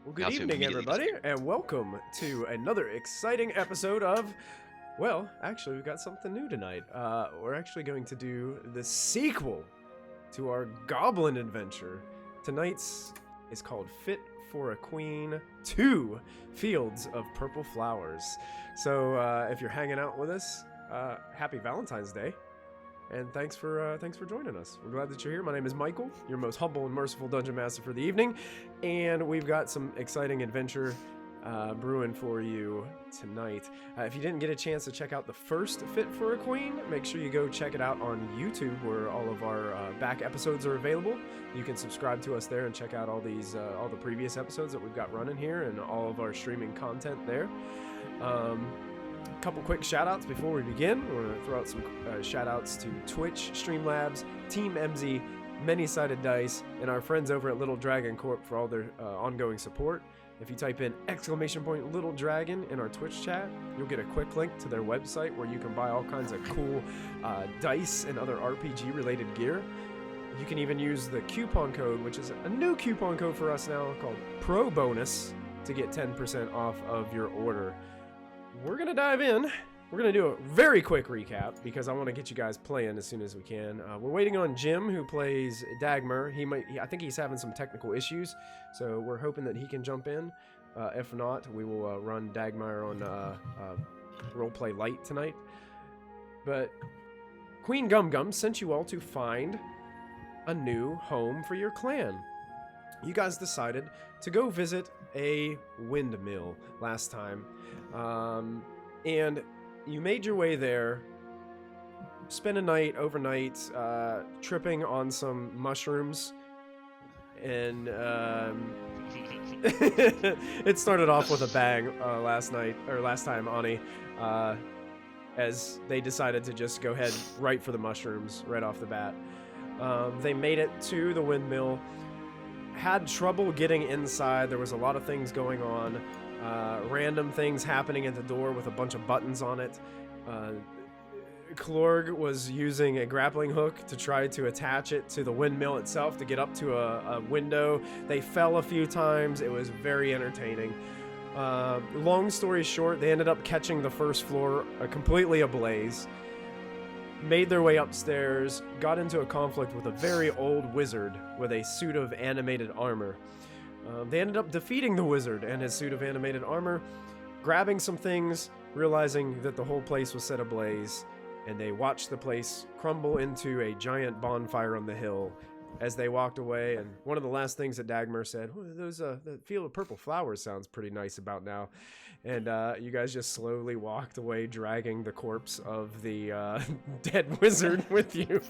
Well, good How to evening, immediately everybody, disappear. and welcome to another exciting episode of. Well, actually, we've got something new tonight. We're actually going to do the sequel to our Goblin adventure. Tonight's is called Fit for a Queen 2 Fields of Purple Flowers. So, if you're hanging out with us, happy Valentine's Day. And thanks for joining us. We're glad that you're here. My name is Michael, your most humble and merciful dungeon master for the evening, and we've got some exciting adventure brewing for you tonight. If you didn't get a chance to check out the first Fit for a Queen, make sure you go check it out on YouTube, where all of our back episodes are available. You can subscribe to us there and check out all the previous episodes that we've got running here and all of our streaming content there. Couple quick shout outs before we begin. We're going to throw out some shout outs to Twitch, Streamlabs, Team MZ, Many Sided Dice, and our friends over at Little Dragon Corp for all their ongoing support. If you type in !Little Dragon in our Twitch chat, you'll get a quick link to their website where you can buy all kinds of cool dice and other RPG related gear. You can even use the coupon code, which is a new coupon code for us now called Pro Bonus, to get 10% off of your order. We're going to dive in. We're going to do a very quick recap because I want to get you guys playing as soon as we can. We're waiting on Jim, who plays Dagmar. I think he's having some technical issues, so we're hoping that he can jump in. If not, we will run Dagmar on Roleplay Light tonight. But Queen Gum Gum sent you all to find a new home for your clan. You guys decided to go visit a windmill last time. And you made your way there, spent a night overnight, tripping on some mushrooms, and it started off with a bang last time, Ani, as they decided to just go ahead right for the mushrooms right off the bat. They made it to the windmill, had trouble getting inside. There was a lot of things going on. Random things happening at the door with a bunch of buttons on it. Klorg was using a grappling hook to try to attach it to the windmill itself to get up to a window. They fell a few times. It was very entertaining. Long story short, they ended up catching the first floor completely ablaze. Made their way upstairs, got into a conflict with a very old wizard with a suit of animated armor. They ended up defeating the wizard and his suit of animated armor, grabbing some things, realizing that the whole place was set ablaze, and they watched the place crumble into a giant bonfire on the hill as they walked away. And one of the last things that Dagmar said, the field of purple flowers sounds pretty nice about now. And you guys just slowly walked away, dragging the corpse of the dead wizard with you.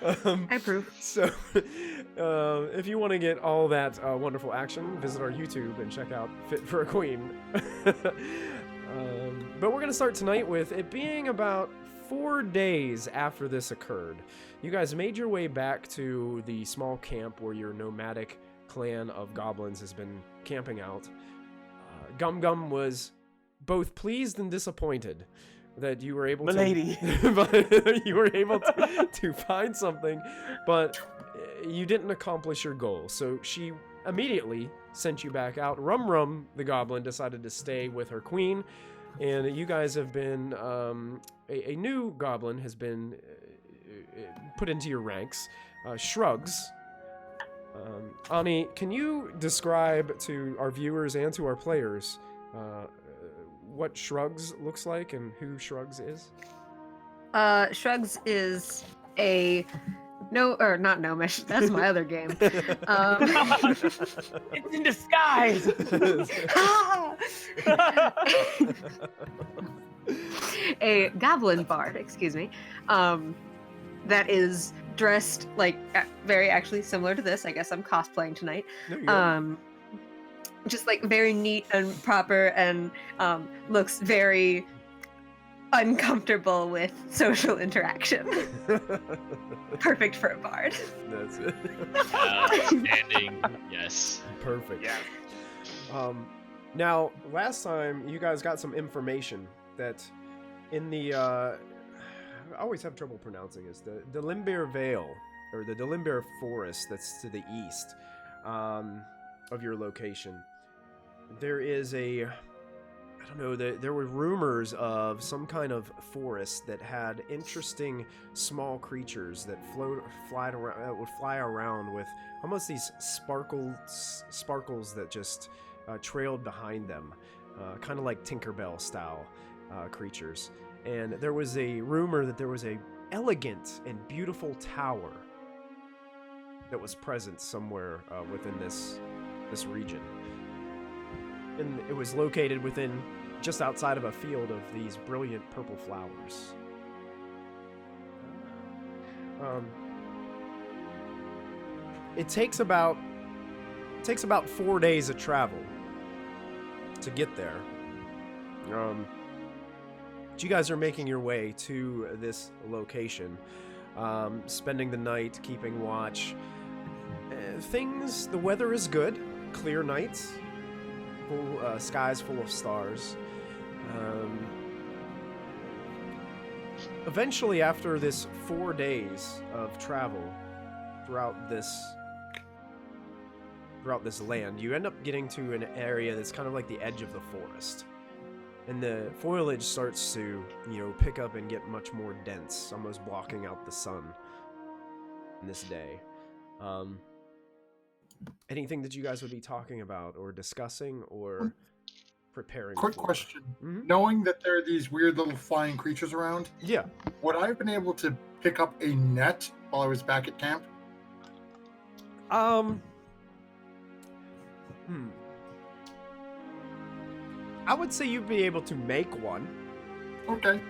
I approve. So, if you want to get all that wonderful action, visit our YouTube and check out Fit for a Queen. But we're going to start tonight with it being about 4 days after this occurred. You guys made your way back to the small camp where your nomadic clan of goblins has been camping out. Gum Gum was both pleased and disappointed that you were able you were able to find something, but you didn't accomplish your goal. So she immediately sent you back out. Rum Rum, the goblin, decided to stay with her queen, and you guys have been a new goblin has been put into your ranks. Shrugs. Ani, can you describe to our viewers and to our players what Shrugs looks like and who Shrugs is? Shrugs is a not gnomish. That's my other game. It's in disguise. A goblin bard, excuse me. That is dressed like very actually similar to this. I guess I'm cosplaying tonight. Just like very neat and proper, and looks very uncomfortable with social interaction. Perfect for a bard. That's it. Outstanding. Yes. Perfect. Yeah. Now, last time you guys got some information that in the I always have trouble pronouncing this, the Limbir Vale, or the Delimbir Forest that's to the east. of your location. There is a, I don't know, there were rumors of some kind of forest that had interesting small creatures that would fly around with almost these sparkles that just trailed behind them, kind of like Tinkerbell style creatures. And there was a rumor that there was a elegant and beautiful tower that was present somewhere within this region. And it was located within, just outside of a field of these brilliant purple flowers. It takes about 4 days of travel to get there. But you guys are making your way to this location, spending the night, keeping watch. The weather is good, clear nights, skies full of stars. Eventually, after this 4 days of travel throughout this land, you end up getting to an area that's kind of like the edge of the forest. And the foliage starts to, pick up and get much more dense, almost blocking out the sun in this day. Anything that you guys would be talking about or discussing or preparing Quick for? question. Mhm. Knowing that there are these weird little flying creatures around, Yeah. would I have been able to pick up a net while I was back at camp? I would say you'd be able to make one. Okay.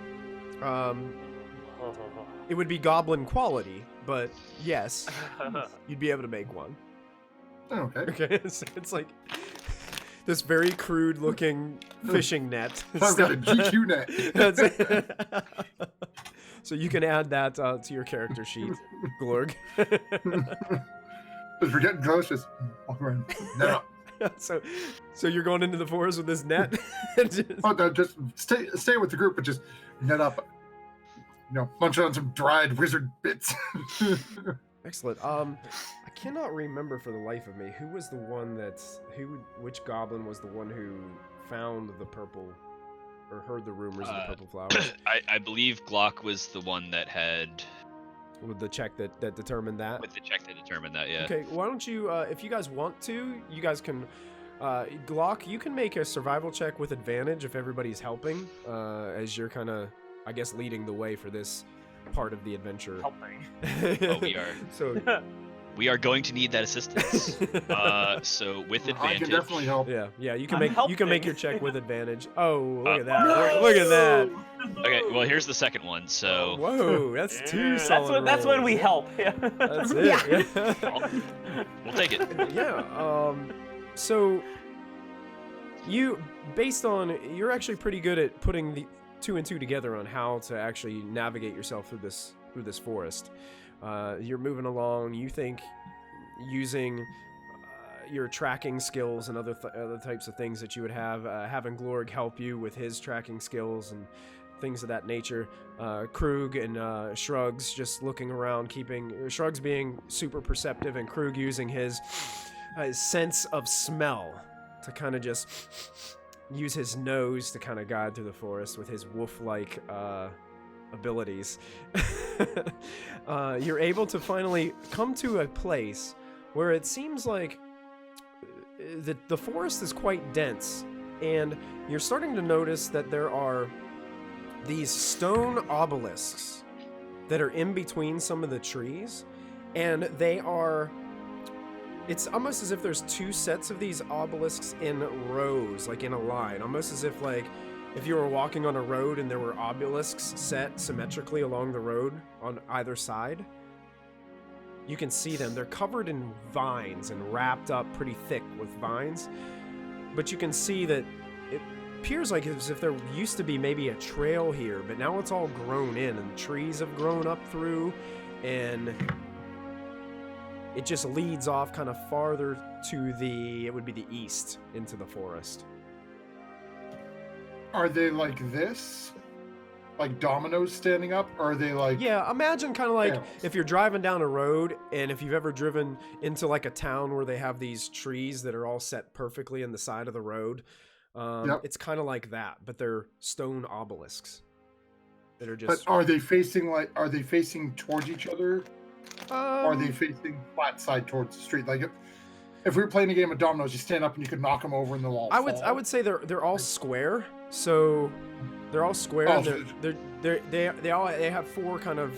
It would be goblin quality, but yes, you'd be able to make one. Okay. Okay, so it's like this very crude looking fishing net. I've got a GQ net. That's it. So you can add that to your character sheet, Glorg. Because we're getting close, just walk around. No. So you're going into the forest with this net? Oh, no, just stay with the group, but just net up. Munch on some dried wizard bits. Excellent. I cannot remember for the life of me which goblin was the one who found the purple, or heard the rumors of the purple flowers. I believe Glock was the one that had With the check that determined that. with the check that determined that. Yeah. Okay, why don't you, if you guys want to, you guys can, Glock, you can make a survival check with advantage if everybody's helping, as you're kind of, I guess, leading the way for this part of the adventure. Helping. Oh, we are. So, We are going to need that assistance. So with I advantage. can definitely help. yeah, you can I'm make helping. your check with advantage. Oh, look at that! Nice. Look at that! Okay, well here's the second one. So Whoa, that's two Yeah, solid that's when we rolls. help. Yeah. That's it. we'll take it. Yeah. So you're actually pretty good at putting the 2 and 2 together on how to actually navigate yourself through this forest. You're moving along. You think using your tracking skills and other types of things that you would have, having Glorg help you with his tracking skills and things of that nature. Krug and Shrugs just looking around, Shrugs being super perceptive, and Krug using his sense of smell to kind of just use his nose to kind of guide through the forest with his wolf-like abilities. You're able to finally come to a place where it seems like the forest is quite dense, and you're starting to notice that there are these stone obelisks that are in between some of the trees, and it's almost as if there's 2 sets of these obelisks in rows, like in a line, almost as if like if you were walking on a road and there were obelisks set symmetrically along the road on either side. You can see them. They're covered in vines and wrapped up pretty thick with vines. But you can see that it appears like as if there used to be maybe a trail here, but now it's all grown in and trees have grown up through, and it just leads off kind of farther to it would be the east into the forest. Are they like this? like dominoes standing up, or are they like? Yeah, imagine kind of like Panels. if you're driving down a road, and if you've ever driven into like a town where they have these trees that are all set perfectly in the side of the road. Yep. It's kind of like that, but they're stone obelisks that are But just. are they facing towards each other? Or are they Um, facing flat side towards the street? Like if we were playing a game of dominoes, you stand up and you could knock them over and they'll all I would fall. say they're all square. So they're all square. Oh, and they have four kind of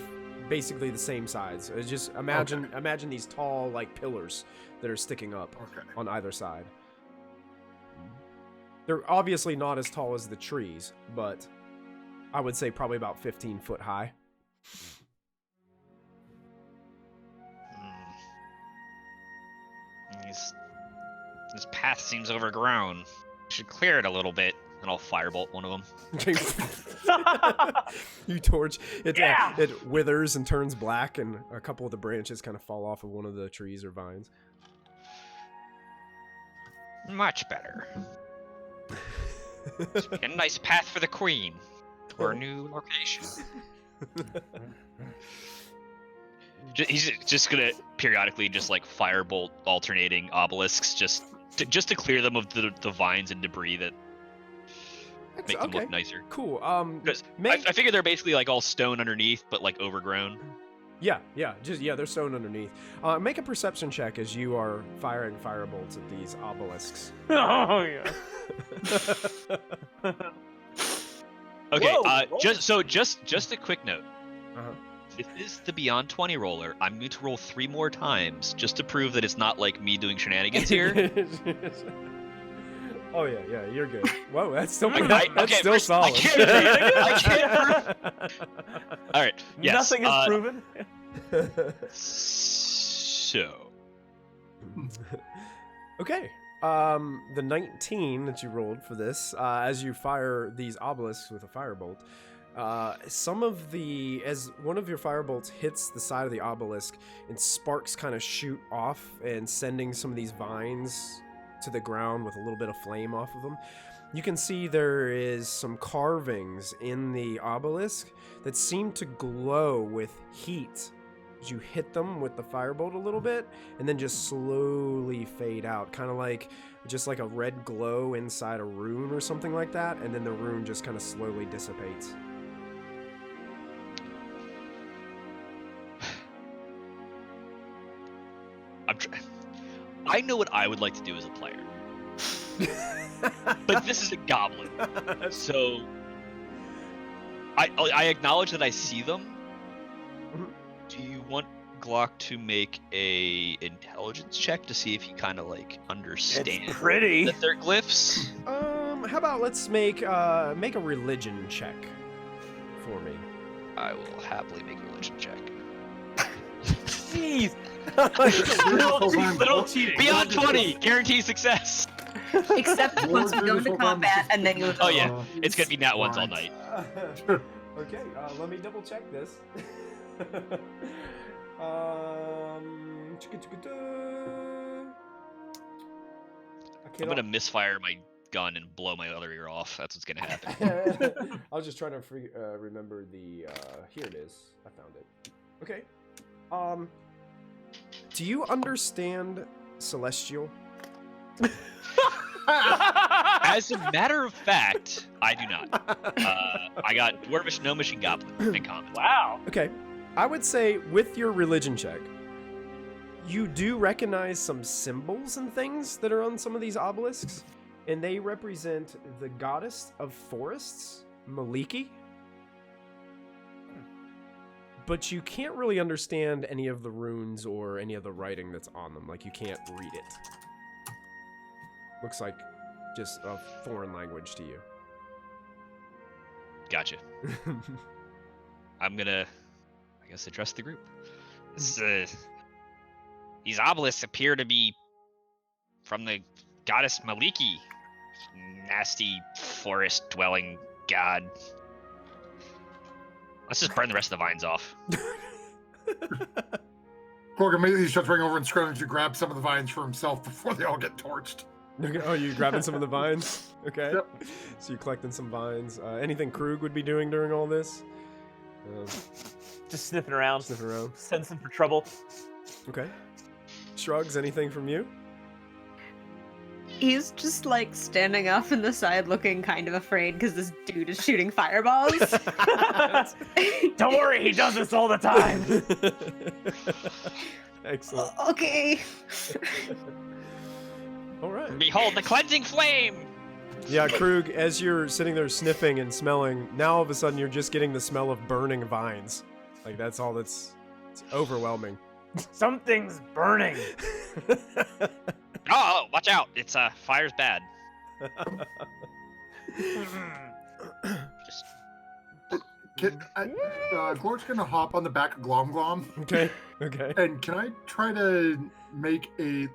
basically the same size. It's just imagine these tall like pillars that are sticking up Okay. on either side. They're obviously not as tall as the trees, but I would say probably about 15 foot high. This path seems overgrown. Should clear it a little bit, and I'll firebolt one of them. You torch it. Yeah. It withers and turns black, and a couple of the branches kind of fall off of one of the trees or vines. Much better. It's a nice path for the queen to our new location. He's just gonna periodically just like firebolt alternating obelisks just to clear them of the vines and debris that make them look nicer. Cool. Because I figure they're basically like all stone underneath, but like overgrown. Yeah, they're stone underneath. Make a perception check as you are firing firebolts at these obelisks. Oh yeah. Okay, Whoa, just a quick note. Uh-huh. This is the Beyond 20 roller. I'm going to roll 3 more times just to prove that it's not like me doing shenanigans here. Oh yeah, you're good. Whoa, that's still Okay, still first, solid. I can't All right. Yes. Nothing is proven. So. Okay. The 19 that you rolled for this, as you fire these obelisks with a firebolt, as one of your firebolts hits the side of the obelisk, and sparks kind of shoot off and sending some of these vines to the ground with a little bit of flame off of them. You can see there is some carvings in the obelisk that seem to glow with heat as you hit them with the firebolt a little bit, and then just slowly fade out, kind of like just like a red glow inside a rune or something like that, and then the rune just kind of slowly dissipates. I know what I would like to do as a player. But this is a goblin. So I acknowledge that I see them. Do you want Glock to make a intelligence check to see if he kind of like understands It's pretty. that they're glyphs? How about let's make a religion check for me. I will happily make a religion check. Jeez. Little cheating. Beyond 20, guarantee success. Except once we go into combat and then you. Oh yeah, it's gonna be nat ones all night. Okay, let me double check this. I'm gonna misfire my gun and blow my other ear off. That's what's gonna happen. I was just trying to remember the. Here it is. I found it. Okay. Do you understand Celestial? As a matter of fact, I do not. I got Dwarvish, Gnomish, and Goblin in common. Wow. Okay. I would say with your religion check, you do recognize some symbols and things that are on some of these obelisks, and they represent the goddess of forests, Maliki. But you can't really understand any of the runes or any of the writing that's on them. Like, you can't read it. Looks like just a foreign language to you. Gotcha. I'm gonna, I guess, address the group. These obelisks appear to be from the goddess Maliki, nasty forest-dwelling god. Let's just burn the rest of the vines off. Gorg immediately starts running over and scrambling to grab some of the vines for himself before they all get torched. Okay. Oh, you grabbing some of the vines? Okay. Yep. So you're collecting some vines. Anything Krug would be doing during all this? Just sniffing around. Sniffing around. Sensing for trouble. Okay. Shrugs, anything from you? He's just like standing off in the side looking kind of afraid because this dude is shooting fireballs. Don't worry, he does this all the time. Excellent. Okay. All right. Behold the cleansing flame! Yeah, Krug, as you're sitting there sniffing and smelling, now all of a sudden you're just getting the smell of burning vines. Like, that's all it's overwhelming. Something's burning. Oh, watch out! It's fire's bad. Just Glor's gonna hop on the back of Glom Glom. Okay, okay. And can I try to make a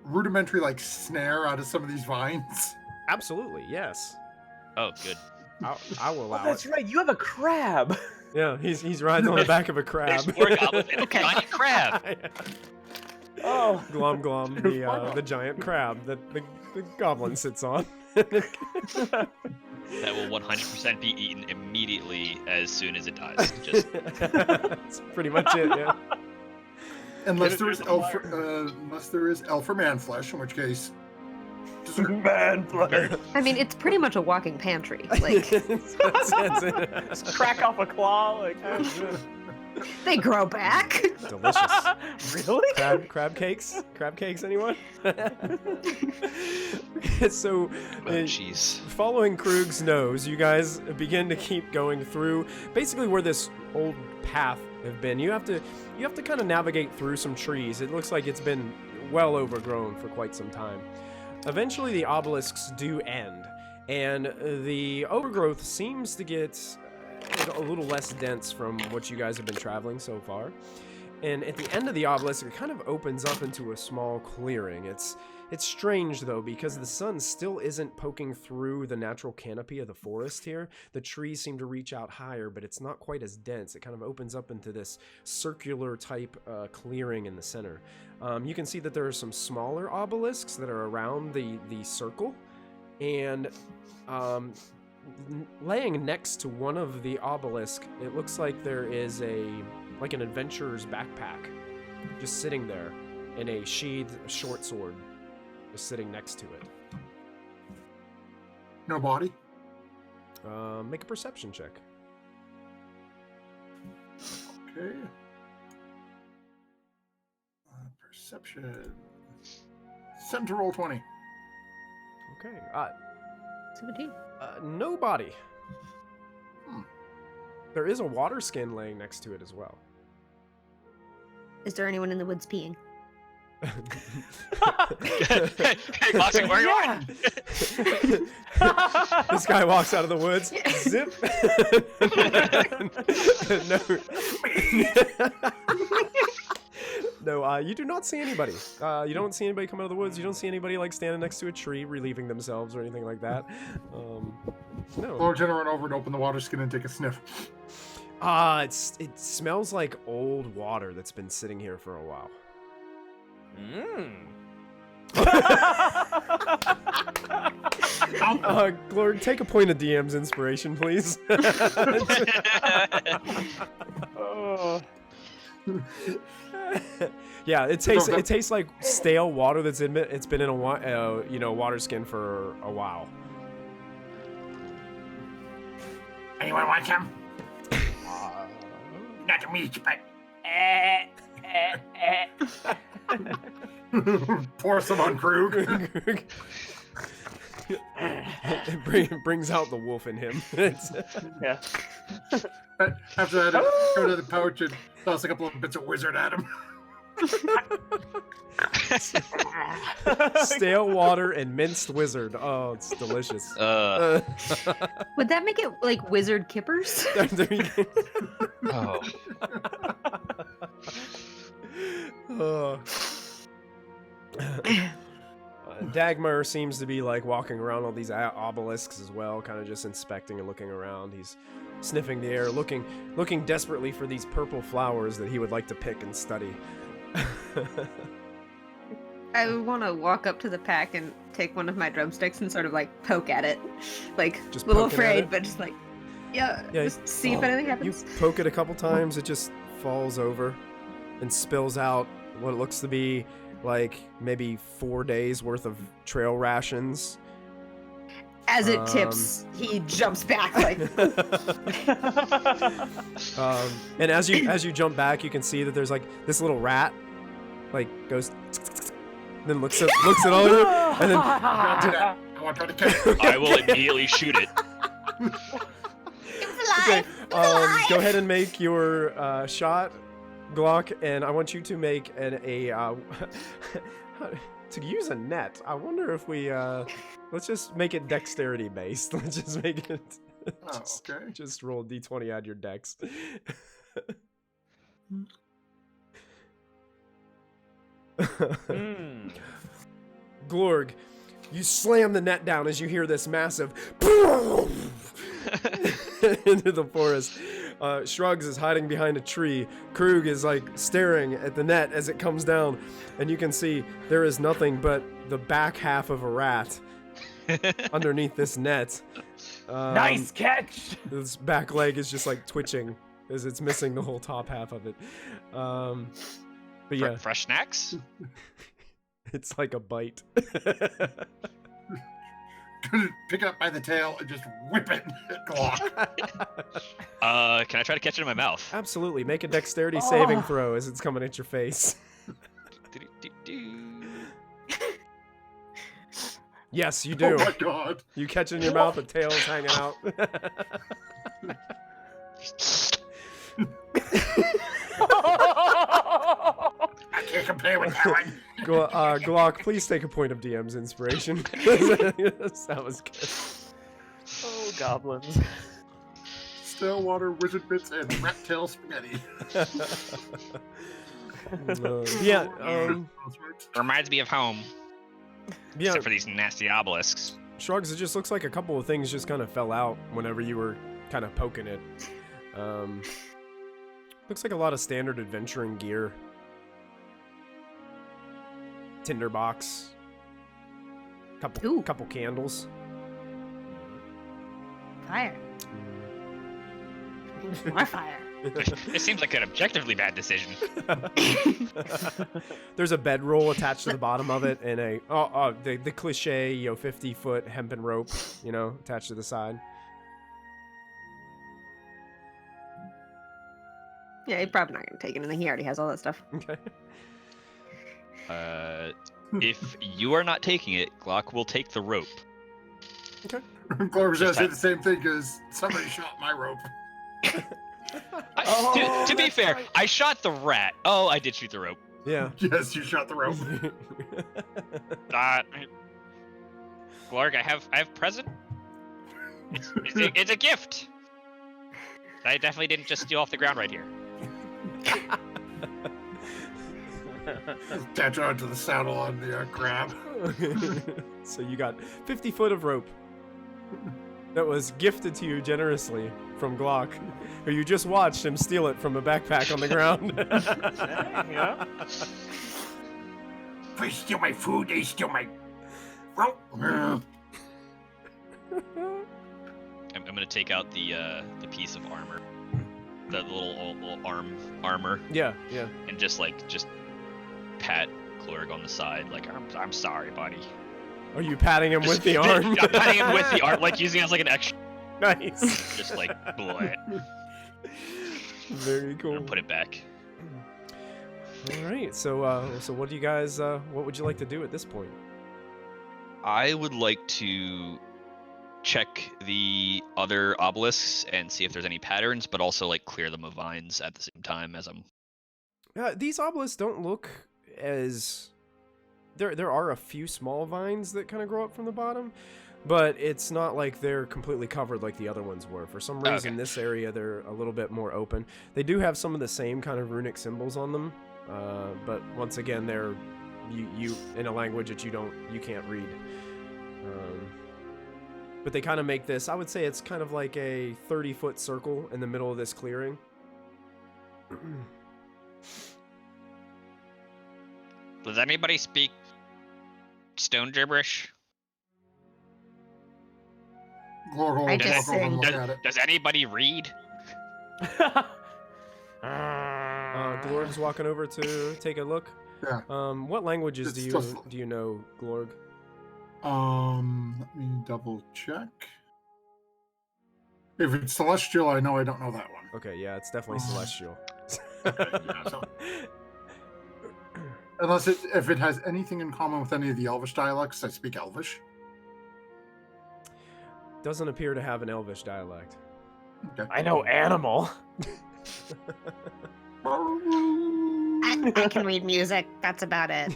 rudimentary snare out of some of these vines? Absolutely, yes. oh, good. I will Oh, allow that's it. right. You have a crab. Yeah, he's riding on the back of a crab. There's 4 goblins and a giant crab. Oh. Glom Glom, the giant crab that the goblin sits on. That will 100% be eaten immediately as soon as it dies. Just That's pretty much it, yeah. Unless there is elf or man flesh, in which case, Man, blood. I mean, it's pretty much a walking pantry. Like, That's Crack off a claw. Like, they grow back. delicious. really? Crab cakes? Crab cakes, anyone? So, jeez. following Krug's nose, you guys begin to keep going through basically where this old path have been. You have to kind of navigate through some trees. It looks like it's been well overgrown for quite some time. Eventually, the obelisks do end, and the overgrowth seems to get a little less dense from what you guys have been traveling so far. And at the end of the obelisk, it kind of opens up into a small clearing. It's strange, though, because the sun still isn't poking through the natural canopy of the forest here. The trees seem to reach out higher, but it's not quite as dense. It kind of opens up into this circular type clearing in the center. You can see that there are some smaller obelisks that are around the circle, and laying next to one of the obelisk, it looks like there is an adventurer's backpack just sitting there, and a sheathed short sword just sitting next to it. no body. Make a perception check. Okay. Perception. 7 to roll 20. Okay. 17. No body. Hmm. There is a water skin laying next to it as well. Is there anyone in the woods peeing? Hey, Boxing, where are you Yeah. This guy walks out of the woods. Zip. No, you do not see anybody. You don't see anybody come out of the woods. You don't see anybody standing next to a tree relieving themselves or anything like that. No. Glor's gonna run over and open the water skin and take a sniff. It smells like old water that's been sitting here for a while. Glor, take a point of DM's inspiration, please. Oh. Yeah, it tastes like stale water that's it's been in a water skin for a while. Anyone want some? Not meat, but pour some on Krug. It brings out the wolf in him. Yeah. After that, I go to the pouch and toss a couple of bits of wizard at him. Stale water and minced wizard. Oh, it's delicious. Would that make it like wizard kippers? There you go. Oh. Dagmar seems to be walking around all these obelisks as well, kind of just inspecting and looking around. He's sniffing the air, looking desperately for these purple flowers that he would like to pick and study. I want to walk up to the pack and take one of my drumsticks and sort of like poke at it, like Just a little poking at afraid, it? but just like, yeah, Yeah, just see if anything You happens. poke it a couple times, it just falls over and spills out what looks to be like maybe 4 days worth of trail rations. As it tips, he jumps back like. And as you jump back, you can see that there's like this little rat, like goes, then looks at all of you, and then I want to try to catch it. I will immediately shoot it. okay, go ahead and make your shot, Glock, and I want you to make to use a net. I wonder if we let's just make it dexterity based. Let's just make it. Oh, okay. Just roll d20, add your dex. Glorg, you slam the net down as you hear this massive into the forest. Shrugs is hiding behind a tree. Krug is like staring at the net as it comes down, and you can see there is nothing but the back half of a rat underneath this net. Nice catch! His back leg is just like twitching as it's missing the whole top half of it. But yeah, Fresh snacks? it's like a bite. Pick it up by the tail and just whip it at Glock. Can I try to catch it in my mouth? Absolutely. Make a dexterity saving throw as it's coming at your face. Yes, you do. Oh my god. You catch it in your mouth, the tail's hanging out. I can't compare with that one. Glock, please take a point of DM's inspiration. That was good. Oh, goblins. Stillwater, wizard bits, and rat tail spaghetti. Yeah. Reminds me of home. Yeah. Except for these nasty obelisks. Shrugs, it just looks like a couple of things just kind of fell out whenever you were kind of poking it. Looks like a lot of standard adventuring gear. Tinderbox. Couple candles. Fire. More fire. It seems like an objectively bad decision. There's a bedroll attached to the bottom of it, and the cliche 50-foot hempen rope, attached to the side. Yeah, he's probably not gonna take anything. He already has all that stuff. Okay. If you are not taking it, Glock will take the rope. Glock was going to say the same thing because somebody shot my rope. To be fair, I shot the rat. Oh, I did shoot the rope. Yeah. Yes, you shot the rope. Glorg, I have present. It's a gift. I definitely didn't just steal off the ground right here. Attach onto the saddle on the crab. So you got 50 foot of rope that was gifted to you generously from Glock, who you just watched him steal it from a backpack on the ground. Yeah. If they steal my food, they steal my rope. I'm gonna take out the piece of armor, the little armor. Yeah. And just pat Glorg on the side, like I'm sorry, buddy. Are you patting him with the arm? I'm patting him with the arm, like using it as like an extra. Nice. Just like bleh. Very cool. Put it back. All right. So what do you guys? What would you like to do at this point? I would like to check the other obelisks and see if there's any patterns, but also like clear them of vines at the same time as I'm. These obelisks don't look as. There are a few small vines that kind of grow up from the bottom, but it's not like they're completely covered like the other ones were. For some reason, this area they're a little bit more open. They do have some of the same kind of runic symbols on them, but once again, they're you in a language that you can't read. But they kind of make this. I would say it's kind of like a 30-foot circle in the middle of this clearing. Does anybody speak stone gibberish? Glorg will I walk just over and sing. look at it. Does anybody read? Glorg's walking over to take a look. Yeah. What languages It's do just- you know, Glorg? Let me double check. If it's celestial, I know I don't know that one. Okay, yeah, it's definitely celestial. Yeah, so- Unless if it has anything in common with any of the Elvish dialects, I speak Elvish. Doesn't appear to have an Elvish dialect. Okay. I know animal. I can read music. That's about it.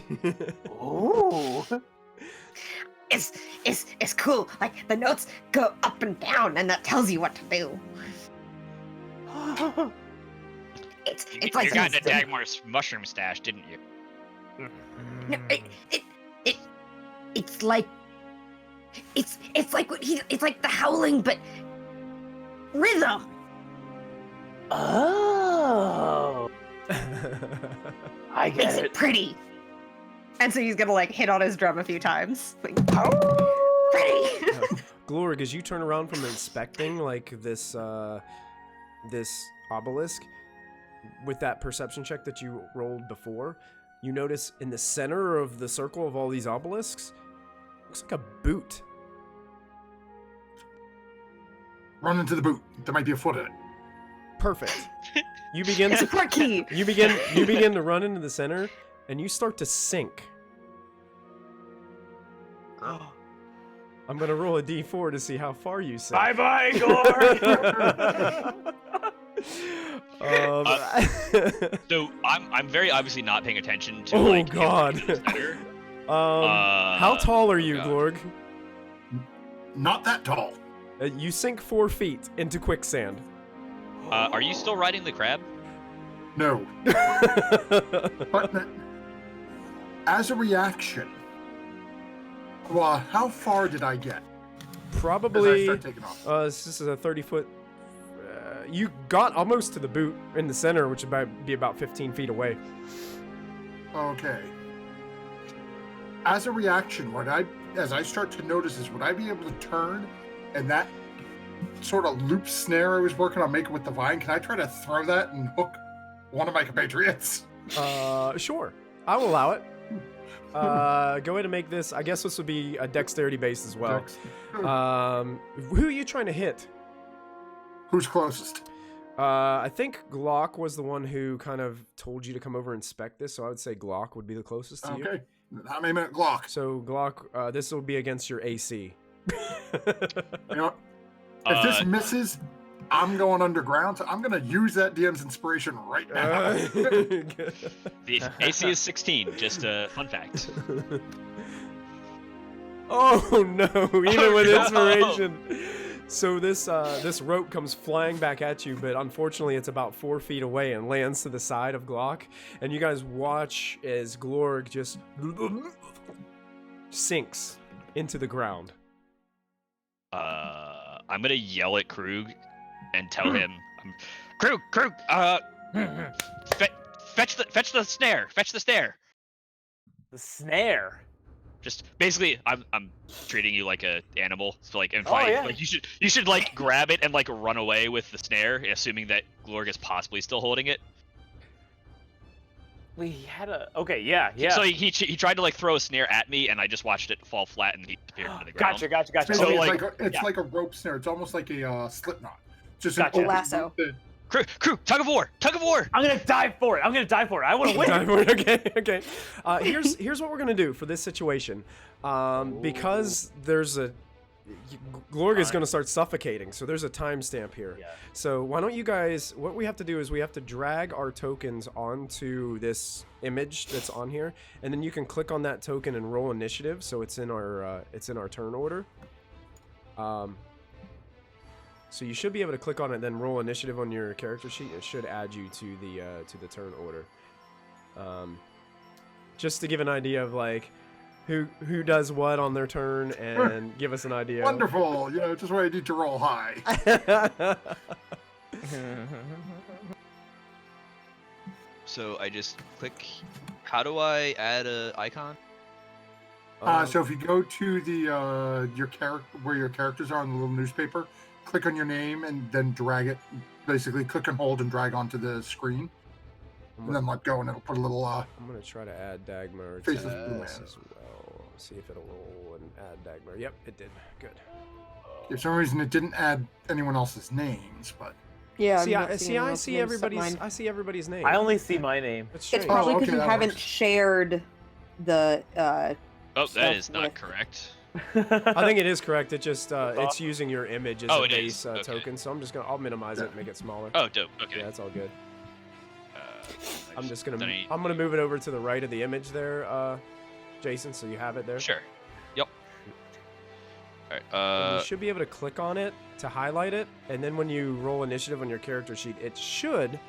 Ooh. It's cool. Like the notes go up and down, and that tells you what to do. It's You like got into something- Dagmar's mushroom stash, didn't you? No, it's like it's like what it's like the howling, but rhythm. Oh. I Makes get it it. pretty. And so he's gonna like hit on his drum a few times. Like, pretty. Glorg, as you turn around from inspecting like this obelisk, with that perception check that you rolled before, you notice in the center of the circle of all these obelisks, looks like a boot. Run into the boot. There might be a foot in it. Perfect. You begin It's a to port key. you begin to run into the center, and you start to sink. I'm gonna roll a d4 to see how far you sink. Bye bye, Glorg. So I'm very obviously not paying attention to. Oh, like, God. in the center. How tall are you, God. Glorg? Not that tall. You sink 4 feet into quicksand. Are you still riding the crab? No. But as a reaction, well, how far did I get? As I Probably. start taking off. This is a 30-foot. You got almost to the boot in the center, which would be about 15 feet away. Okay. As a reaction, as I start to notice would I be able to turn and that sort of loop snare I was working on making with the vine, can I try to throw that and hook one of my compatriots? Sure. I will allow it. Go ahead and make this. I guess this would be a dexterity base as well. Dex. Who are you trying to hit? Who's closest? I think Glock was the one who kind of told you to come over and inspect this, so I would say Glock would be the closest to you. Okay. How many minute Glock? So Glock, this will be against your AC. You know, if this misses, I'm going underground, so I'm going to use that DM's inspiration right now. The AC is 16. Just a fun fact. Oh no! Even Oh, with no. inspiration. So this rope comes flying back at you, but unfortunately it's about 4 feet away and lands to the side of Glock. And you guys watch as Glorg just sinks into the ground. I'm gonna yell at Krug and tell him, Krug, fetch the snare, fetch the snare. The snare. Just basically, I'm treating you like a animal. So like, and Oh, yeah. like you should like grab it and like run away with the snare, assuming that Glorg is possibly still holding it. We had a. Okay, yeah. So he tried to like throw a snare at me, and I just watched it fall flat and he disappeared into the ground. Gotcha. It's, So, like, like, it's yeah. like a rope snare. It's almost like a slip knot. Just Gotcha. an open Lasso. loop Krug, tug of war. I'm gonna die for it. I want to win. Okay. Here's what we're gonna do for this situation. Because there's a Glorg is gonna start suffocating, so there's a timestamp here. Yeah. So why don't you guys? What we have to do is we have to drag our tokens onto this image that's on here, and then you can click on that token and roll initiative. So it's in our turn order. So you should be able to click on it, then roll initiative on your character sheet. It should add you to the turn order. Just to give an idea of like who does what on their turn, and give us an idea. Wonderful. You know, just what I need to roll high. So I just click. How do I add a icon? So if you go to the your character where your characters are on the little newspaper, click on your name and then drag it. Basically, click and hold and drag onto the screen, and then let go, and it'll put a little. I'm gonna try to add Dagmar to Faceless this Blue Man. as well. See if it'll roll and add Dagmar. Yep, it did. Good. For some reason, it didn't add anyone else's names, but Yeah. I see everybody's name. I only see my name. That's It's strange. probably because okay, you that haven't works. shared the. Oh, that Stuff is not with- correct. I think it is correct. It just it's using your image as Oh, a it is. base Okay. token. So I'll minimize it and make it smaller. Oh, dope. Okay. Yeah, that's all good. I I'm just gonna don't need- I'm gonna move it over to the right of the image there, Jason, so you have it there. Sure. Yep. All And right. you should be able to click on it to highlight it, and then when you roll initiative on your character sheet, it should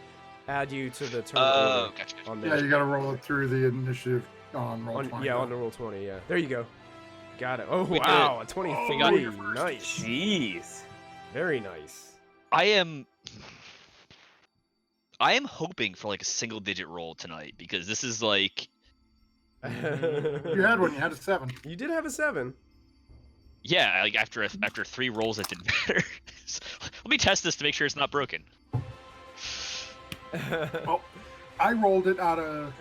add you to the turn order Gotcha. on yeah, there. you got to roll it through the initiative on roll 20. Yeah, on the roll 20. Yeah, there you go. Got it. Oh We did wow, it. a 23. We got it. Nice. Jeez. Very nice. I am hoping for like a single digit roll tonight because this is like You had one. You had a 7. You did have a 7. yeah, like after 3 rolls it didn't matter. Let me test this to make sure it's not broken. Well, I rolled it out of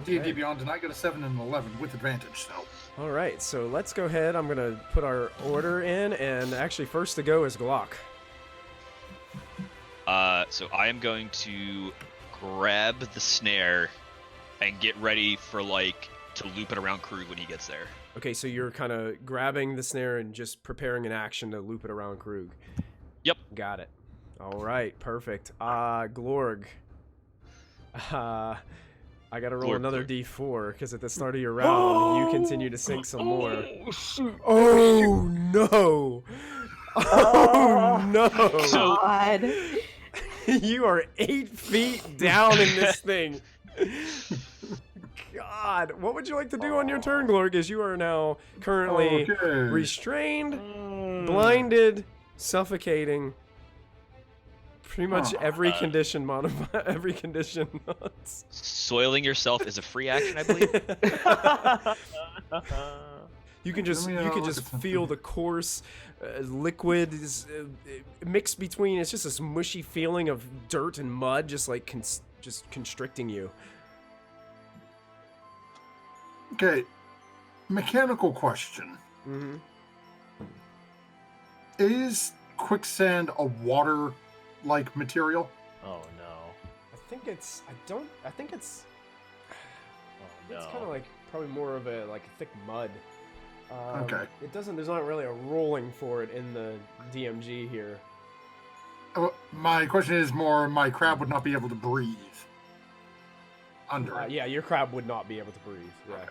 D&D Okay. Beyond, and I got a 7 and an 11 with advantage. So All right, so let's go ahead. I'm gonna put our order in, and actually first to go is Glock. So I am going to grab the snare and get ready for like to loop it around Krug when he gets there. Okay, so you're kind of grabbing the snare and just preparing an action to loop it around Krug. Yep. Got it. All right, perfect. Glorg. I gotta roll Glorg, another Glorg. D4 because at the start of your round you continue to sink some more. Oh no! Oh no! So- God. You are 8 feet down in this thing. God, what would you like to do on your turn, Glorg? As you are now currently okay. restrained, blinded, suffocating. Pretty much every condition modify every condition. Soiling yourself is a free action, I believe. You can just Let me, you can look just at something. feel the coarse liquid is, mixed between. It's just this mushy feeling of dirt and mud, just like just constricting you. Okay, mechanical question: Mm-hmm. Is quicksand a water-like material? Oh no. I think it's. I think it's. Oh It's no. kind of like probably more of a like thick mud. Okay. It doesn't. There's not really a rolling for it in the DMG here. My question is more: my crab would not be able to breathe under it. Yeah, your crab would not be able to breathe. Yeah.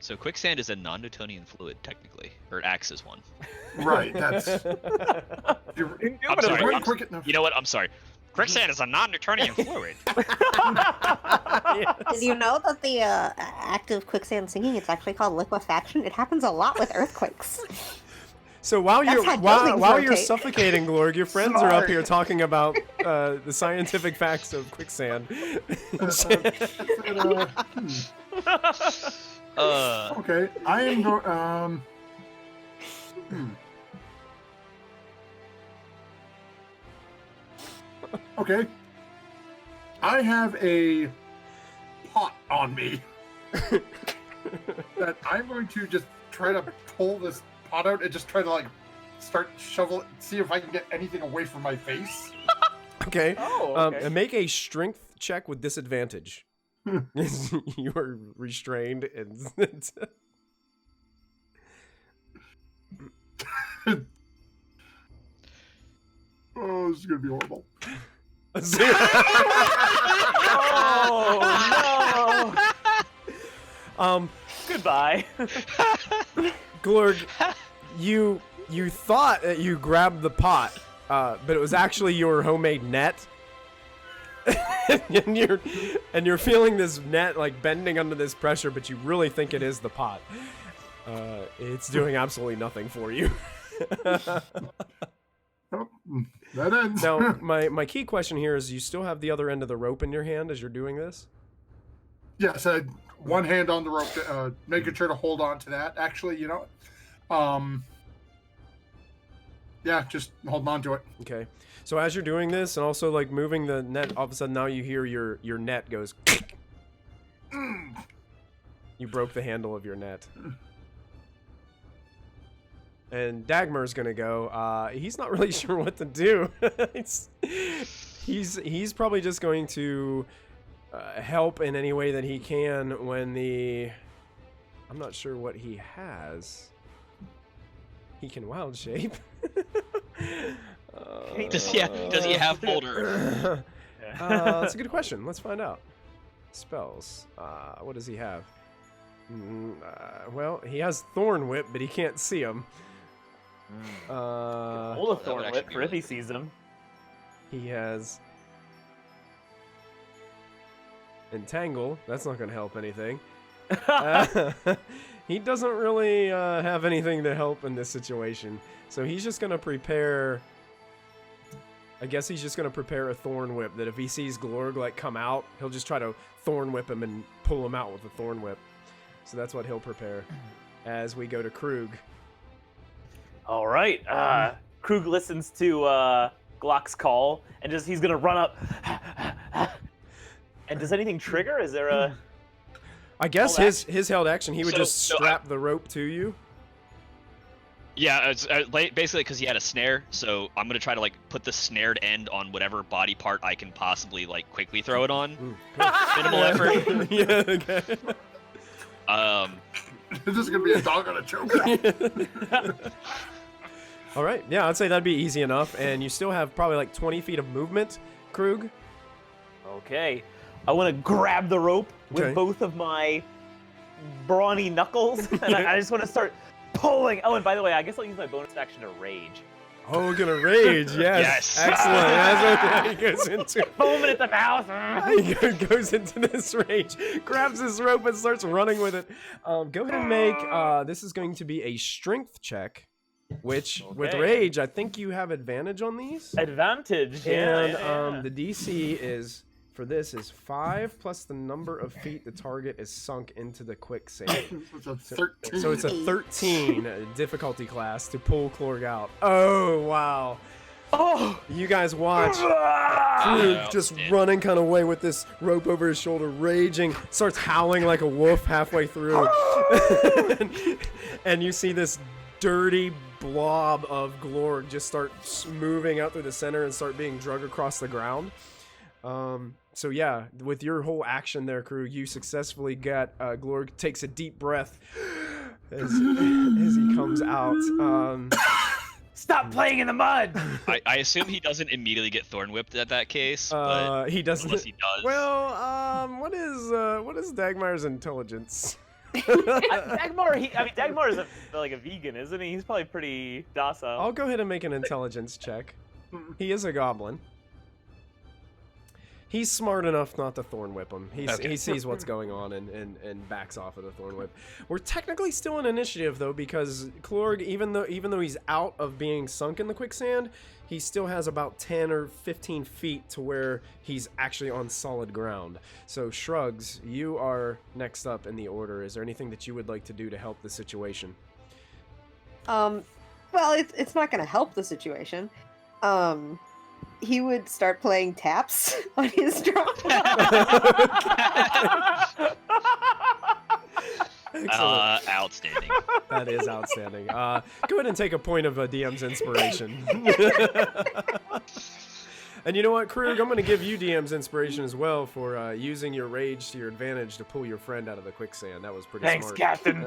So quicksand is a non-Newtonian fluid, technically, or it acts as one. Right. That's. You're, I'm sorry. very I'm- quick enough. You know what? I'm sorry. Quicksand is a non-Newtonian fluid. Did you know that the active quicksand sinking, it's actually called liquefaction? It happens a lot with earthquakes. So while That's you're how while buildings you're rotate. suffocating, Glorg, your friends are up Sorry. here talking about the scientific facts of quicksand. Okay, I am going. Okay, I have a pot on me that I'm going to just try to pull this pot out and just try to like start shovel it, see if I can get anything away from my face. Okay. Oh, okay. And make a strength check with disadvantage. You are restrained and. Oh, this is gonna be horrible. Oh no. Goodbye. Glorg, you thought that you grabbed the pot, but it was actually your homemade net. and you're feeling this net like bending under this pressure, but you really think it is the pot. It's doing absolutely nothing for you. Oh, that ends. Now, my key question here is: you still have the other end of the rope in your hand as you're doing this? Yes, one hand on the rope, making sure to hold on to that. Actually, yeah, just holding on to it. Okay. So as you're doing this and also like moving the net, all of a sudden now you hear your net goes. You broke the handle of your net. And Dagmar's gonna go. He's not really sure what to do. He's probably just going to help in any way that he can when the. I'm not sure what he has. He can wild shape. Does he have Boulder? That's a good question. Let's find out. Spells. What does he have? Well, he has Thorn Whip, but he can't see him. Hold a Thorn Whip for if he sees them. He has Entangle. That's not going to help anything. He doesn't really have anything to help in this situation. So he's just going to prepare... I guess he's just going to prepare a Thorn Whip that if he sees Glorg like come out, he'll just try to Thorn Whip him and pull him out with the Thorn Whip. So that's what he'll prepare as we go to Krug. All right. Krug listens to Glock's call and he's going to run up. And does anything trigger? Is there a... I guess his held action, he would just strap the rope to you. Yeah, it's basically because he had a snare, so I'm gonna try to like put the snared end on whatever body part I can possibly like quickly throw it on. Minimal effort. Yeah. Okay. This is gonna be a dog on a choker. All right. Yeah, I'd say that'd be easy enough, and you still have probably like 20 feet of movement, Krug. Okay. I want to grab the rope with Okay. both of my brawny knuckles, and I just want to start pulling. Oh, and by the way, I guess I'll use my bonus action to rage. Oh, gonna rage. Yes. Yes. Excellent. That's what he goes into. Foaming at the mouth. He goes into this rage, grabs his rope and starts running with it. Go ahead and make, this is going to be a strength check, which with Okay. rage, I think you have advantage on these. Advantage. And Yeah. the DC is, for this, is 5 plus the number of feet the target is sunk into the quicksand. It's a 13. So it's a 13 difficulty class to pull Klorg out. Oh, wow. Oh. You guys watch Krug just running kind of away with this rope over his shoulder, raging, starts howling like a wolf halfway through. And you see this dirty blob of Glorg just start moving out through the center and start being dragged across the ground. So yeah, with your whole action there, Krug, you successfully got Glorg takes a deep breath as he comes out. Stop playing in the mud. I assume he doesn't immediately get Thorn Whipped at that case, but He doesn't. unless he does. Well, what is Dagmar's intelligence? Dagmar is like a vegan, isn't he? He's probably pretty docile. I'll go ahead and make an intelligence check. He is a goblin. He's smart enough not to Thorn Whip him. He sees what's going on and backs off of the Thorn Whip. We're technically still in initiative though, because Klorg, even though he's out of being sunk in the quicksand, he still has about 10 or 15 feet to where he's actually on solid ground. So Shrugs, you are next up in the order. Is there anything that you would like to do to help the situation? Well, it's not going to help the situation. He would start playing taps on his drum. Excellent. Outstanding. That is outstanding. Go ahead and take a point of DM's inspiration. And you know what, Krug? I'm going to give you DM's inspiration as well for using your rage to your advantage to pull your friend out of the quicksand. That was pretty Thanks, smart. Captain.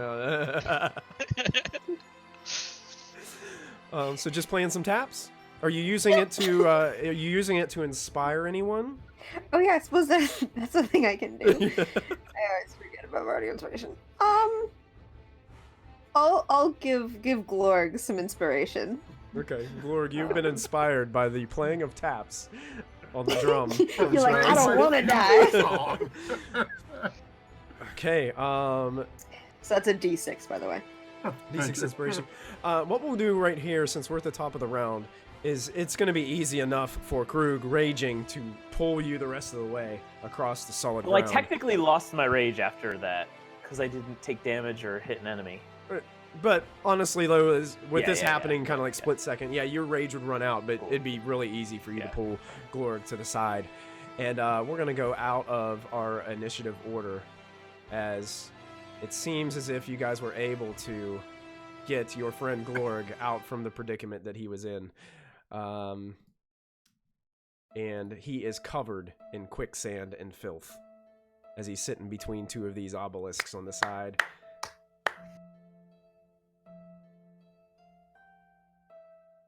So just playing some taps? Are you using it to inspire anyone? Oh yeah, I suppose that's the thing I can do. I always forget about audio inspiration. I'll give Glorg some inspiration. Okay, Glorg, you've been inspired by the playing of taps on the drum. You're like, I don't want to die. Okay, So that's a D6, by the way. D6 inspiration. What we'll do right here, since we're at the top of the round, it's going to be easy enough for Krug raging to pull you the rest of the way across the solid Well, I ground. technically lost my rage after that because I didn't take damage or hit an enemy. But honestly, though, with this Yeah, happening kind of like split second, your rage would run out, but Cool. it'd be really easy for you to Yeah. pull Glorg to the side. And we're going to go out of our initiative order, as it seems as if you guys were able to get your friend Glorg out from the predicament that he was in. And he is covered in quicksand and filth as he's sitting between two of these obelisks on the side.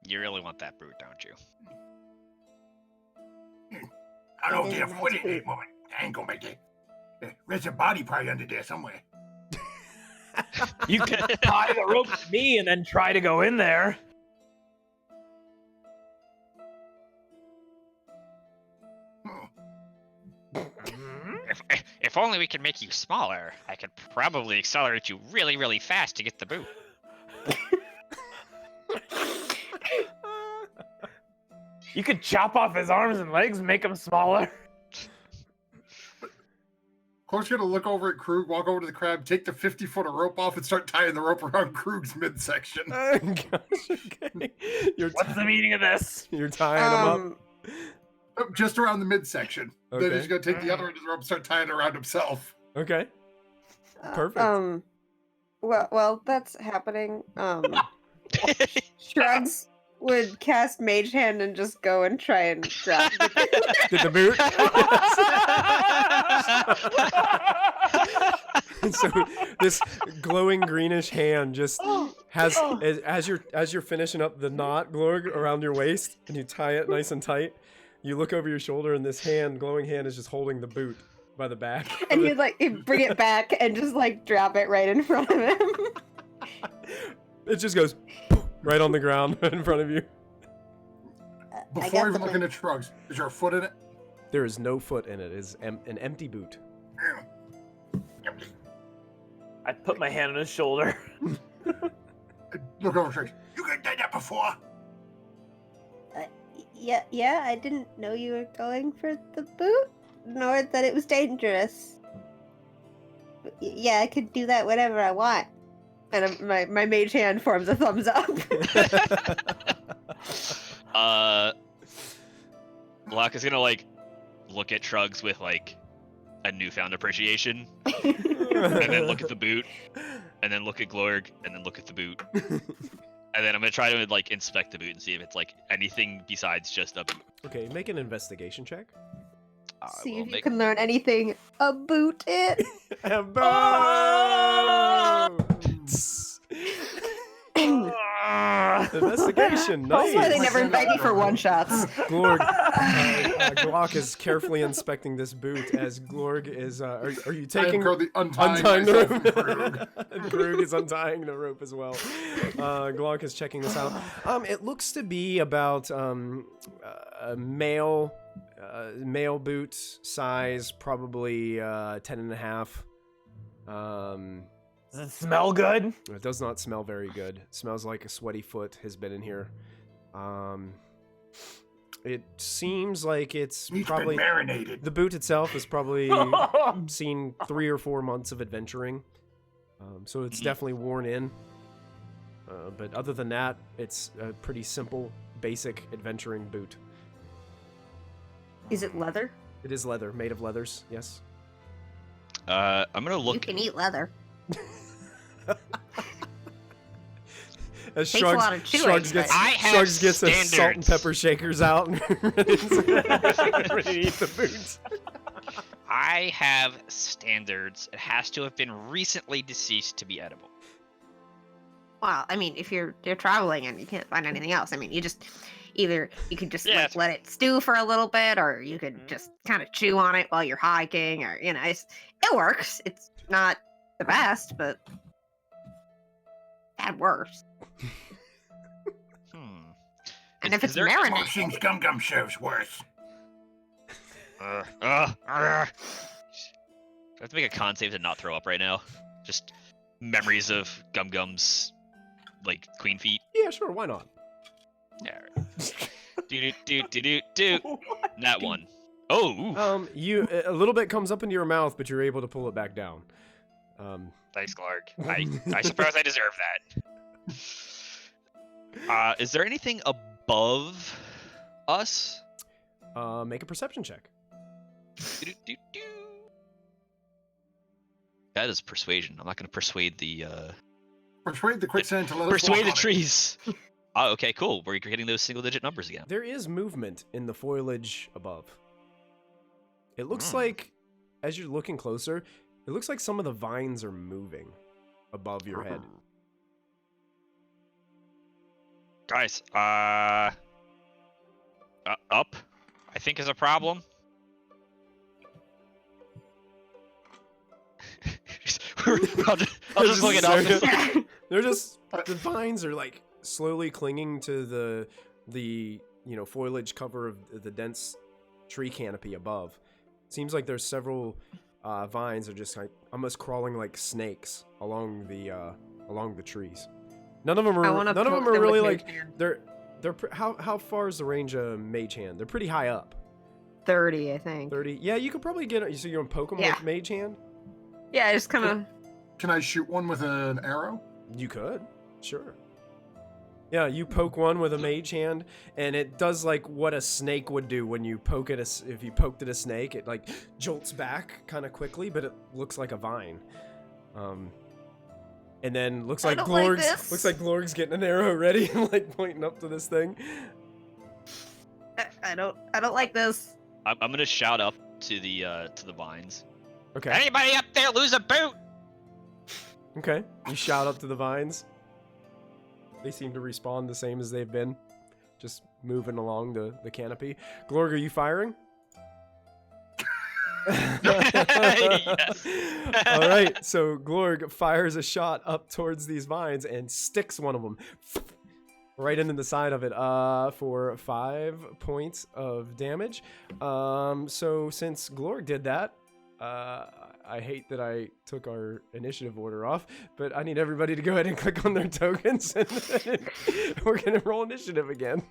You really want that brute, don't you? I don't It is get a a foot nice in it, boot. woman. I ain't gonna make it. There's a body part under there somewhere. You can tie the rope to me and then try to go in there. If only we could make you smaller, I could probably accelerate you really, really fast to get the boot. You could chop off his arms and legs, make him smaller. Cloak's gonna look over at Krug, walk over to the crab, take the 50-foot of rope off, and start tying the rope around Krug's midsection. Gosh, okay. What's the meaning of this? You're tying him up? Just around the midsection. Then Okay. he's gonna take the other end of the rope and start tying it around himself. Okay. Perfect. Well, that's happening. Shrugs would cast Mage Hand and just go and try and grab the Did the boot? And so this glowing greenish hand just has as you're finishing up the knot, Glorg, around your waist, and you tie it nice and tight. You look over your shoulder, and this glowing hand, is just holding the boot by the back. and you'd bring it back and just like drop it right in front of him. It just goes right on the ground in front of you. Before even looking at Shrugs, is there a foot in it? There is no foot in it. It is an empty boot. I put my hand on his shoulder. Look over Shrugs. You could done that before. Yeah, I didn't know you were going for the boot, nor that it was dangerous. But yeah, I could do that whenever I want. And my Mage Hand forms a thumbs up. Block is gonna look at Shrugs with a newfound appreciation, and then look at the boot, and then look at Glorg, and then look at the boot, and then I'm gonna try to inspect the boot and see if it's anything besides just a boot. Okay, make an investigation check. See if you can learn anything about it. Investigation, nice. That's why they never invite me for one-shots. Glorg, Glock is carefully inspecting this boot as Glorg is. Are you taking? I am currently untying the myself from Krug. rope. And Krug is untying the rope as well. Glock is checking this out. It looks to be about a male boot size, probably 10.5. Does it smell good? It does not smell very good. It smells like a sweaty foot has been in here. It seems like it's He's probably been marinated. the boot itself has probably seen 3 or 4 months of adventuring, so it's definitely worn in. But other than that, it's a pretty simple, basic adventuring boot. Is it leather? It is leather, made of leathers. Yes. I'm gonna You look. can eat leather. As Takes a lot of chewing, Shrugs but- gets, I have Shrugs gets the salt and standards. pepper shakers out and ready to eat the boot. I have standards. It has to have been recently deceased to be edible. Well, I mean, if you're traveling and you can't find anything else, I mean, you could just Yeah. let it stew for a little bit, or you could just kind of chew on it while you're hiking, or it works. It's not the best, but that works. And if it's there- marinated, Martian's Gum Gum shows worse. I have to make a con save to not throw up right now. Just memories of Gum Gum's queen feet. Yeah, sure. Why not? Yeah. Right. Do. That one. Oh. You a little bit comes up into your mouth, but you're able to pull it back down. Thanks, Clark. I suppose I deserve that. Is there anything above us? Make a perception check. That is persuasion. I'm not going to persuade the quicksand to let us persuade walk the on it. trees. Oh, okay, cool. We're getting those single-digit numbers again. There is movement in the foliage above. It looks like, as you're looking closer, it looks like some of the vines are moving above your head. Guys, up, I think is a problem. I'll just look it up. They're just, the vines are like slowly clinging to the foliage cover of the dense tree canopy above. Seems like there's several vines are just like almost crawling like snakes along the trees. None of them are really like they're how far is the range of Mage Hand? They're pretty high up. 30, I think. 30. Yeah, you could probably get it. So you're gonna poke them with Mage Hand? Yeah, just kind of. Can I shoot one with an arrow? You could, sure. Yeah, you poke one with a Mage Hand, and it does like what a snake would do when you poke it. If you poked at a snake, it like jolts back kind of quickly, but it looks like a vine. And then looks like Glorg's getting an arrow ready and like pointing up to this thing. I don't like this. I'm gonna shout up to the vines. Okay. Anybody up there lose a boot? Okay. You shout up to the vines. They seem to respond the same as they've been, just moving along the canopy. Glorg, are you firing? Yes. All right, so Glorg fires a shot up towards these vines and sticks one of them right into the side of it for 5 points of damage. So since Glorg did that, I hate that I took our initiative order off, but I need everybody to go ahead and click on their tokens, and we're gonna roll initiative again.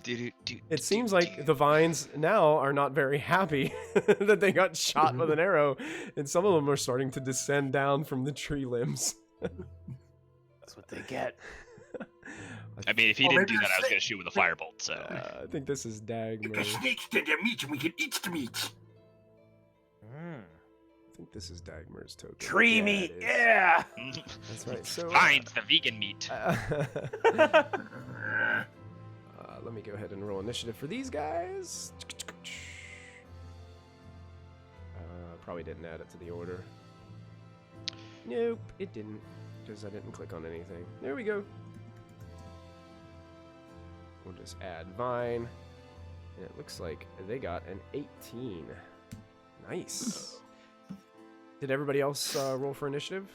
It seems like the vines now are not very happy that they got shot with an arrow, and some of them are starting to descend down from the tree limbs. That's what they get. I mean, if he didn't do that, I was going to shoot with a firebolt, so... I think this is Dagmar. The snakes to their meat and we can eat the meat. I think this is Dagmar's token. Tree meat, yeah! That's right. So Vines, the vegan meat. Let me go ahead and roll initiative for these guys. Probably didn't add it to the order. Nope, it didn't, because I didn't click on anything. There we go. We'll just add Vine. And it looks like they got an 18. Nice. Did everybody else roll for initiative?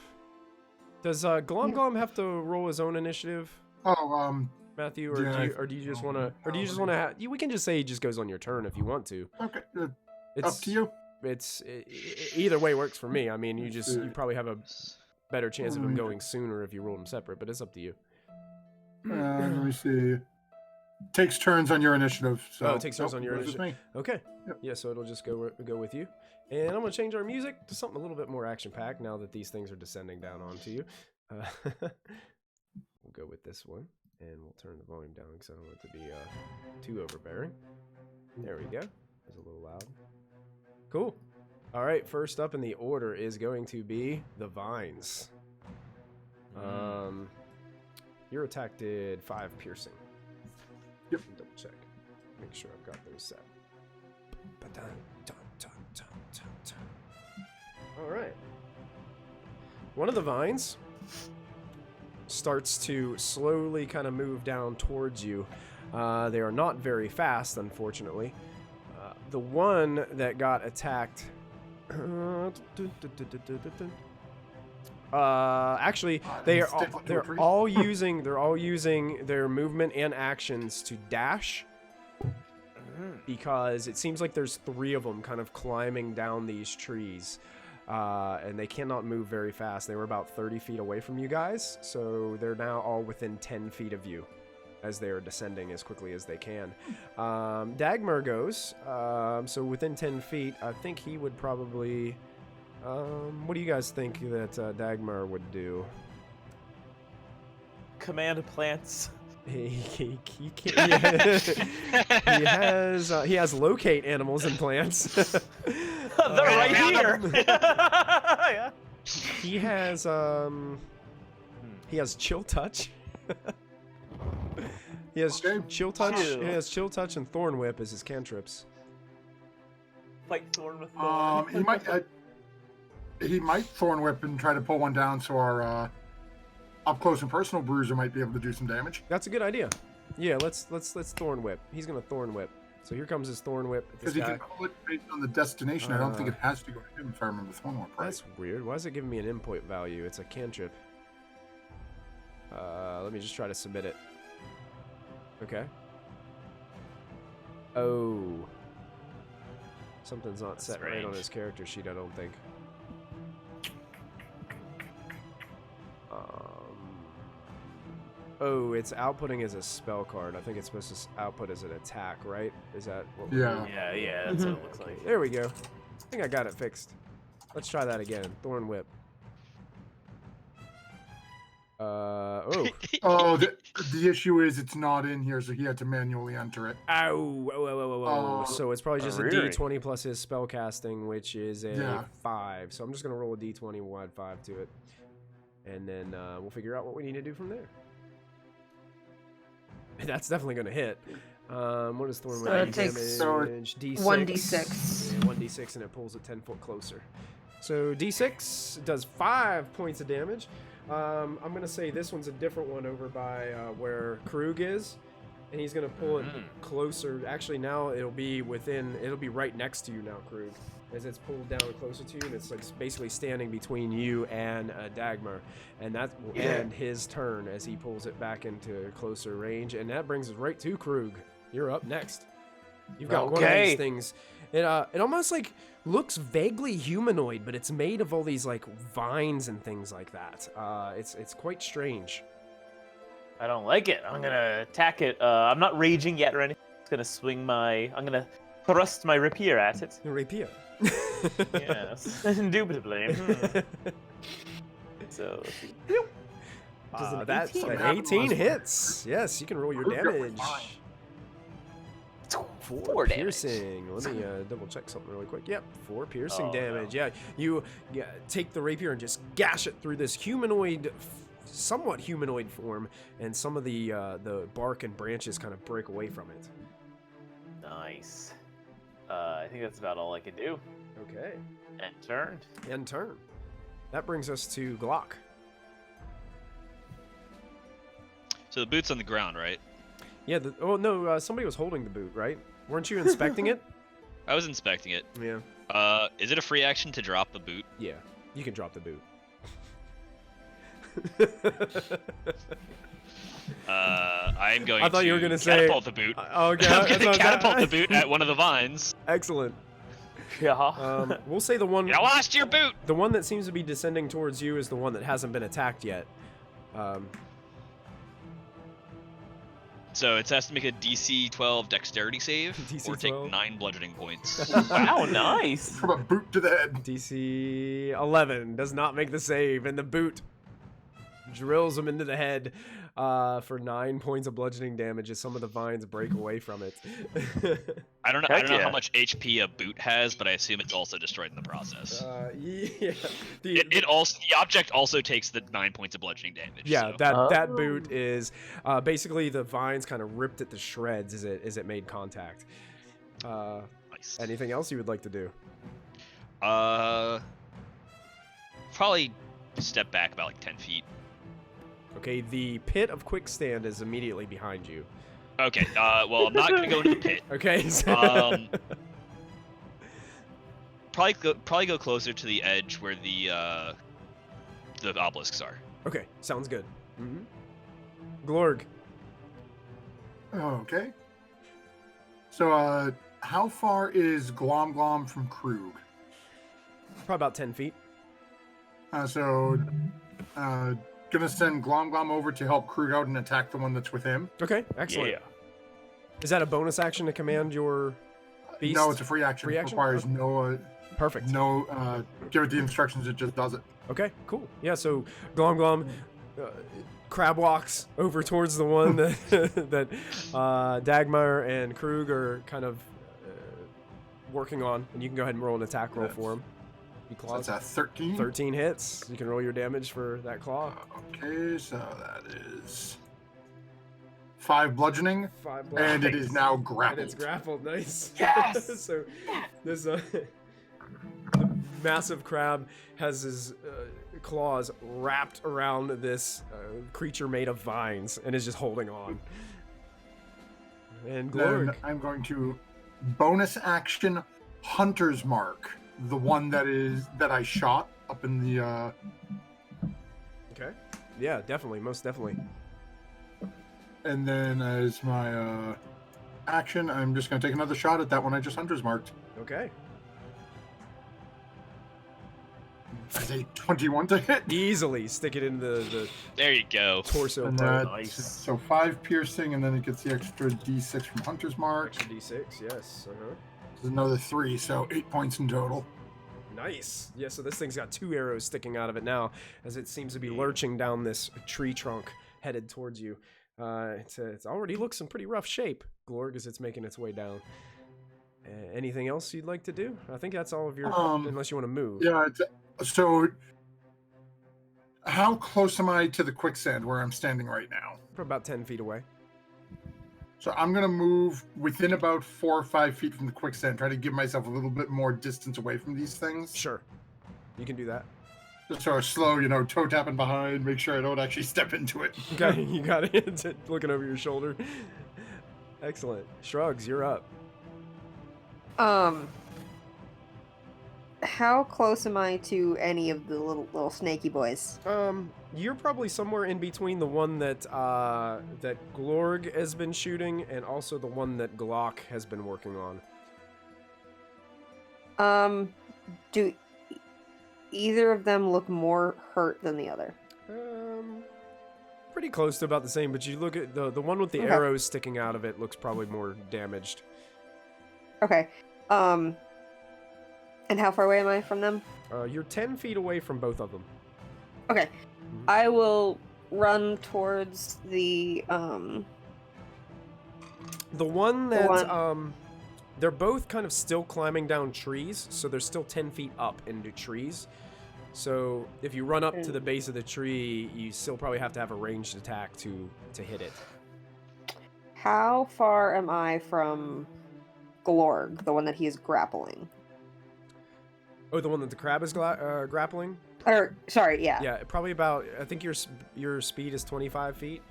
Does Glom Glom have to roll his own initiative? Oh, Matthew, or do you just want to? We can just say he just goes on your turn if you want to. Okay, up to you. It's either way works for me. I mean, you probably have a better chance of him going sooner if you roll them separate, but it's up to you. Let me see. Takes turns on your initiative. So it takes turns on your initiative. Okay. Yep. Yeah, so it'll just go with you. And I'm gonna change our music to something a little bit more action-packed now that these things are descending down onto you. We'll go with this one, and we'll turn the volume down because I don't want it to be too overbearing. There we go. It's a little loud. Cool. All right. First up in the order is going to be the vines. Your attack did 5 piercing. Yep. Double check. Make sure I've got those set. All right. One of the vines starts to slowly kind of move down towards you. They are not very fast, unfortunately. The one that got attacked... actually, they're all using their movement and actions to dash, because it seems like there's 3 of them kind of climbing down these trees. and they cannot move very fast. They were about 30 feet away from you guys, so they're now all within 10 feet of you as they are descending as quickly as they can. Dagmar goes, so within 10 feet, I think he would probably... what do you guys think that Dagmar would do? Command plants. He has locate animals and plants. They're right here. Yeah. He has chill touch. He has Okay. chill touch. Chill. He has chill touch and thorn whip as his cantrips. Like thorn with thorn. He might thorn whip and try to pull one down, so our up close and personal bruiser might be able to do some damage. That's a good idea. Yeah, let's thorn whip. He's gonna thorn whip. So here comes his thorn whip. at this Because he guy. can pull it based on the destination. I don't think it has to go to him if I remember thorn whip right. That's weird. Why is it giving me an endpoint value? It's a cantrip. Let me just try to submit it. Okay. Oh. Something's not That's set right on strange. his character sheet, I don't think. Oh, it's outputting as a spell card. I think it's supposed to output as an attack, right? Is that what we're Yeah. doing? Yeah, that's what it looks like. There we go. I think I got it fixed. Let's try that again. Thorn whip. Oh. Oh, the issue is it's not in here, so he had to manually enter it. Ow. Whoa. Oh. So it's probably just a Really? d20 plus his spell casting, which is a Yeah. 5. So I'm just going to roll a d20, we'll add 5 to it. And then we'll figure out what we need to do from there. That's definitely going to hit. What is Thorn So Whip it takes damage? D6. 1d6. Yeah, 1d6, and it pulls it 10 foot closer. So d6 does 5 points of damage. I'm going to say this one's a different one over by where Krug is. And he's going to pull it closer. Actually, now it'll be right next to you now, Krug. As it's pulled down closer to you, and it's like basically standing between you and Dagmar. And that will end his turn as he pulls it back into closer range. And that brings us right to Krug. You're up next. You've got one of these things. It almost like looks vaguely humanoid, but it's made of all these like vines and things like that. It's quite strange. I don't like it. I'm gonna attack it. I'm not raging yet or anything. I'm gonna thrust my rapier at it. Rapier. Yes, indubitably. So, Does an that's 18 an 18 hits. Yes, you can roll your damage. 4 damage. Piercing. Let me double check something really quick. Yep, 4 piercing Oh, damage. no. Yeah, you take the rapier and just gash it through this humanoid, somewhat humanoid form, and some of the bark and branches kind of break away from it. Nice. I think that's about all I can do. Okay. And turn. End turn. That brings us to Glock. So the boot's on the ground, right? Yeah. No. Somebody was holding the boot, right? Weren't you inspecting it? I was inspecting it. Yeah. Is it a free action to drop the boot? Yeah. You can drop the boot. I'm going I thought to you were gonna say- catapult the boot. Okay. I'm going to that's catapult okay. the boot at one of the vines. Excellent. Yeah. We'll say the one. You lost your boot! The one that seems to be descending towards you is the one that hasn't been attacked yet. So it has to make a DC 12 dexterity save DC or take 12. 9 bludgeoning points. Wow, nice. From a boot to the head. DC 11 does not make the save, and the boot drills him into the head for 9 points of bludgeoning damage as some of the vines break away from it. I don't know Heck how yeah. much HP a boot has, but I assume it's also destroyed in the process. Yeah. The object also takes the 9 points of bludgeoning damage. Yeah, so. that boot is basically the vines kind of ripped it to shreds as it made contact. Nice. Anything else you would like to do? Probably step back about like 10 feet. Okay, the pit of quickstand is immediately behind you. Okay, well, I'm not going to go into the pit. Okay. Probably go closer to the edge where the obelisks are. Okay, sounds good. Glorg. Okay. So, how far is Glom Glom from Krug? Probably about 10 feet. Gonna send Glom over to help Krug out and attack the one that's with him. Okay, excellent. Yeah. Is that a bonus action to command your beast? No, it's a free action. Free It action? requires Okay. Perfect. give it the instructions, it just does it. Okay, cool. Yeah, so Glom crab walks over towards the one that Dagmar and Krug are kind of working on, and you can go ahead and roll an attack roll for him. So that's a 13. 13 hits. You can roll your damage for that claw. Okay, so that is 5 bludgeoning, 5 and it blocks. is now And grappled. it's grappled. Nice. Yes! So this the massive crab has his claws wrapped around this creature made of vines and is just holding on. And Then Glorg. I'm going to bonus action Hunter's Mark, the one that I shot up in the. Okay. Yeah, definitely. Most definitely. And then as my action, I'm just going to take another shot at that one I just Hunter's Marked. Okay. As a 21 to hit. Easily stick it in the There you go. torso And part. Nice. so 5 piercing, and then it gets the extra D6 from Hunter's Mark. Extra D6, yes. Uh-huh. There's another 3, so 8 points in total. Nice. Yeah, so this thing's got 2 arrows sticking out of it now, as it seems to be lurching down this tree trunk headed towards you. It's already looks in pretty rough shape, Glorg, as it's making its way down. Anything else you'd like to do? I think that's all of your... unless you want to move. Yeah, so how close am I to the quicksand where I'm standing right now? We're about 10 feet away. So I'm going to move within about 4 or 5 feet from the quicksand, try to give myself a little bit more distance away from these things. Sure. You can do that. Just sort of slow, toe tapping behind, make sure I don't actually step into it. Okay, you got it. Looking over your shoulder. Excellent. Shrugs, you're up. How close am I to any of the little snaky boys? You're probably somewhere in between the one that that Glorg has been shooting and also the one that Glock has been working on. Do either of them look more hurt than the other? Pretty close to about the same, but you look at the one with the Okay. arrows sticking out of it looks probably more damaged. Okay. And how far away am I from them? You're 10 feet away from both of them. Okay. I will run towards the one that one- they're both kind of still climbing down trees, so they're still 10 feet up into trees. So if you run up to the base of the tree, you still probably have to have a ranged attack to hit it. How far am I from Glorg, the one that he is grappling? Oh, the one that the crab is grappling? Or sorry, yeah. Yeah, probably about, I think your speed is 25 feet.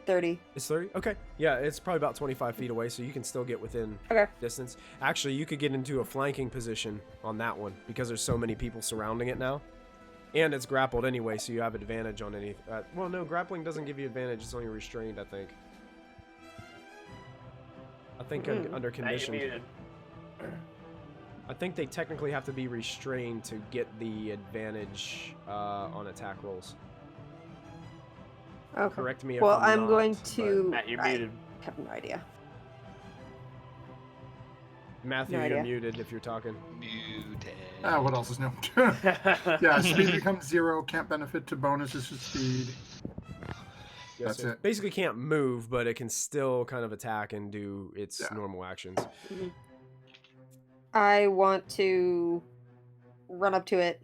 30. It's 30? Okay. Yeah, it's probably about 25 feet away, so you can still get within Okay. distance. Actually, you could get into a flanking position on that one because there's so many people surrounding it now. And it's grappled anyway, so you have advantage on any... well, no, grappling doesn't give you advantage. It's only restrained, I think. I think under condition. I think they technically have to be restrained to get the advantage on attack rolls. Okay. Correct me if Well, I'm I'm not, going but- to. Matt, you're I muted. have no idea. Matthew, No you're idea. muted if you're talking. Muted. What else is new? Yeah, speed becomes 0, can't benefit to bonuses to speed. Yeah, That's so it. basically can't move, but it can still kind of attack and do its Yeah. normal actions. I want to run up to it,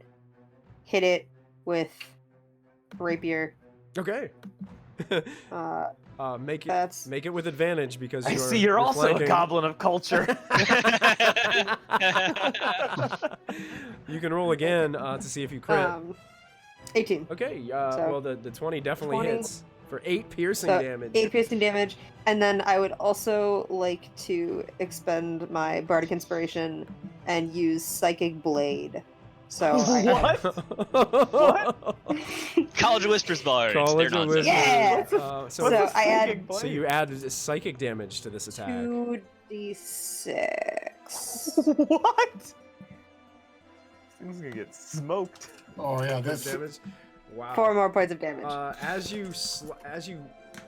hit it with rapier. Okay. Make That's it with advantage because I see you're also flanking. a goblin of culture. You can roll again to see if you crit. 18. Okay. so Well, the 20 definitely 20. hits for 8 piercing So, damage. 8 piercing damage, and then I would also like to expend my bardic inspiration and use psychic blade. So What? What? College of Whispers bards. College They're of nonsense. Yeah! so So I add so you add psychic damage to this attack. 2d6. What? Things gonna get smoked. Oh yeah, Points this. damage. Wow. 4 more points of damage. As you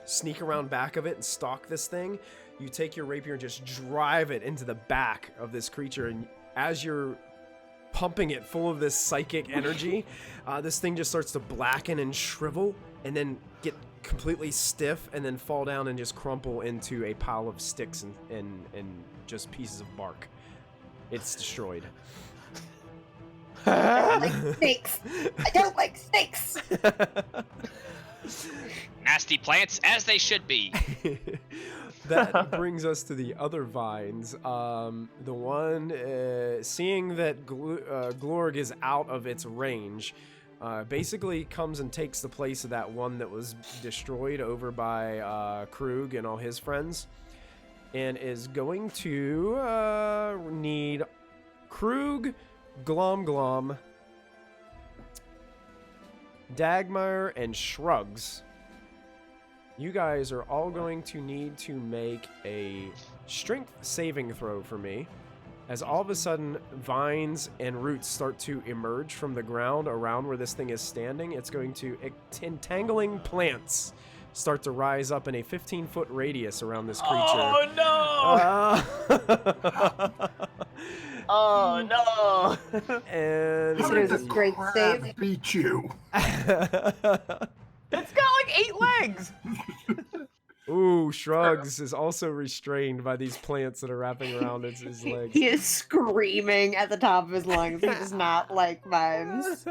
sneak around back of it and stalk this thing, you take your rapier and just drive it into the back of this creature. And as you're pumping it full of this psychic energy, this thing just starts to blacken and shrivel, and then get completely stiff, and then fall down and just crumple into a pile of sticks and just pieces of bark. It's destroyed. I don't like snakes. I don't like snakes. Nasty plants, as they should be. That brings us to the other vines. The one, seeing that Glorg is out of its range, basically comes and takes the place of that one that was destroyed over by Krug and all his friends, and is going to need Krug, Glom, Dagmar, and Shrugs. You guys are all going to need to make a strength saving throw for me, as all of a sudden vines and roots start to emerge from the ground around where this thing is standing. It's going to entangling plants start to rise up in a 15-foot radius around this creature. Oh no! Oh no! And How There's did a the strength crab save. beat you? It's got like 8 legs. Ooh, Shrugs is also restrained by these plants that are wrapping around his legs. He is screaming at the top of his lungs. He does not like vines.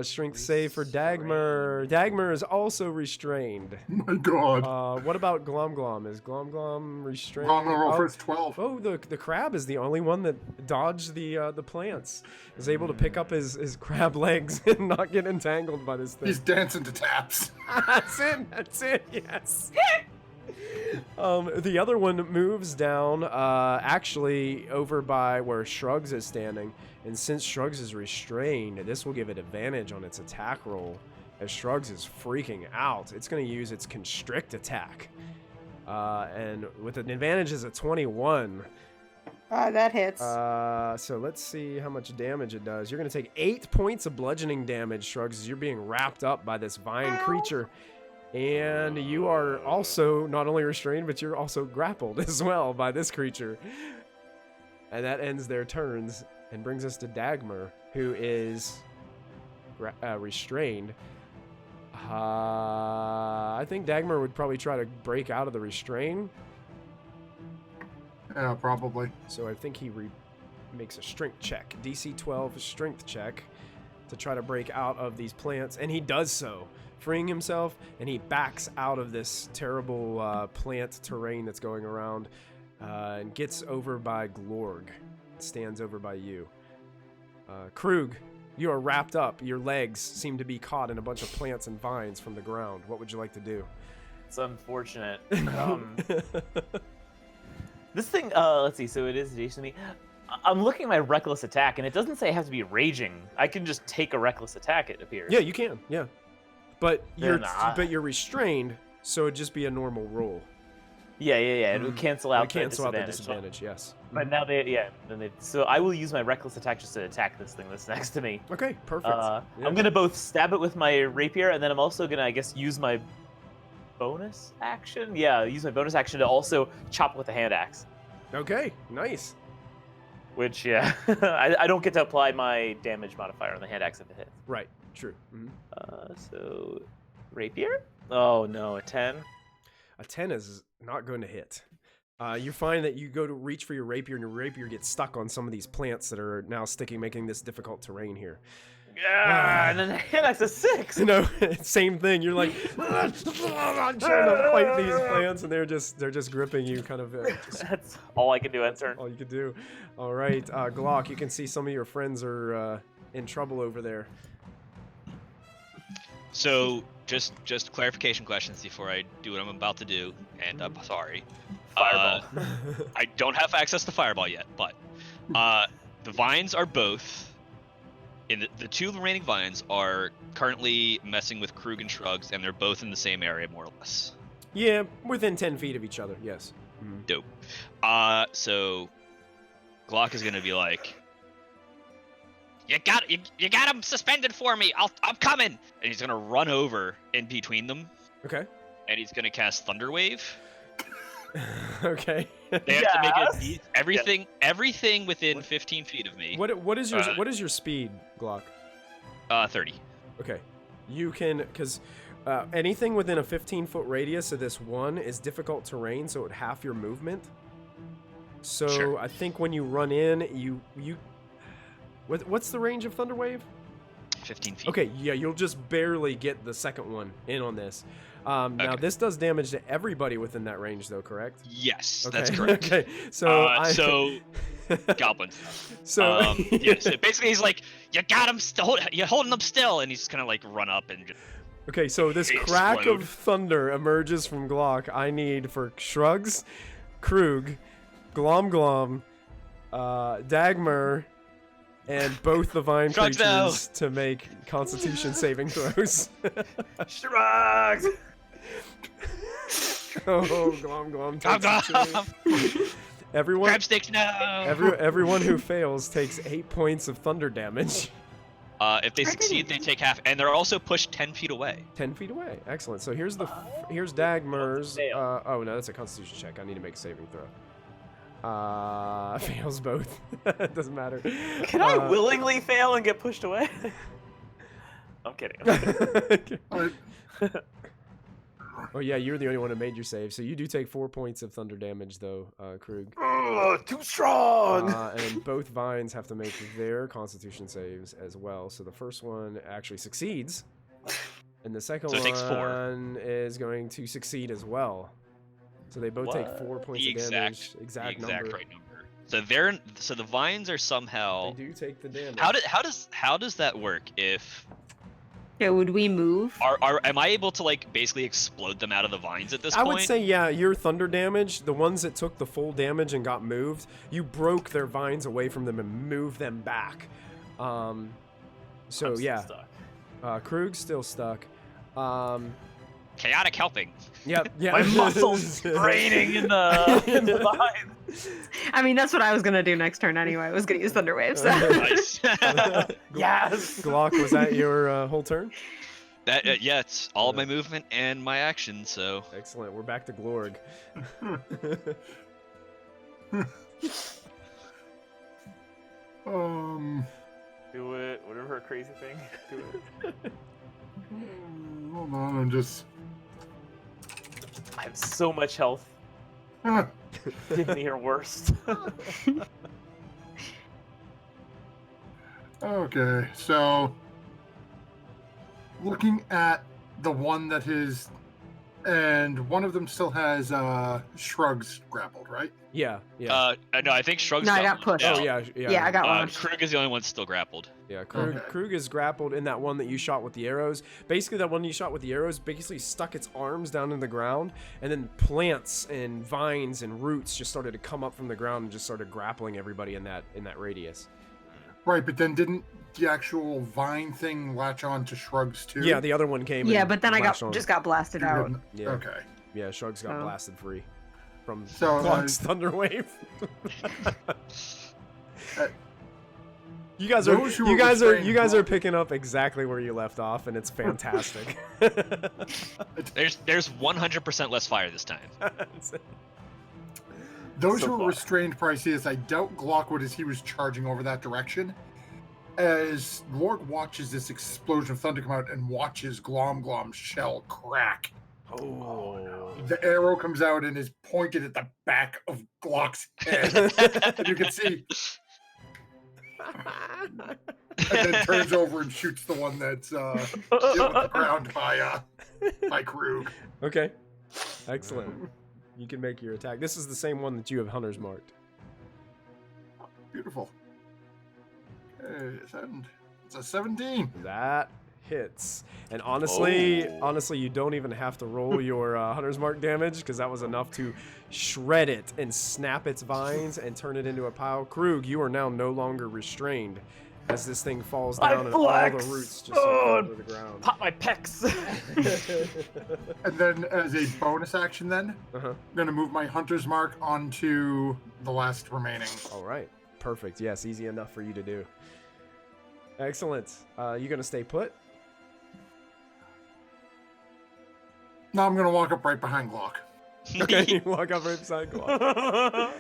Strength save for Dagmar. Dagmar is also restrained. Oh my god. What about Glom? Is Glom restrained? I'm gonna roll Oh, first 12. Oh, the crab is the only one that dodged the plants. Is able to pick up his crab legs and not get entangled by this thing. He's dancing to taps. That's it, yes. The other one moves down, actually over by where Shrugs is standing, and since Shrugs is restrained, this will give it advantage on its attack roll. As Shrugs is freaking out, it's going to use its constrict attack, and with an advantage is a 21. That hits. So let's see how much damage it does. You're going to take 8 points of bludgeoning damage, Shrugs, as you're being wrapped up by this vine creature. And you are also not only restrained, but you're also grappled as well by this creature. And that ends their turns and brings us to Dagmar, who is restrained. I think Dagmar would probably try to break out of the restraint. Yeah, probably. So I think he makes a strength check, DC 12 strength check, to try to break out of these plants, and he does so, freeing himself, and he backs out of this terrible plant terrain that's going around, and gets over by Glorg. Stands over by you. Krug, you are wrapped up. Your legs seem to be caught in a bunch of plants and vines from the ground. What would you like to do? It's unfortunate. This thing, let's see, so it is adjacent to me. I'm looking at my reckless attack, and it doesn't say I have to be raging. I can just take a reckless attack, it appears. Yeah, you can. Yeah, but you're Then, you're restrained, so it'd just be a normal roll. Yeah. It would cancel out the Cancel out the disadvantage. disadvantage. Yes. But now so I will use my reckless attack just to attack this thing that's next to me. Okay. Perfect. Yeah. I'm gonna both stab it with my rapier, and then I'm also gonna, I guess, use my bonus action. Yeah, use my bonus action to also chop with the hand axe. Okay. Nice. Which, yeah, I don't get to apply my damage modifier on the hand axe if it hits. Right. True. Mm-hmm. So, rapier? Oh no, a 10. A 10 is not going to hit. You find that you go to reach for your rapier, and your rapier gets stuck on some of these plants that are now sticking, making this difficult terrain here. And then the hand axe is 6. No, same thing. You're like trying to fight these plants, and they're just gripping you, kind of. That's all I can do on turn. All you can do. All right, Glock. You can see some of your friends are in trouble over there. So, just clarification questions before I do what I'm about to do, and I'm sorry. Fireball. I don't have access to Fireball yet, but the vines are both. The 2 remaining vines are currently messing with Krug and Shrugs, and they're both in the same area, more or less. Yeah, within 10 feet of each other. Yes. Mm-hmm. Dope. So Glock is gonna be like, You got him suspended for me. I'm coming. And he's gonna run over in between them. Okay. And he's gonna cast Thunder Wave. Okay. They have to make it everything within 15 feet of me. What is your speed, Glock? 30. Okay. You can, because anything within a 15-foot radius of this one is difficult terrain, so it half your movement. So Sure. I think when you run in, you what's the range of Thunder Wave? 15 feet. Okay, yeah, you'll just barely get the second one in on this. Now Okay. this does damage to everybody within that range, though, correct? Yes, Okay. that's correct. Okay, so so goblins. So Yeah, so basically he's like, you got him still, you're holding him still, and he's just gonna like run up and just... Okay, so this Explode. crack of thunder emerges from Glock. I need for Shrugs, Krug, Glom, Dagmar, and both the vine Shrugs creatures to make Constitution saving throws. Shrugs! Oh, Glom takes a save. Everyone, Grab sticks now. everyone who fails takes 8 points of thunder damage. If they succeed, they take half, and they're also pushed 10 feet away. 10 feet away. Excellent. So here's Dagmar's. Fail. Oh no, that's a Constitution check. I need to make a saving throw. Fails both. Doesn't matter. Can I willingly fail and get pushed away? I'm kidding. Oh yeah, you're the only one who made your save, so you do take 4 points of thunder damage, though, Krug. Too strong! And both vines have to make their Constitution saves as well. So the first one actually succeeds, and the second So it takes 4. one is going to succeed as well. So they both take 4 points of damage. Exact number. Right number. So the vines are somehow. They do take the damage. How does that work? If Yeah, would we move? am I able to like basically explode them out of the vines at this I point? would say, yeah, your thunder damage, the ones that took the full damage and got moved, you broke their vines away from them and moved them back. So I'm still yeah, stuck. Krug's still stuck. Chaotic helping. Yeah. My muscles braining in the vines. I mean, that's what I was gonna do next turn anyway. I was gonna use Thunder Wave. So. Nice. Yes! Glock, was that your whole turn? That yeah, it's all my movement and my action. So Excellent. We're back to Glorg. Do it. Whatever her crazy thing. Do it. Hold on, I'm just. I have so much health. Ah, Give me your worst. okay, so looking at the one that is, and one of them still has Shrugs grappled, right? Yeah. no, I think Shrugs. No, I got pushed. Oh yeah. Yeah, I got launched. Krug is the only one still grappled. Yeah, Krug, Okay. Krug is grappled in that one that you shot with the arrows. Basically, that one you shot with the arrows basically stuck its arms down in the ground, and then plants and vines and roots just started to come up from the ground and just started grappling everybody in that radius. Right, but then didn't the actual vine thing latch on to Shrugs too? Yeah, the other one came. Yeah, and but then I lashed on. just got blasted out. Yeah. Okay. Yeah, Shrugs got So- blasted free from So, Glock's Thunder Wave. Uh, You guys those who are were you guys are restrained- picking up exactly where you left off, and it's fantastic. There's 100% less fire this time. Those So who far. are restrained Priceus, I doubt Glock would as he was charging over that direction. As Lorg watches this explosion of thunder come out and watches Glom's shell crack. Oh. The arrow comes out and is pointed at the back of Glock's head. And you can see, and then turns over and shoots the one that's hit with the ground by Krug. Okay. Excellent. You can make your attack. This is the same one that you have hunters marked. Beautiful. Okay, it's a 17. That hits. And honestly, you don't even have to roll your hunter's mark damage, because that was enough to shred it and snap its vines and turn it into a pile. Krug, you are now no longer restrained as this thing falls My down and all the flex! roots just fall to the ground. Pop my pecs. And then as a bonus action then, Uh-huh. I'm going to move my hunter's mark onto the last remaining. All right. Perfect. Yes, easy enough for you to do. Excellent. You gonna stay put? No, I'm gonna walk up right behind Glock. Okay, you walk up right beside Glock.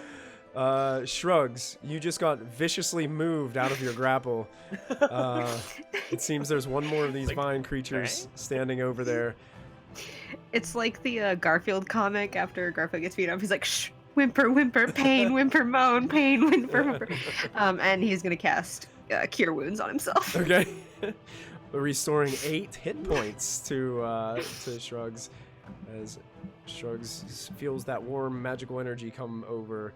Shrugs, you just got viciously moved out of your grapple. It seems there's one more of these vine creatures standing over there. It's like the Garfield comic after Garfield gets beat up. He's like, shh, whimper, whimper, pain, whimper, moan, pain, whimper, whimper. And he's going to cast Cure Wounds on himself. Okay. Restoring 8 hit points to Shrugs as Shrugs feels that warm magical energy come over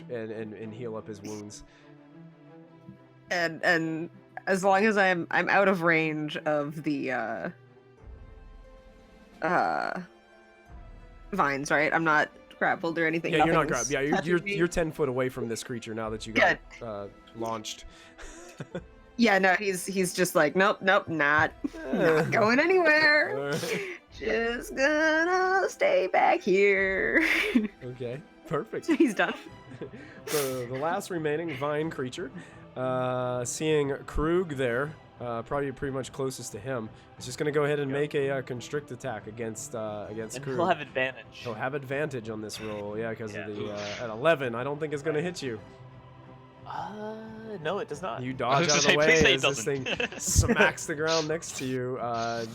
and heal up his wounds. And as long as I'm out of range of the vines, right? I'm not grappled or anything. Yeah, you're not grappled. Nothing's Yeah, touching me. you're 10 foot away from this creature now that you got launched. Yeah, no, he's just like, nope, not going anywhere. Alright. Just gonna stay back here. Okay, perfect. He's done. The last remaining vine creature, seeing Krug there, probably pretty much closest to him, is just going to go ahead and make a constrict attack against And Krug. he'll have advantage. He'll have advantage on this roll, yeah, because of the at 11. I don't think it's going to hit you. No, it does not. You dodge out of the Please way say it as this thing doesn't. smacks the ground next to you.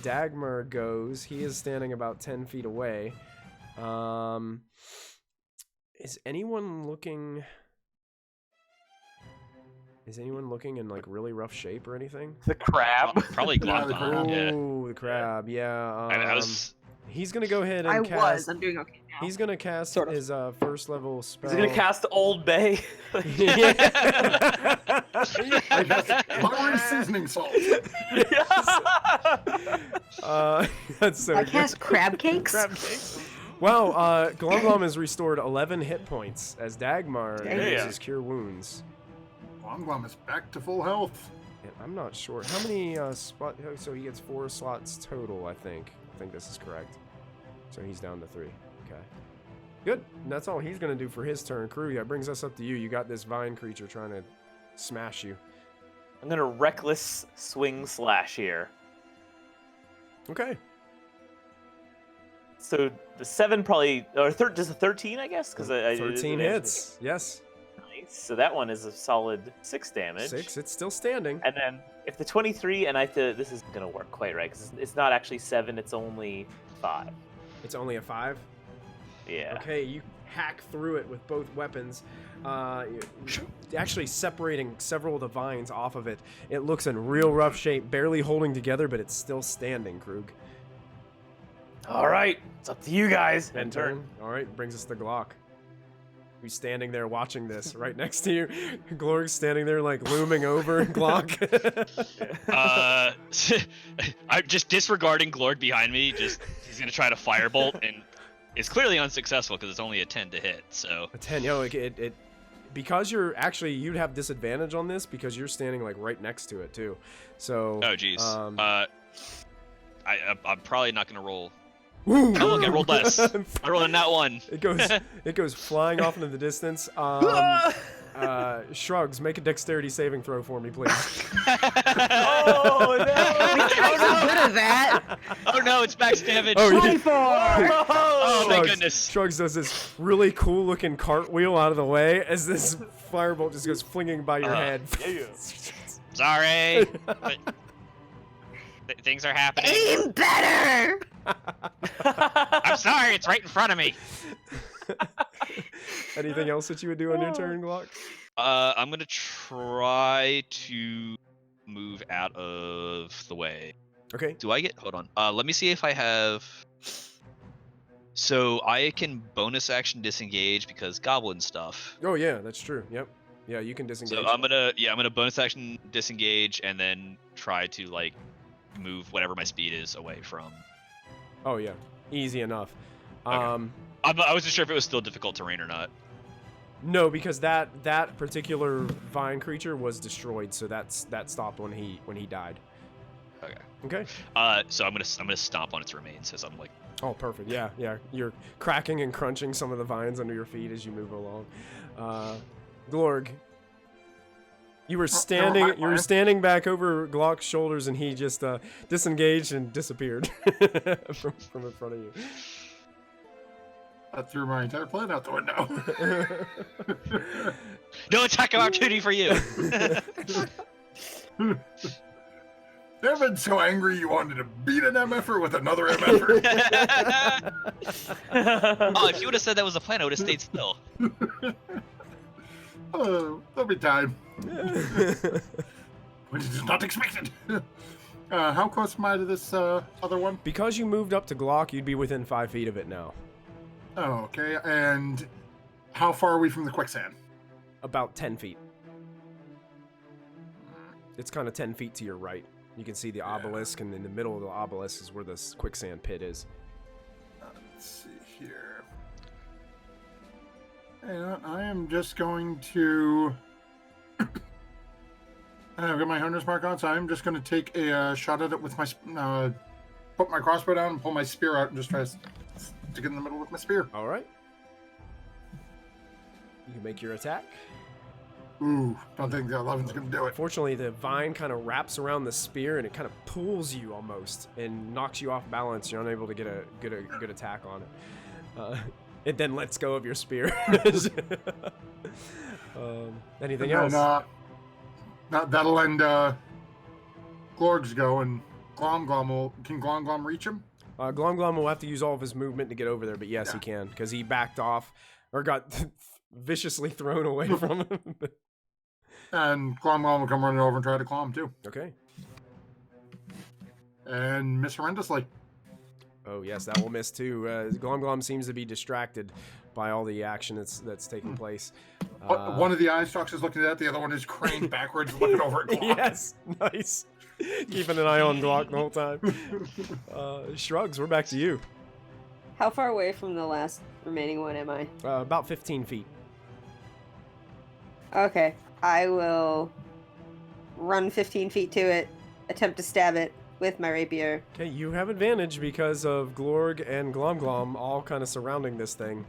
Dagmar goes. He is standing about 10 feet away. Is anyone looking in like really rough shape or anything? The crab. Probably Glock. Yeah. Oh, the crab. Yeah. I was. He's gonna go ahead and cast. I'm doing okay now. He's gonna cast Sort of. his first level spell. He's gonna cast Old Bay. I cast Lowry seasoning salt. That's so I good. cast crab cakes. Crab cakes. Wow, Glum has restored 11 hit points as Dagmar Dang. uses Cure Wounds. Longglum is back to full health. And I'm not sure how many spot. So he gets 4 slots total. I think this is correct. So he's down to 3. Okay. Good. And that's all he's gonna do for his turn. Crew, that brings us up to you. You got this vine creature trying to smash you. I'm gonna reckless swing slash here. Okay. So the 7 probably, or just a 13, I guess, because 13 hits. Yes. Nice. So that one is a solid 6 damage. 6. It's still standing. And then if the 23, and I have to, this isn't gonna work quite right, because it's not actually 7, it's only 5. It's only a 5. Yeah. Okay, you hack through it with both weapons, actually separating several of the vines off of it. It looks in real rough shape, barely holding together, but it's still standing, Krug. All right, it's up to you guys. End turn. All right, brings us to Glock. Who's standing there watching this right next to you. Glorg's standing there like looming over Glock. I'm just disregarding Glorg behind me. He's gonna try to firebolt, and it's clearly unsuccessful because it's only a 10 to hit. So A 10, it because you're actually, you'd have disadvantage on this because you're standing like right next to it too. So oh geez, I'm probably not gonna roll. Ooh. Oh look, I rolled less. I rolled a nat 1. It goes flying off into the distance. Shrugs, make a dexterity saving throw for me, please. Oh no! I'm good at that. Oh no, it's max damage. Oh, yeah. 24. Oh, thank Shrugs, goodness. Shrugs does this really cool looking cartwheel out of the way as this firebolt just goes flinging by your head. Sorry. But things are happening. Aim better. I'm sorry, it's right in front of me. Anything else that you would do on your turn, Glock? I'm gonna try to move out of the way. Okay. Do I get? Hold on. Let me see if I have. So I can bonus action disengage because goblin stuff. Oh yeah, that's true. Yep. Yeah, you can disengage. So I'm gonna bonus action disengage and then try to like move whatever my speed is away from. Oh yeah, easy enough. Okay. I wasn't sure if it was still difficult terrain or not. No, because that particular vine creature was destroyed, so that stopped when he died. Okay. Okay. So I'm gonna stomp on its remains as I'm like. Oh, perfect. Yeah. You're cracking and crunching some of the vines under your feet as you move along. Glorg. You were never mind, standing. You were Ryan. standing back over Glock's shoulders, and he just disengaged and disappeared from in front of you. I threw my entire plan out the window. No attack of opportunity for you. Never been so angry you wanted to beat an MFer with another MFer. Oh, if you would have said that was a plan, I would have stayed still. Oh, there'll be time. When it is not expected. How close am I to this other one? Because you moved up to Glock, you'd be within 5 feet of it now. Oh, okay. And how far are we from the quicksand? About 10 feet. It's kind of 10 feet to your right. You can see the obelisk, and in the middle of the obelisk is where this quicksand pit is. Let's see here. And I am just going to... I've got my hunter's mark on, so I'm just going to take a shot at it with my... put my crossbow down and pull my spear out and just try to stick it in the middle with my spear. All right. You can make your attack. Ooh, don't think the 11's going to do it. Fortunately, the vine kind of wraps around the spear and it kind of pulls you almost and knocks you off balance. You're unable to get a good attack on it. It then lets go of your spear. Anything else? That'll end Glorg's go, and Can Glom reach him? Glom will have to use all of his movement to get over there, but yes, he can, because he backed off or got viciously thrown away from him. And Glom will come running over and try to claw him too. Okay. And miss horrendously. Oh yes, that will miss too. Glom seems to be distracted by all the action that's taking place. One of the eye stalks is looking at that, the other one is craned backwards looking over at Glock. Yes, nice. Keeping an eye on Glock the whole time. Shrugs, we're back to you. How far away from the last remaining one am I? About 15 feet. Okay, I will run 15 feet to it, attempt to stab it with my rapier. Okay, you have advantage because of Glorg and Glom all kind of surrounding this thing.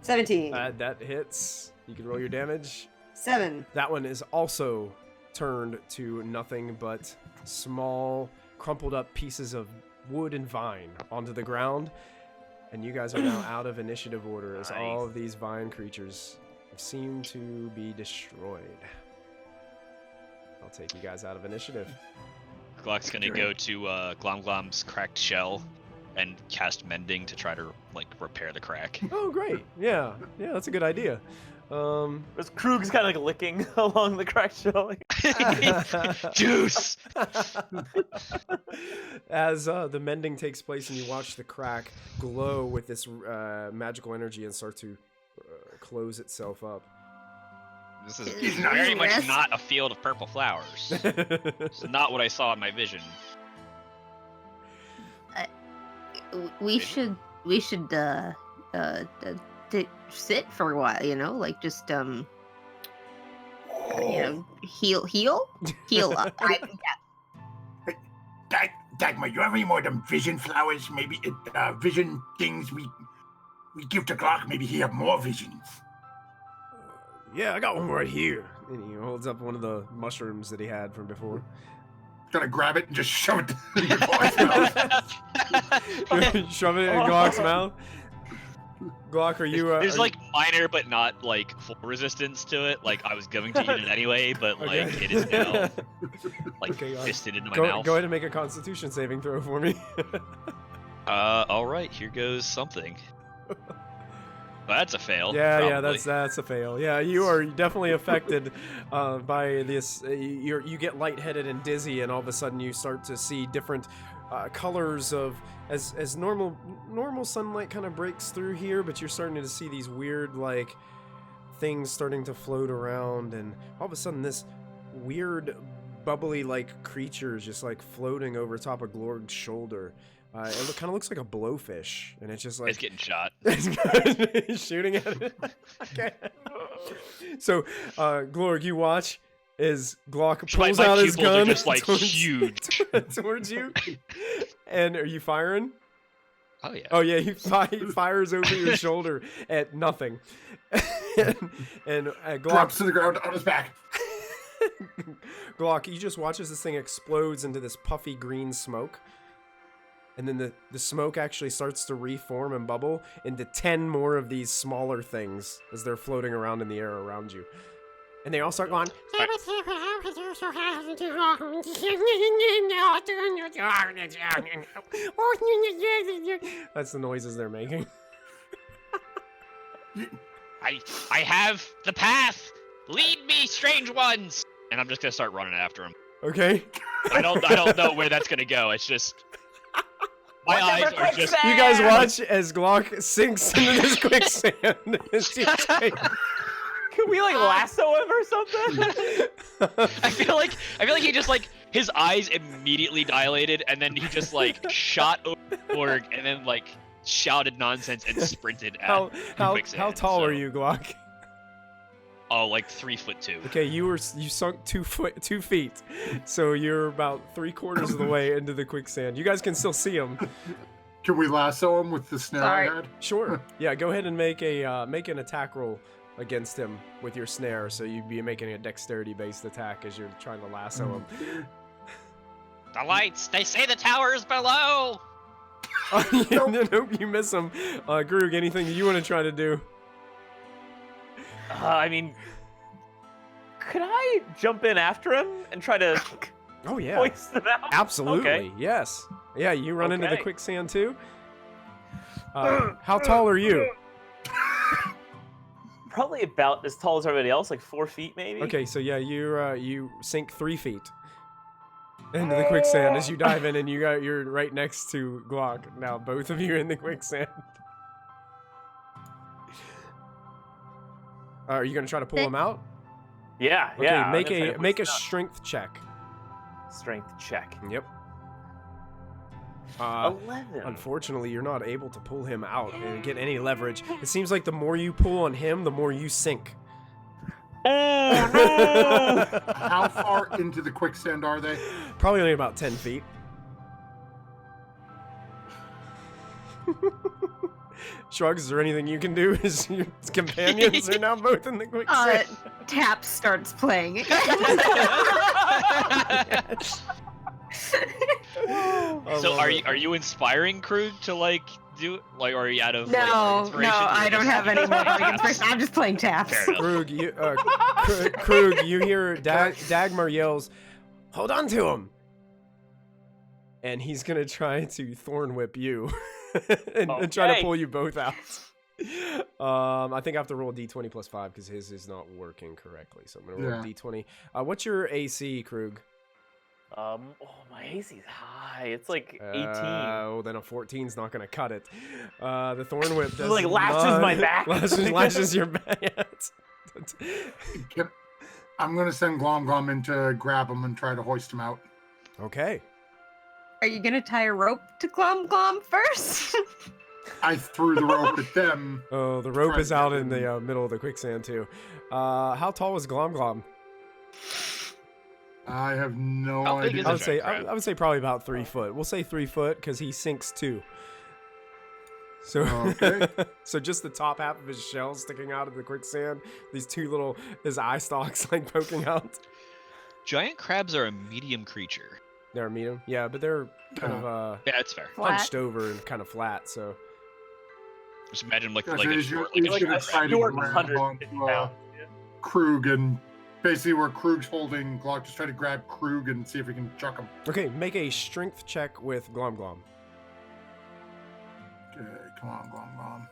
17. That hits. You can roll your damage. 7. That one is also turned to nothing but small, crumpled up pieces of wood and vine onto the ground. And you guys are now out of initiative order as all of these vine creatures seem to be destroyed. I'll take you guys out of initiative. Glock's gonna go to Glom's cracked shell and cast Mending to try to repair the crack. Oh, great. Yeah, that's a good idea. There's Krug's kind of licking along the cracked shell. Juice! As the mending takes place and you watch the crack glow with this magical energy and start to close itself up. This is very much not a field of purple flowers. It's not what I saw in my vision. We should sit for a while, just heal up. Dagmar, you have any more of them vision flowers? Maybe vision things we give to Glock. Maybe he have more visions. Yeah, I got one right here. And he holds up one of the mushrooms that he had from before. Gonna grab it and just shove it in your Glock's mouth. Shove it in Glock's mouth. Glock, are you? There's minor but not full resistance to it. I was going to eat it anyway, but it is now fisted into my mouth. Go ahead and make a Constitution saving throw for me. All right, here goes something. Well, that's a fail. Yeah, that's a fail. Yeah, you are definitely affected by this. You get lightheaded and dizzy, and all of a sudden you start to see different colors of as normal sunlight kind of breaks through here, but you're starting to see these weird things starting to float around, and all of a sudden this weird bubbly creature is just floating over top of Glorg's shoulder. It kind of looks like a blowfish, and it's just it's getting shot. He's shooting at it. Okay. So, Glorg, you watch as Glock pulls out his gun. Just huge towards you. And are you firing? Oh yeah. Oh yeah, he fires over your shoulder at nothing, and Glock Drops to the ground on his back. Glock, you just watch as this thing explodes into this puffy green smoke. And then the smoke actually starts to reform and bubble into 10 more of these smaller things as they're floating around in the air around you. And they all start going, that's the noises they're making. I have the path. Lead me, strange ones. And I'm just gonna start running after him. Okay. I don't know where that's gonna go. It's just my eyes are just. You guys watch as Glock sinks into this quicksand. Can we like lasso him or something? I feel like he just like his eyes immediately dilated and then he just like shot over and then like shouted nonsense and sprinted at quicksand. How tall are you, Glock? Oh, like 3'2". Okay, you sunk 2 feet, so you're about 3/4 of the way into the quicksand. You guys can still see him. Can we lasso him with the snare I had? Sure. Yeah, go ahead and make an attack roll against him with your snare. So you'd be making a dexterity-based attack as you're trying to lasso him. The lights. They say the tower is below. Nope, you miss him. Grug, anything you want to try to do? I mean, could I jump in after him and try to Oh yeah, hoist him out? absolutely. Okay. Yes. Yeah, you run into the Okay. quicksand too. How tall are you? Probably about as tall as everybody else, like 4 feet maybe. Okay, so yeah, you sink 3 feet into the quicksand as you dive in, and you're right next to Glock. Now both of you in the quicksand. Are you gonna try to pull him out? Yeah, Okay, yeah. make a strength check. strength check. Yep. 11. Unfortunately, you're not able to pull him out and get any leverage. It seems like the more you pull on him, the more you sink. Oh no! How far into the quicksand are they? Probably only about 10 feet. Shrugs, is there anything you can do as your companions are now both in the quicksand? Tap starts playing. I So love are it. you inspiring Krug to like do like, or are you out of No, like, no, inspiration? I don't have any more inspiration. I'm just playing taps. Fair enough. Krug, you hear Dagmar yells, "Hold on to him!" And he's gonna try to thorn whip you and try to Okay. pull you both out. I think I have to roll a d20 plus 5 because his is not working correctly. So I'm gonna roll a d20. What's your AC, Krug? My AC's high. It's like 18. Oh, then a 14's not gonna cut it. The thorn whip does Like, lashes my back. lashes your back. I'm gonna send Glom Glom in to grab him and try to hoist him out. Okay. Are you gonna tie a rope to Glom Glom first? I threw the rope at them. Oh, the rope Try is to out get in the middle of the quicksand too. How tall is Glom Glom? I have no How big idea. is I it? would say crab? I would say probably about 3 foot. We'll say 3 foot because he sinks 2. So Okay. so just the top half of his shell sticking out of the quicksand. These 2 little his eye stalks like poking out. Giant crabs are a medium creature. They're medium, yeah, but they're kind of Yeah, that's fair. Flat. hunched over and kind of flat. So Just imagine like Gosh, a it is short, your- like a it's short your crab. exciting Short round 150 onto, pounds. Krug, and basically where Krug's holding Glock, just try to grab Krug and see if we can chuck him. okay, make a strength check with Glom Glom. Okay, come on, Glom Glom.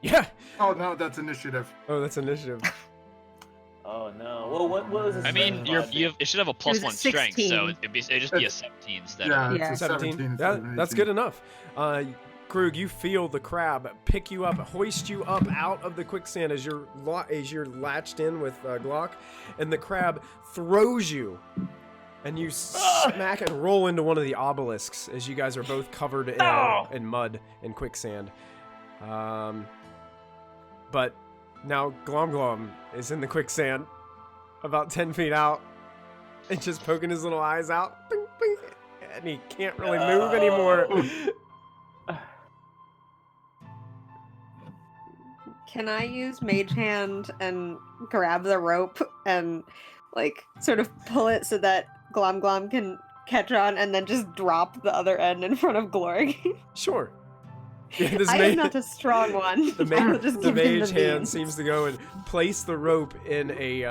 Yeah. Oh no, that's initiative. Oh, that's initiative. Oh no. Well, what was this? I mean, it should have a plus was a 1 strength, so 16. it'd just be a 17 instead. Yeah, of... it's a 17. 17. That's good enough. Krug, you feel the crab pick you up, hoist you up out of the quicksand as you're latched in with Glock, and the crab throws you, and you smack and roll into one of the obelisks as you guys are both covered in mud and quicksand. But now Glom Glom is in the quicksand, about 10 feet out, and just poking his little eyes out. Bing, bing. and he can't really move anymore. Can I use Mage Hand and grab the rope and, like, sort of pull it so that Glom Glom can catch on and then just drop the other end in front of Glorg? Sure. Yeah, this I am not a strong one. The, I will just the give him mage the hand beans. seems to go and place the rope in a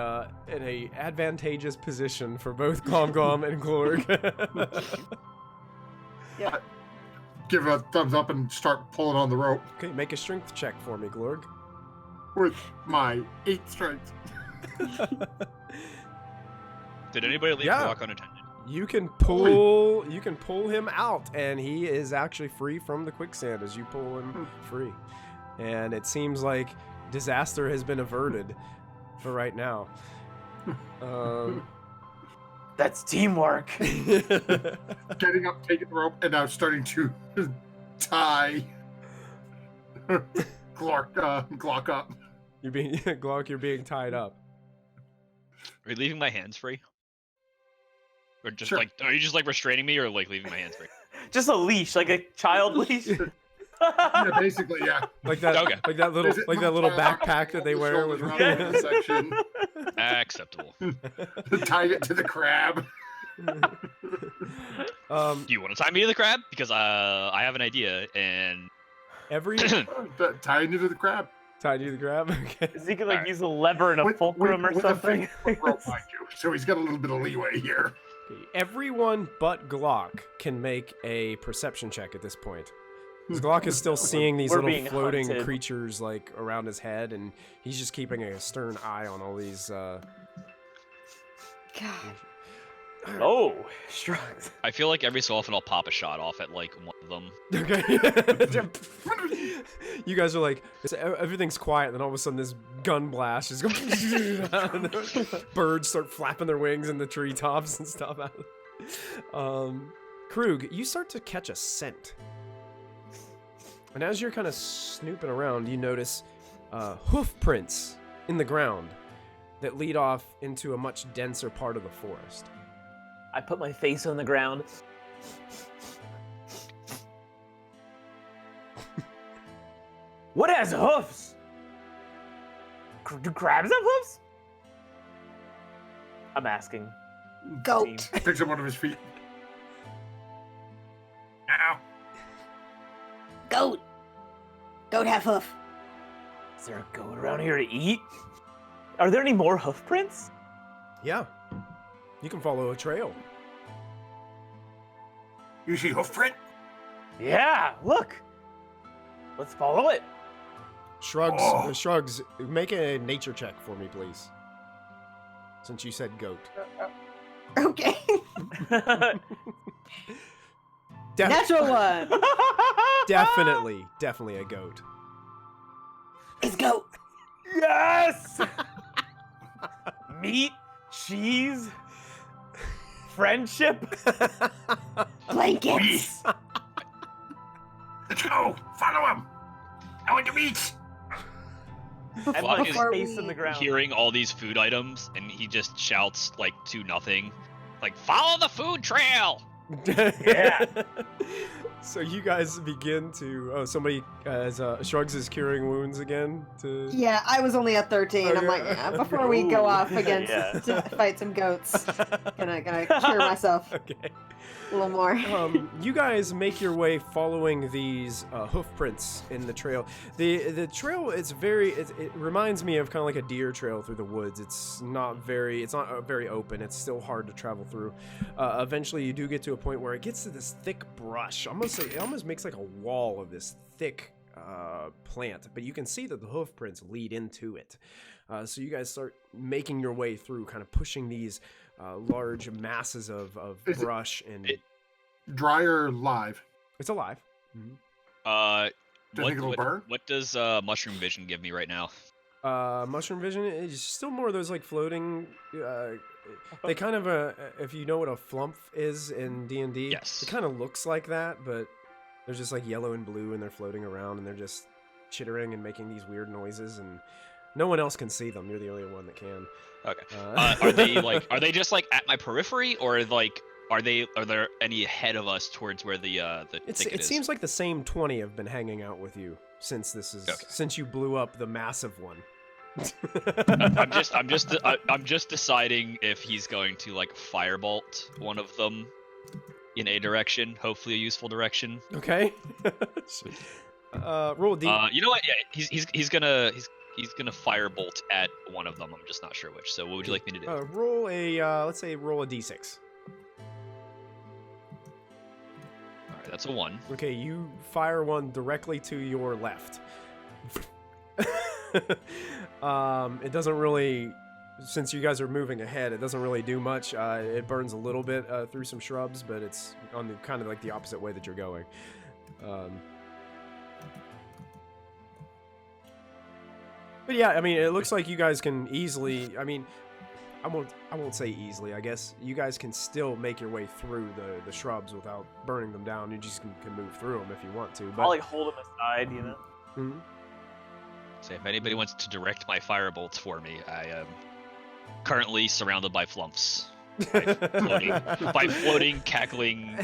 advantageous position for both Glom Glom and Glorg. Give a thumbs up and start pulling on the rope Okay, make a strength check for me, Glorg. with my 8 strength. Did anybody leave Yeah. Glock unattended? You can pull him out, and he is actually free from the quicksand as you pull him free. And it seems like disaster has been averted for right now. That's teamwork. Getting up, taking the rope, and now starting to tie Glock up. You're being Glock, you're being tied up. Are you leaving my hands free? Or just Sure. like, are you just like restraining me, or like leaving my hands free? Just a leash, like a child leash. Yeah, basically, yeah. Like that, Okay. like that little, There's like that little little backpack that they wear with. shoulders around the section. Acceptable. Tied it to the crab. Do you want to tie me to the crab? Because I have an idea, and Every Tying it to the crab. tied you to the grab. Okay. Is he gonna like Alright. use a lever and a fulcrum or with a something? fake rope, mind you. So he's got a little bit of leeway here. Okay, everyone but Glock can make a perception check at this point. 'Cause Glock is still seeing these We're little being floating hunted. creatures like around his head, and he's just keeping a stern eye on all these. God. Oh, shrugs. I feel like every so often I'll pop a shot off at like one of them. Okay. You guys are like, everything's quiet, and then all of a sudden this gun blast just goes. And the birds start flapping their wings in the treetops and stuff. Krug, you start to catch a scent. And as you're kind of snooping around, you notice hoof prints in the ground that lead off into a much denser part of the forest. I put my face on the ground. What has hoofs? Do crabs have hoofs? I'm asking. Goat. Picks up one of his feet. Ow. Goat. Goat have hoof. Is there a goat around here to eat? Are there any more hoof prints? Yeah. You can follow a trail. You see hoof print? Yeah, look. Let's follow it. Shrugs, Oh. Shrugs, make a nature check for me, please. Since you said goat. Okay. Def- Natural one. definitely a goat. It's goat. Yes! Meat, cheese, friendship. Blankets. Let's go. Follow him. I want to meet. And Well, like is- his face in the ground. Hearing all these food items, and he just shouts like to nothing, like "Follow the food trail!" Yeah. So you guys begin to. Oh, somebody as Shrugs is curing wounds again. To Yeah, I was only at 13. I'm like, yeah, before we go Ooh. off against Yeah. to fight some goats, gonna cure myself Okay. a little more. You guys make your way following these hoof prints in the trail. The trail is it reminds me of kind of like a deer trail through the woods. It's not very open. It's still hard to travel through. Eventually, you do get to a point where it gets to this thick brush. It almost makes like a wall of this thick plant, but you can see that the hoof prints lead into it. So you guys start making your way through, kind of pushing these large masses of Is it- brush and. Dry or live? It's alive. Do you think it'll burn? What does mushroom vision give me right now? Mushroom vision is still more of those like floating. They kind of if you know what a flump is in D&D, Yes. it kind of looks like that, but they're just like yellow and blue, and they're floating around, and they're just chittering and making these weird noises, and no one else can see them. You're the only one that can. Okay. Are they just like at my periphery, or like Are there any ahead of us towards where the ticket It is? seems like the same 20 have been hanging out with you since since you blew up the massive one. I'm just deciding if he's going to like firebolt one of them in a direction, hopefully a useful direction. Okay. Roll a D. You know what? Yeah, he's gonna firebolt at one of them. I'm just not sure which. So what would you like me to do? Roll a let's say roll a D6. All right, that's a 1. Okay, you fire one directly to your left. It doesn't really, since you guys are moving ahead, it doesn't really do much. It burns a little bit through some shrubs, but it's on the kind of like the opposite way that you're going. But yeah, I mean, it looks like you guys can easily. I mean, I won't say easily. I guess you guys can still make your way through the shrubs without burning them down. You just can move through them if you want to. But I'll like hold him aside, you know. Mhm. So if anybody wants to direct my firebolts for me, I am currently surrounded by flumps. By floating, cackling,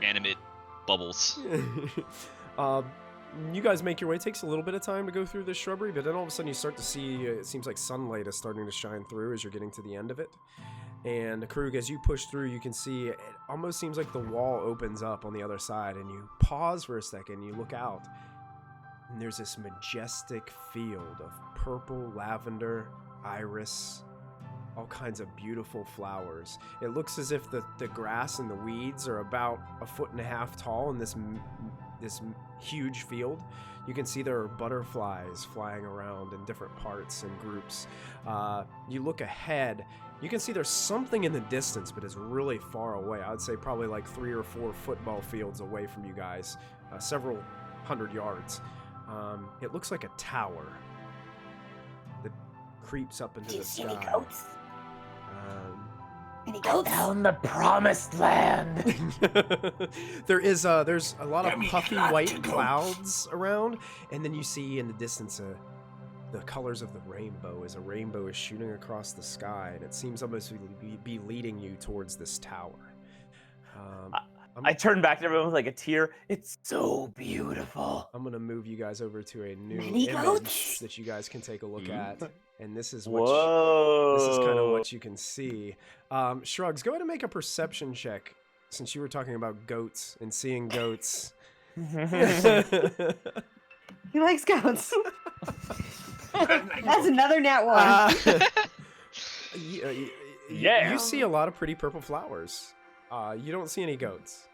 animate bubbles. You guys make your way. It takes a little bit of time to go through this shrubbery, but then all of a sudden you start to see, it seems like sunlight is starting to shine through as you're getting to the end of it. And Krug, as you push through, you can see it almost seems like the wall opens up on the other side, and you pause for a second, you look out, and there's this majestic field of purple, lavender, iris, all kinds of beautiful flowers. It looks as if the grass and the weeds are about 1.5 feet tall in this huge field. You can see there are butterflies flying around in different parts and groups. You look ahead, you can see there's something in the distance, but it's really far away. I would say probably like 3 or 4 football fields away from you guys, several hundred yards. It looks like a tower that creeps up into the sky. Any goats? Any I goats? found the promised land. there's a lot of Let me puffy shot white you, clouds around, and then you see in the distance the colors of the rainbow as a rainbow is shooting across the sky, and it seems almost to be leading you towards this tower. I turned back to everyone with like a tear. It's so beautiful. I'm gonna move you guys over to a new Many image goats? that you guys can take a look Mhm. at, and this is what Whoa. this is kind of what you can see. Shrugs, go ahead and make a perception check, since you were talking about goats and seeing goats. He likes goats. That's another nat one. Yeah. You see a lot of pretty purple flowers. You don't see any goats.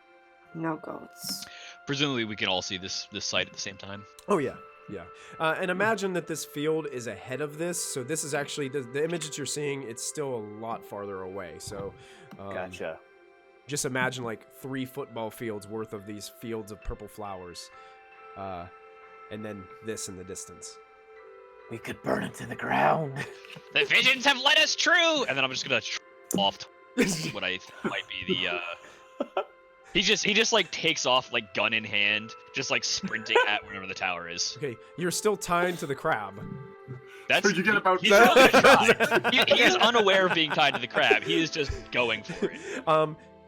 No goats. Presumably, we can all see this site at the same time. Oh yeah, yeah. And imagine that this field is ahead of this, so this is actually the image that you're seeing. It's still a lot farther away. So, Gotcha. just imagine like 3 football fields worth of these fields of purple flowers, and then this in the distance. We could burn it to the ground. The visions have led us true, and then I'm just gonna off what I think might be the. He just like takes off like gun in hand, just like sprinting at wherever the tower is. Okay, you're still tied to the crab. That's So you get about he's not gonna try. He is unaware of being tied to the crab. He is just going for it.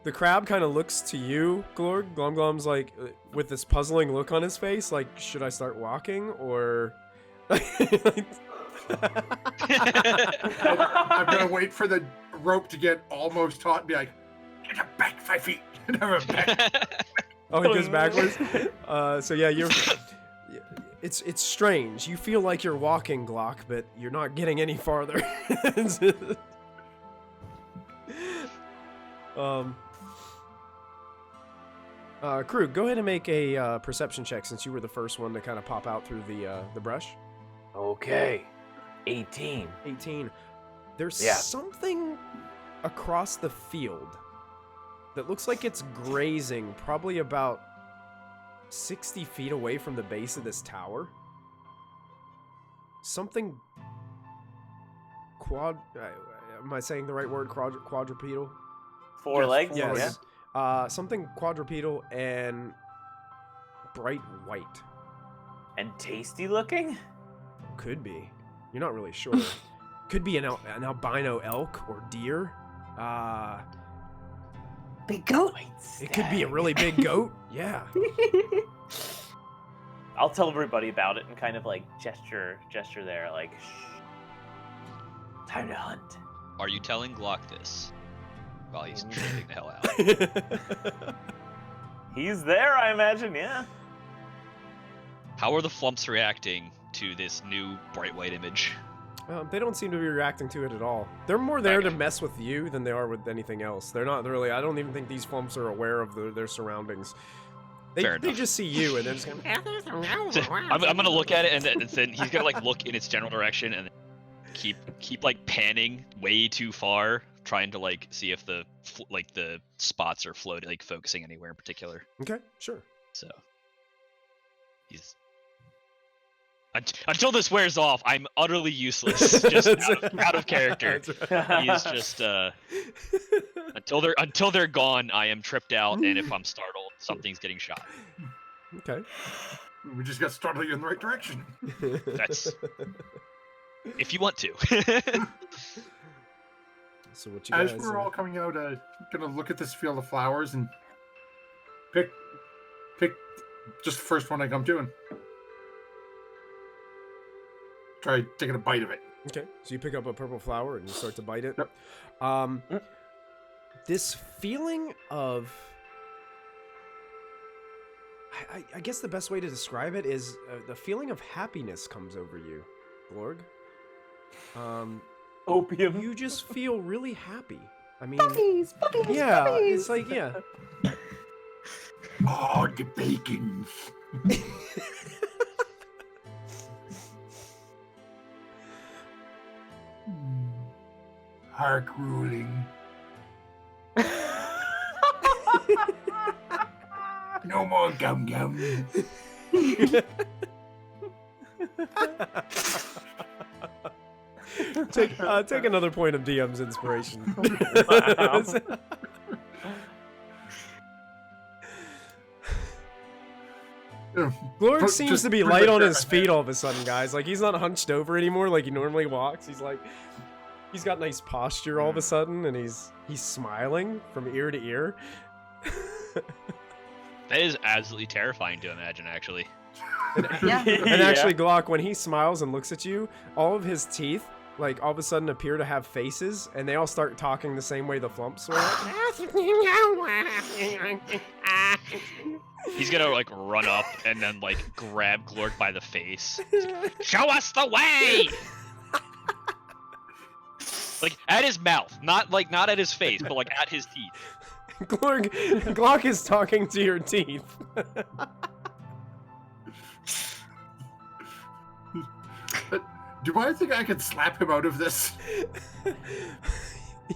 The crab kind of looks to you, Glorg. Glom's like, with this puzzling look on his face, like, should I start walking or? I'm gonna wait for the rope to get almost taut and be like, get back 5 feet. Never back. Oh, he goes backwards. So yeah, you're. It's strange. You feel like you're walking, Glock, but you're not getting any farther. Krug, go ahead and make a perception check since you were the first one to kind of pop out through the brush. Okay. 18. 18. There's Yeah. something across the field that looks like it's grazing, probably about 60 feet away from the base of this tower. Something am I saying the right word? Quadrupedal? 4 legs? Yes. Something quadrupedal and bright white. Yeah. And tasty looking? Could be. You're not really sure. Could be an albino elk or deer. big goat. It could be a really big goat. Yeah. I'll tell everybody about it and kind of like gesture there, like, shh. Time to hunt. Are you telling Glock this while he's tripping the hell out? He's there, I imagine, yeah. How are the flumps reacting to this new bright white image? They don't seem to be reacting to it at all. They're more there to Okay. mess with you than they are with anything else. They're not really. I don't even think these flumps are aware of their surroundings. Fair They enough. just see you and they're just going. So, I'm gonna look at it and then he's gonna like look in its general direction and keep like panning way too far, trying to like see if the spots are floating, like focusing anywhere in particular. Okay, sure. So he's until this wears off, I'm utterly useless, just out of character. That's right. He's just until they're gone, I am tripped out, and if I'm startled, something's getting shot. Okay. We just got startled you in the right direction. That's if you want to. So what you guys? As we're all coming out, gonna look at this field of flowers and pick just the first one I come to and try taking a bite of it. Okay, so you pick up a purple flower and you start to bite it. Yep. This feeling of, I guess the best way to describe it is the feeling of happiness comes over you, Glorg. Opium. You just feel really happy. I mean, Puppies, puppies, yeah, puppies. it's like, yeah. Oh, the bacon. Heart ruling. No more gum gum. Take another point of DM's inspiration. Wow. Glorg seems Just to be prove light it on there. his feet all of a sudden, guys. Like, he's not hunched over anymore like he normally walks. He's got nice posture all of a sudden, and he's smiling from ear to ear. That is absolutely terrifying to imagine, actually. Yeah. And actually, Glock, when he smiles and looks at you, all of his teeth, like, all of a sudden appear to have faces, and they all start talking the same way the flumps were. He's gonna like run up and then like grab Glorg by the face. Show us the way! Like at his mouth, not at his face, but like at his teeth. Glock is talking to your teeth. Do I think I could slap him out of this?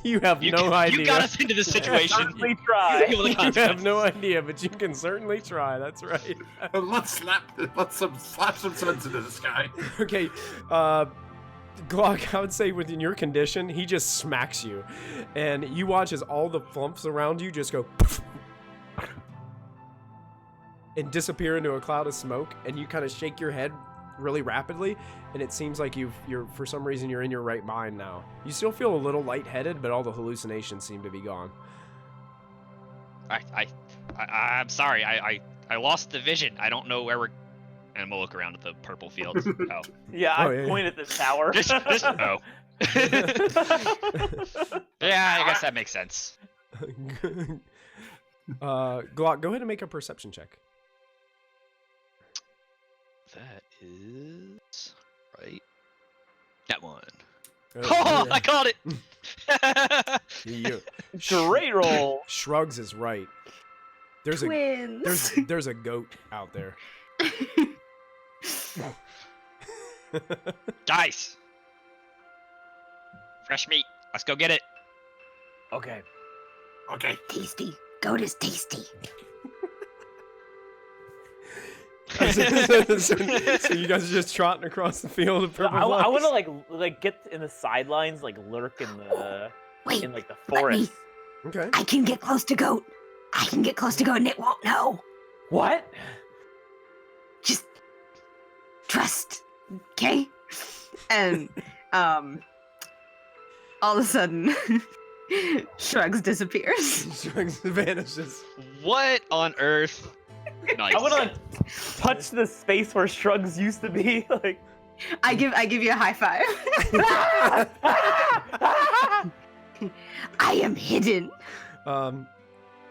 You have no idea. You got us into this situation. Certainly try. Feel the You have consequences. no idea, but you can certainly try. That's right. Let's slap some sense into this guy. Okay, Glock, I would say within your condition, he just smacks you. And you watch as all the flumps around you just go and disappear into a cloud of smoke, and you kind of shake your head really rapidly, and it seems like you're for some reason you're in your right mind now. You still feel a little lightheaded, but all the hallucinations seem to be gone. I'm sorry. I lost the vision. I don't know where we're. And I'm gonna look around at the purple field. Oh, Yeah, Oh, I yeah, point at the tower. this oh. Yeah, I guess that makes sense. Glock, go ahead and make a perception check. That is right. That one. Oh, Oh, yeah. I called it. Yeah. Great roll. Shrugs is right. There's Twins. there's a goat out there. Dice. Fresh meat. Let's go get it. Okay. Okay. Tasty. Goat is tasty. So you guys are just trotting across the field of purple I want flowers? to like get in the sidelines, like lurk in the Wait, in like the let me. forest. Okay. I can get close to goat. I can get close to goat and it won't know. What? Just trust, okay? And all of a sudden Shrugs disappears. Shrugs vanishes. What on earth? Nice. I want to like touch the space where Shrugs used to be. Like, I give you a high five. I am hidden.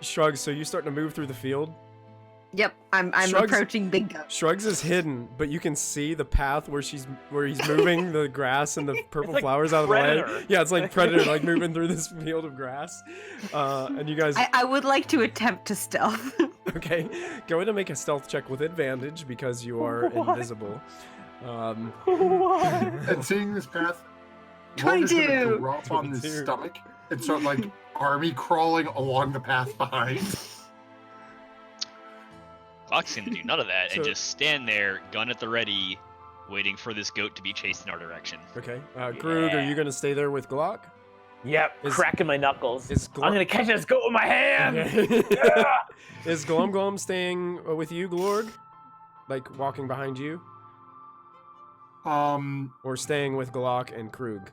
Shrugs, so you're starting to move through the field. Yep, I'm Shrugs- approaching Big Goat. Shrugs is hidden, but you can see the path where he's moving the grass and the purple like flowers out of the Predator. way. Yeah, it's like Predator, like moving through this field of grass. And you guys, I would like to attempt to stealth. okay, go ahead and make a stealth check with advantage because you are invisible. what? And seeing this path, Roger's 22. gonna drop on his 22. stomach and start like army crawling along the path behind. Clock's gonna do none of that So- and just stand there, gun at the ready, waiting for this goat to be chased in our direction. Okay, Krug, are you gonna stay there with Glock? Yep, Is- cracking my knuckles. is I'm gonna catch this goat with my hand. Okay. Yeah. Is Glum Glum staying with you, Glorg? Like walking behind you, or staying with Glock and Krug?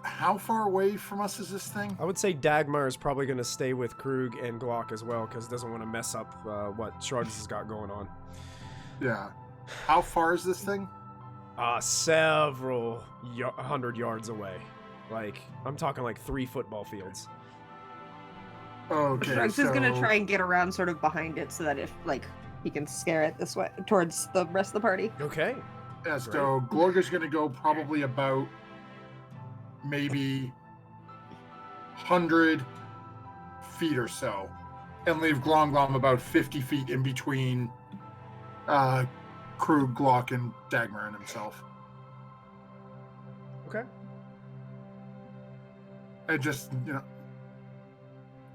How far away from us is this thing? I would say Dagmar is probably going to stay with Krug and Glock as well because doesn't want to mess up what Shrugs has got going on. Yeah. How far is this thing? Several 100 yards away. Like, I'm talking like 3 football fields. Okay, Shrugs is gonna try and get around sort of behind it so that if like he can scare it this way towards the rest of the party. Okay. Yeah, so Glorga's gonna go probably about maybe 100 feet or so, and leave Glom Glom about 50 feet in between Krug, Glock, and Dagmar and himself. Okay. And just,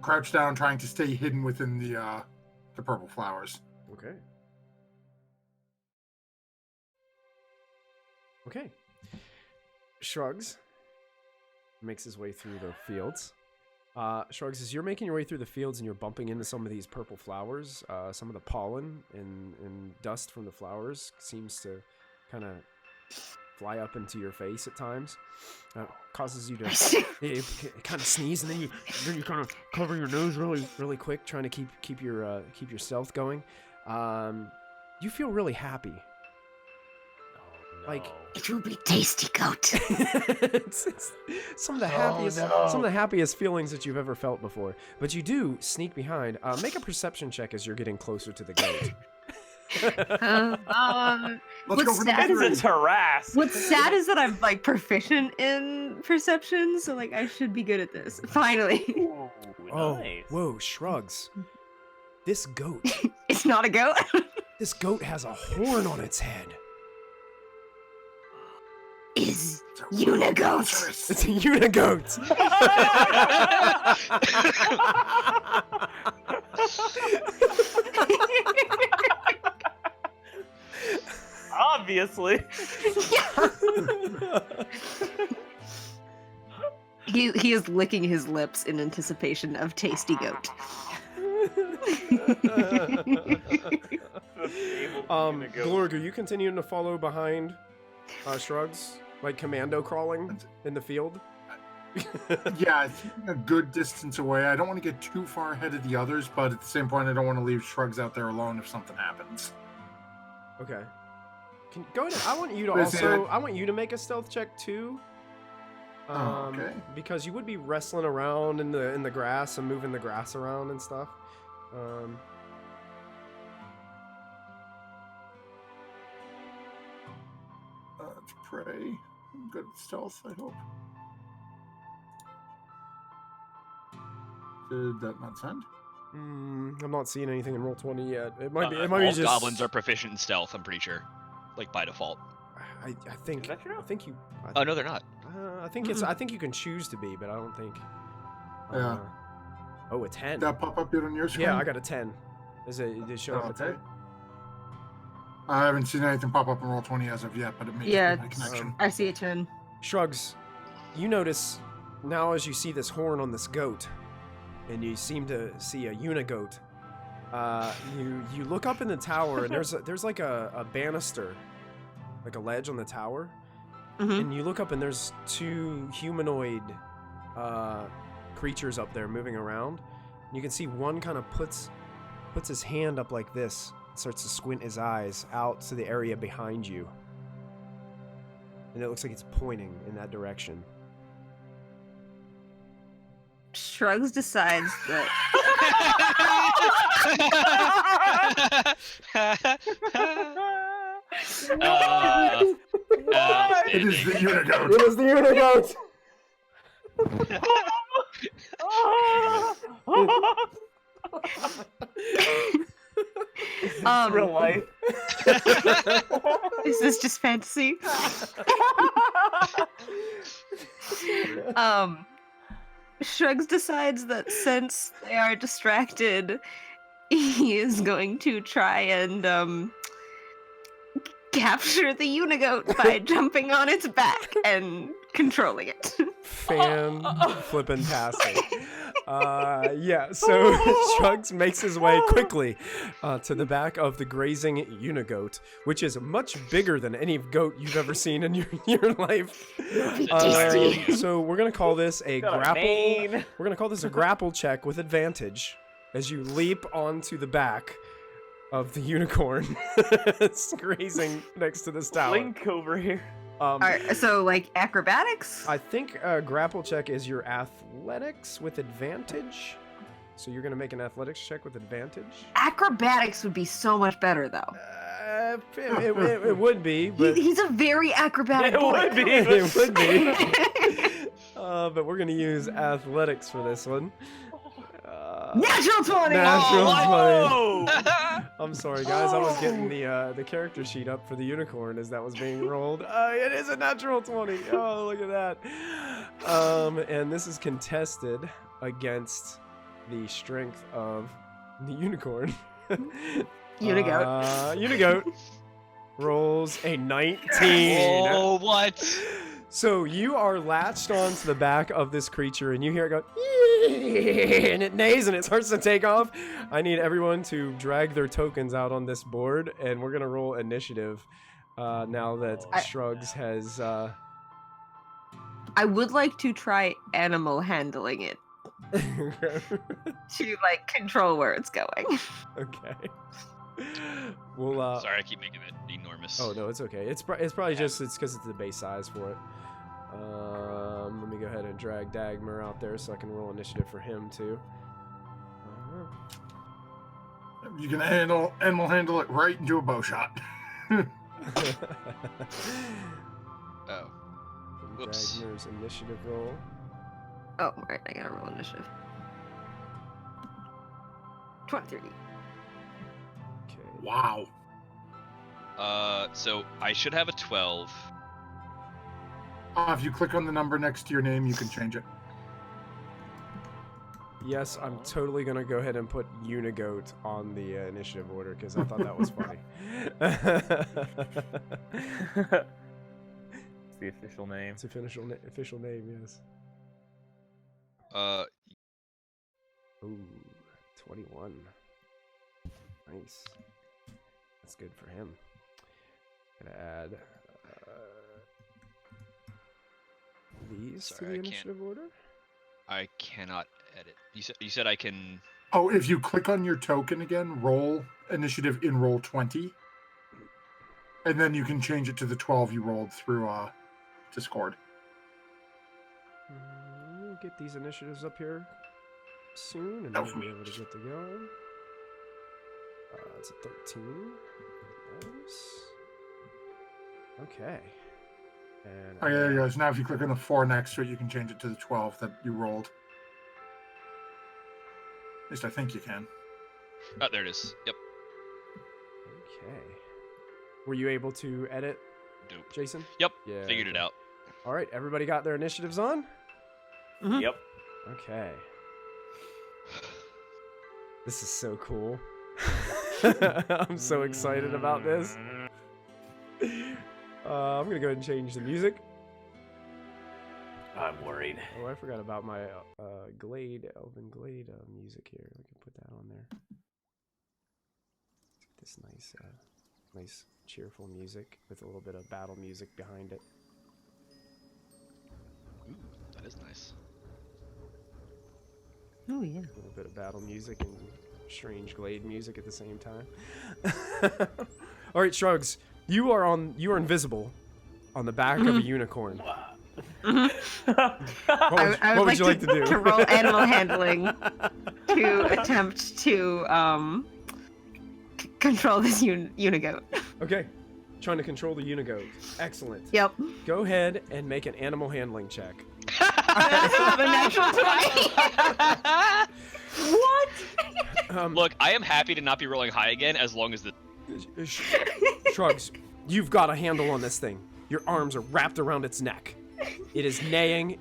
crouch down, trying to stay hidden within the purple flowers. Okay. Okay. Shrugs makes his way through the fields. Shrugs, as you're making your way through the fields and you're bumping into some of these purple flowers, some of the pollen and dust from the flowers seems to kind of fly up into your face at times. Causes you to it kind of sneeze, and then you kind of cover your nose really quick, trying to keep your stealth going. You feel really happy. Like It will be tasty, Goat. it's some of the happiest some of the happiest feelings that you've ever felt before. But you do sneak behind. Make a perception check as you're getting closer to the goat. Let's go for sad number It's a 3. harass. What's sad is that I'm like proficient in perception, so like I should be good at this. Finally. Ooh, Oh, nice. whoa, Shrugs. This goat. It's not a goat. This goat has a horn on its head. Is Unigoat. It's a unigoat. Obviously. He is licking his lips in anticipation of tasty goat. Glorg, are you continuing to follow behind Shrugs? Like commando crawling in the field? Yeah, it's a good distance away. I don't want to get too far ahead of the others, but at the same point, I don't want to leave Shrugs out there alone if something happens. Okay. Go ahead. I want you to Is also. it- I want you to make a stealth check too. Okay. Because you would be wrestling around in the grass and moving the grass around and stuff. Let's pray. I'm good at stealth, I hope. Did that not send? I'm not seeing anything in Roll20 yet. It might be. It All might be just. goblins are proficient in stealth, I'm pretty sure. Like by default. I think. Is that true? I think you. Oh no, they're not. I think it's. I think you can choose to be, but I don't think. Yeah. Oh, a 10. Did that pop up yet on your screen? Yeah, I got a 10. Did it show up a 10? Okay. I haven't seen anything pop up in Roll20 as of yet, but it may Yeah, be my connection. I see a 10. Shrugs, you notice now as you see this horn on this goat, and you seem to see a unigoat. You look up in the tower, and there's like a banister, like a ledge on the tower, And you look up and there's two humanoid creatures up there moving around. You can see one kind of puts his hand up like this, starts to squint his eyes out to the area behind you. And it looks like it's pointing in that direction. Shrugs decides that It is the Unigoat. It is the Unigoat! Real life. Is this just fantasy? Shrugs decides that since they are distracted, he is going to try and capture the Unigoat by jumping on its back and controlling it. Fan flippin' tastic. Yeah, so Shrugs makes his way quickly to the back of the grazing Unigoat, which is much bigger than any goat you've ever seen in your life. So we're gonna call this a grapple. We're gonna call this a grapple check with advantage as you leap onto the back of the unicorn. It's grazing next to this tower. Link over here. Alright, so like acrobatics? I think grapple check is your athletics with advantage. So you're gonna make an athletics check with advantage. Acrobatics would be so much better though. It would be, but He's a very acrobatic boy. Would be. it would be. But we're gonna use athletics for this one. Natural 20! Natural 20. I'm sorry, guys. I was getting the character sheet up for the unicorn as that was being rolled. It is a natural 20. Oh, look at that. And this is contested against the strength of the unicorn. Unigoat. Unigoat rolls a 19. Oh, what? So you are latched onto the back of this creature, and you hear it go, and it neighs, and it starts to take off. I need everyone to drag their tokens out on this board, and we're gonna roll initiative now that Shrugs has. I would like to try animal handling it to like control where it's going. Okay. We'll. Sorry, I keep making it enormous. Oh no, it's okay. It's probably just it's because it's the base size for it. Let me go ahead and drag Dagmar out there so I can roll initiative for him too. You can handle it right into a bow shot. Oh. Whoops. Dagmar's initiative roll. Oh, right, I gotta roll initiative. 23. Okay. Wow. So I should have a 12. If you click on the number next to your name, you can change it. Yes, I'm totally gonna go ahead and put Unigoat on the initiative order because I thought that was funny. It's the official name. It's official name, yes. Ooh, 21. Nice. That's good for him. Gonna add these to the initiative order. I cannot edit. You said I can. Oh, if you click on your token again, roll initiative in roll 20, and then you can change it to the 12 you rolled through Discord. We'll get these initiatives up here soon, and Oh, we'll be able to get to going. It's a 13. Nice. Okay. And Oh, yeah, there you go. So now if you click on the 4 next to it, you can change it to the 12 that you rolled. At least I think you can. Oh, there it is. Yep. Okay. Were you able to edit, Dope. Jason? Yep. Yeah. Figured it out. All right. Everybody got their initiatives on? Mhm. Yep. Okay. This is so cool. I'm so excited about this. I'm gonna go ahead and change the music. I'm worried. Oh, I forgot about my Elven Glade music here. We can put that on there. This nice cheerful music with a little bit of battle music behind it. Oh yeah. A little bit of battle music and strange glade music at the same time. All right, Shrugs. You are invisible on the back of a unicorn. I What would would you like to do? to roll animal handling to attempt to control this unigoat. Okay. Trying to control the unigoat. Excellent. Yep. Go ahead and make an animal handling check. The natural 20. What? Look, I am happy to not be rolling high again as long as the. Shrugs, you've got a handle on this thing. Your arms are wrapped around its neck. It is neighing.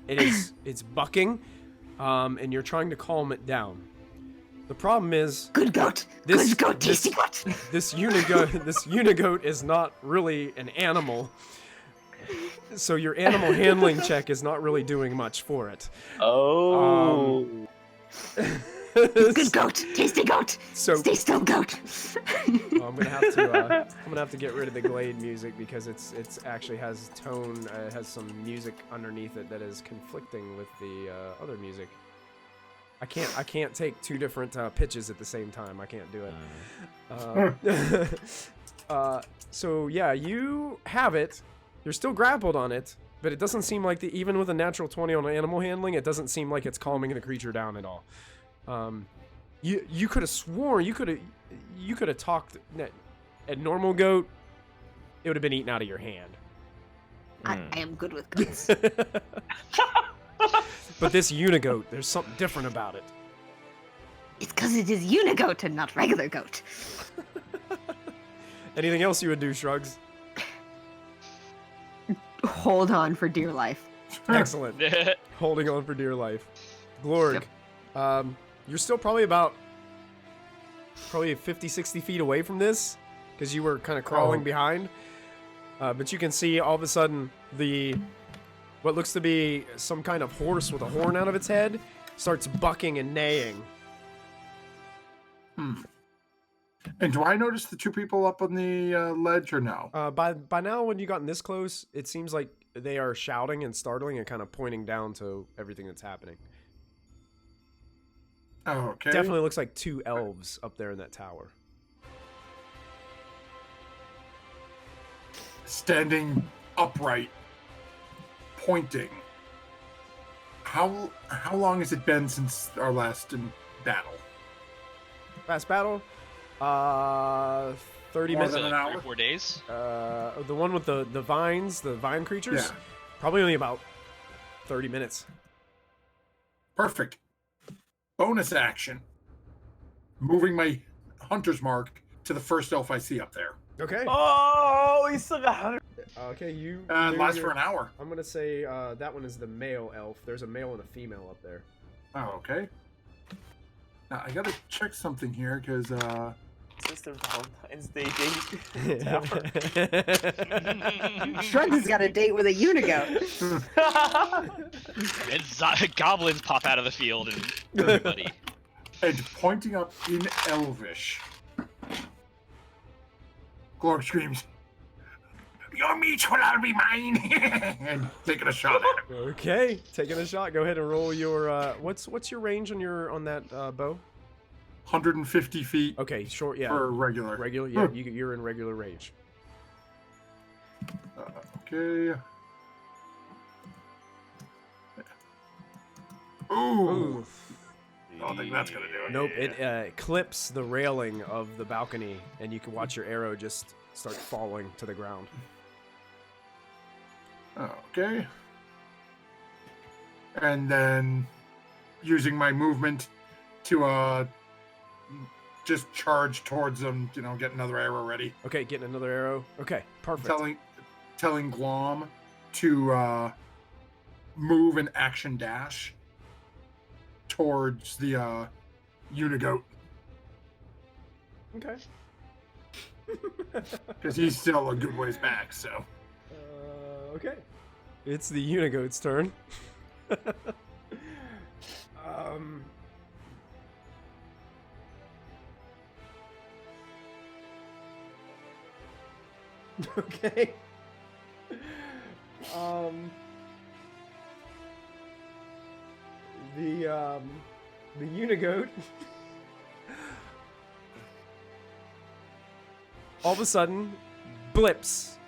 It's bucking, and you're trying to calm it down. The problem is Good goat. Good goat. Tasty goat. this unigoat is not really an animal. So your animal handling check is not really doing much for it. Oh. Good goat. Tasty goat. So Stay still, goat. I'm gonna have to get rid of the glade music because it's actually has tone. It has some music underneath it that is conflicting with the other music. I can't take two different pitches at the same time. I can't do it. So yeah, you have it. You're still grappled on it, but it doesn't seem like even with a natural 20 on animal handling, it doesn't seem like it's calming the creature down at all. You could have sworn you could have talked at normal goat. It would have been eaten out of your hand. I am good with goats. But this unigoat, there's something different about it. It's because it is unigoat and not regular goat. Anything else you would do, Shrugs? Hold on for dear life. Excellent. Holding on for dear life. Glorg, you're still probably 50, 60 feet away from this because you were kind of crawling behind. But you can see all of a sudden what looks to be some kind of horse with a horn out of its head starts bucking and neighing. And do I notice the two people up on the ledge or no? By now, when you gotten this close, it seems like they are shouting and startling and kind of pointing down to everything that's happening. Oh, okay. Definitely looks like two elves up there in that tower. Standing upright, pointing. How long has it been since our last battle? Last battle? 30 More minutes. than an hour? 3 or 4 days. The one with the vines, the vine creatures? Yeah. Probably only about 30 minutes. Perfect. Bonus action. Moving my hunter's mark to the first elf I see up there. Okay. Oh, he's still got 100. Okay, you. Lasts for an hour. I'm gonna say that one is the male elf. There's a male and a female up there. Oh, okay. Now I gotta check something here because Sister Valentine's Day date. Shrugs has got a date with a unigoat. And goblins pop out of the field and everybody. and pointing up in Elvish. Glorg screams, "Your meat will all be mine!" and taking a shot at him. Okay, taking a shot. Go ahead and roll your. What's your range on that bow? 150 feet. Okay, short. Yeah. For regular. Regular. Yeah, you're in regular range. Okay. Ooh. Ooh. I don't think that's gonna do it. Nope. It clips the railing of the balcony, and you can watch your arrow just start falling to the ground. Okay. And then using my movement to just charge towards them, get another arrow ready. Okay, getting another arrow. Okay, perfect. Telling Glom to move and action dash towards the unigoat. Okay. Because he's still a good ways back, so. Okay. It's the unigoat's turn. Okay. The Unigoat all of a sudden blips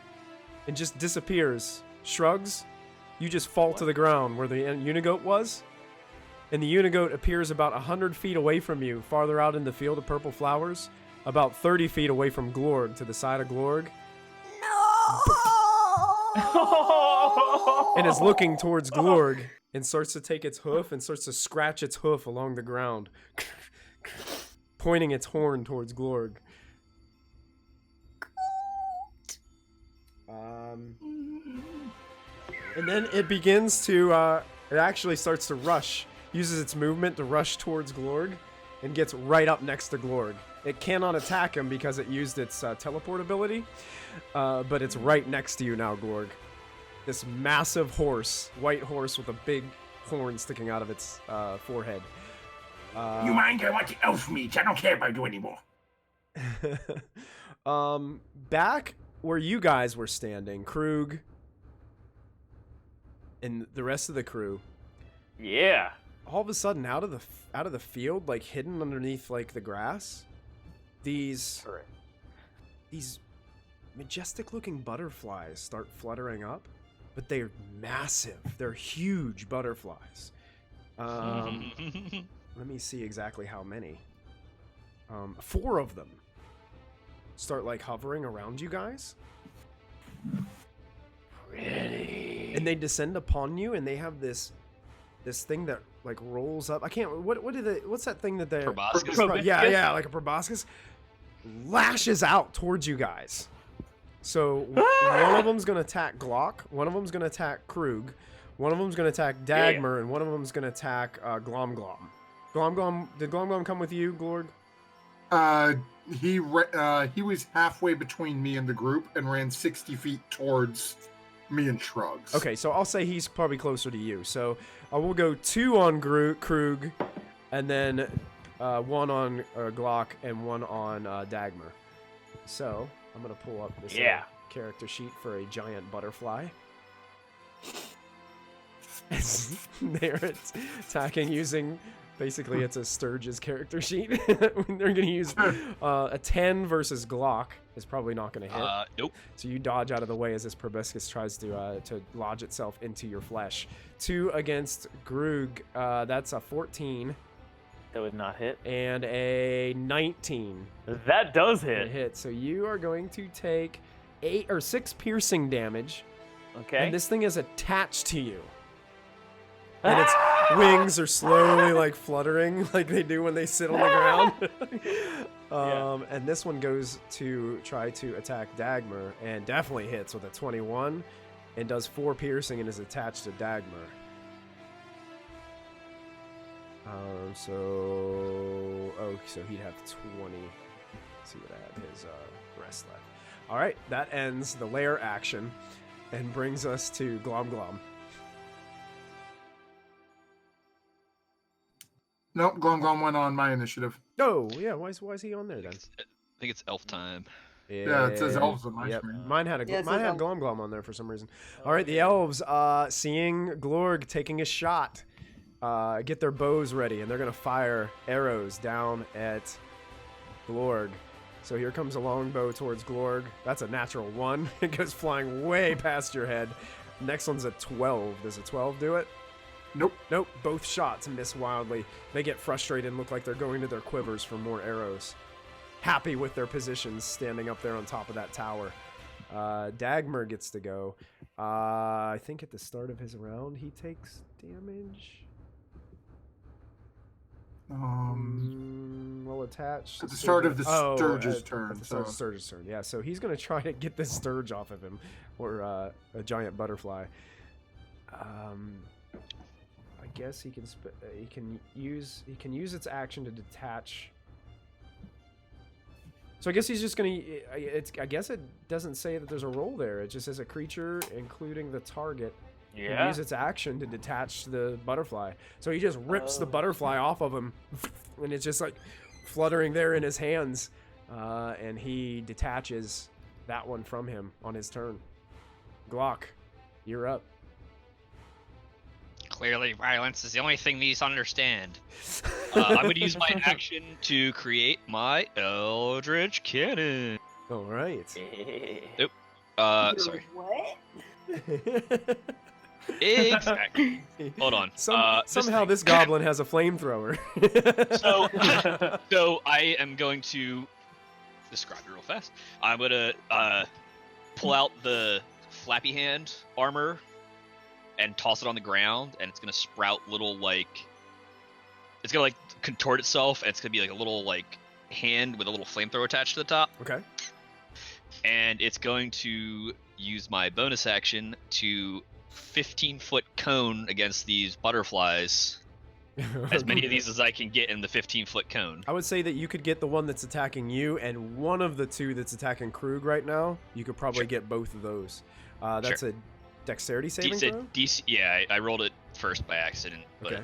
and just disappears, shrugs. You just fall to the ground where the Unigoat was, and the Unigoat appears about 100 feet away from you, farther out in the field of purple flowers, about 30 feet away from Glorg, to the side of Glorg. And is looking towards Glorg and starts to take its hoof and starts to scratch its hoof along the ground, pointing its horn towards Glorg. And then it begins to, it actually starts to rush, uses its movement to rush towards Glorg, and gets right up next to Glorg. It cannot attack him because it used its teleport ability, but it's right next to you now, Glorg. This massive horse, white horse with a big horn sticking out of its forehead. You mind? I want the elf meat. I don't care about you anymore. Back where you guys were standing, Krug and the rest of the crew. Yeah. All of a sudden, out of the field, like hidden underneath like the grass, these majestic-looking butterflies start fluttering up, but they're massive. They're huge butterflies. Let me see exactly how many. 4 of them start like hovering around you guys. Really? And they descend upon you, and they have this thing that like rolls up. I can't. What's that thing that they? Proboscis. Yeah, like a proboscis. Lashes out towards you guys. So one of them's gonna attack Glock. One of them's gonna attack Krug. One of them's gonna attack Dagmar, and one of them's gonna attack Glom Glom. Glom Glom. Did Glom Glom come with you, Glorg? He was halfway between me and the group and ran 60 feet towards me and Shrugs. Okay, so I'll say he's probably closer to you. So we'll go 2 on Krug, and then 1 on Glock and 1 on Dagmar. So I'm gonna pull up this character sheet for a giant butterfly. They're attacking using. Basically, it's a Sturge's character sheet. They're going to use a 10 versus Glock is probably not going to hit. Nope. So you dodge out of the way as this proboscis tries to lodge itself into your flesh. 2 against Grug. That's a 14. That would not hit. And a 19. That does It hit. hit. So you are going to take 6 piercing damage. Okay. And this thing is attached to you. And its wings are slowly like fluttering like they do when they sit on the ground. And this one goes to try to attack Dagmar and definitely hits with a 21 and does 4 piercing and is attached to Dagmar. So he'd have 20. Let's see what I have his rest left. All right, that ends the lair action and brings us to Glom Glom. Nope, Glom Glom went on my initiative. Oh, yeah. Why is he on there then? I think it's elf time. Yeah, it says elves on my screen. Mine had Glom Glom on there for some reason. All right, the elves, seeing Glorg taking a shot, get their bows ready, and they're gonna fire arrows down at Glorg. So here comes a longbow towards Glorg. That's a natural 1. It goes flying way past your head. Next one's a 12. Does a 12 do it? Nope. Both shots miss wildly. They get frustrated and look like they're going to their quivers for more arrows. Happy with their positions, standing up there on top of that tower. Dagmar gets to go. I think at the start of his round, he takes damage. Well attached. At the start of the Sturge's turn. At the start of Sturge's turn, yeah. So he's going to try to get this Sturge off of him, or a giant butterfly. I guess he can use its action to detach. So I guess he's just gonna. I guess it doesn't say that there's a roll there. It just says a creature, including the target, can use its action to detach the butterfly. So he just rips the butterfly off of him, and it's just like fluttering there in his hands, and he detaches that one from him on his turn. Glock, you're up. Clearly, violence is the only thing these understand. I'm going to use my action to create my Eldritch Cannon. All right. Sorry. What? Exactly. Hold on. Somehow this goblin has a flamethrower. So I am going to describe it real fast. I'm going to pull out the flappy hand armor and toss it on the ground, and it's going to sprout little, like... It's going to, like, contort itself, and it's going to be, like, a little, like, hand with a little flamethrower attached to the top. Okay. And it's going to use my bonus action to 15-foot cone against these butterflies. As many of these as I can get in the 15-foot cone. I would say that you could get the one that's attacking you, and one of the two that's attacking Krug right now. You could probably get both of those. That's a dexterity saving throw? DC, yeah, I rolled it first by accident. But, Okay.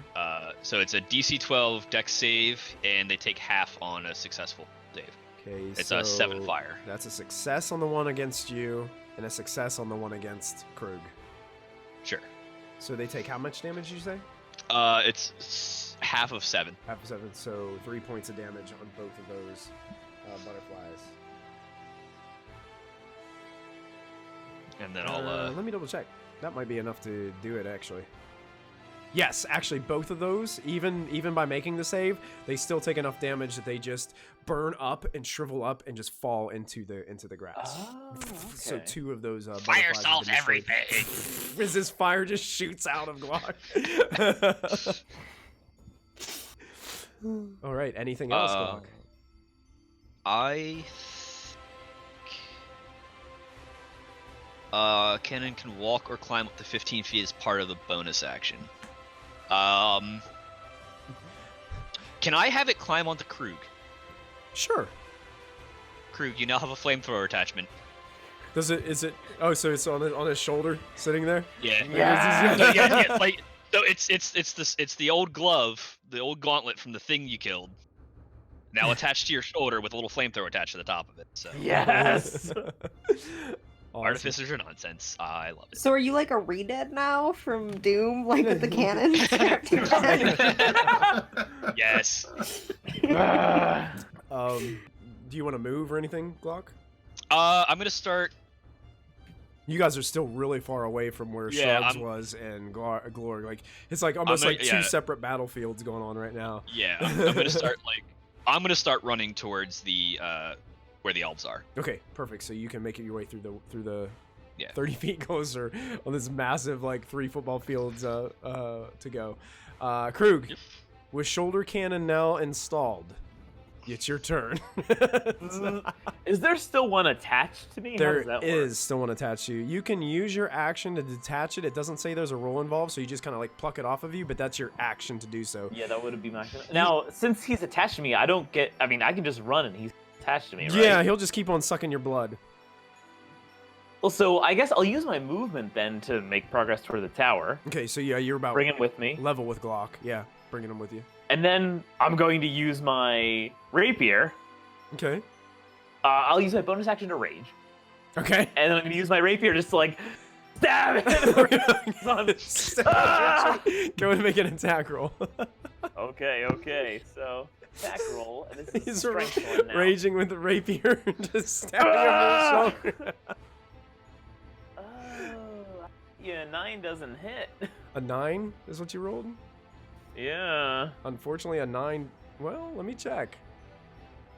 So it's a DC 12 dex save, and they take half on a successful save. Okay, It's so a 7 fire. That's a success on the one against you, and a success on the one against Krug. Sure. So they take how much damage, did you say? It's half of 7. Half of 7, so 3 points of damage on both of those butterflies. And then I'll... Let me double check. That might be enough to do it, actually. Yes, actually, both of those, even by making the save, they still take enough damage that they just burn up and shrivel up and just fall into the grass. Oh, So okay. 2 of those Fire butterflies have solves been destroyed. everything! As this fire just shoots out of Glock. All right, anything else, Glock? I think cannon can walk or climb up to 15 feet as part of the bonus action. Can I have it climb onto Krug? Sure. Krug, you now have a flamethrower attachment. Does it? Is it? Oh, so it's on his shoulder, sitting there. Yeah. Yeah. So, yeah, like so it's the old glove, the old gauntlet from the thing you killed. Now attached to your shoulder with a little flamethrower attached to the top of it. So Yes. Awesome. artificers are nonsense. I love it. So are you like a Redead now from Doom, like with the cannon strapped to your head? Yes. Do you want to move or anything, Glock? I'm gonna start. You guys are still really far away from where Yeah, Shrugs I'm- was and Glory. Like it's like almost I'm like gonna- two yeah. separate battlefields going on right now. Yeah, I'm gonna start I'm gonna start running towards the where the elves are. Okay, perfect. So you can make it your way through the Yeah. 30 feet closer on this massive like 3 football fields to go. Krug, Yep. with shoulder cannon now installed, it's your turn. Is there still one attached to me? How There does that is work? still one attached to you. You can use your action to detach it. It doesn't say there's a roll involved, so you just kind of like pluck it off of you, but that's your action to do so. Yeah, that would be my. Now, since he's attached to me, I don't get. I mean, I can just run and he's attached to me, right? Yeah, he'll just keep on sucking your blood. Well, so I guess I'll use my movement then to make progress toward the tower. Okay, so yeah, you're about Bring him with me, level with Glock. Yeah, bringing him with you. and then I'm going to use my rapier. Okay. I'll use my bonus action to rage, Okay. and then I'm going to use my rapier just to like stab it. Ah! Go and make an attack roll. Okay. So attack roll, and this is a He's strength one now. raging with the rapier, just stabbing Ah! him with the shoulder. Oh, yeah, 9 doesn't hit. A 9 is what you rolled? Yeah. Unfortunately, a 9. Well, let me check.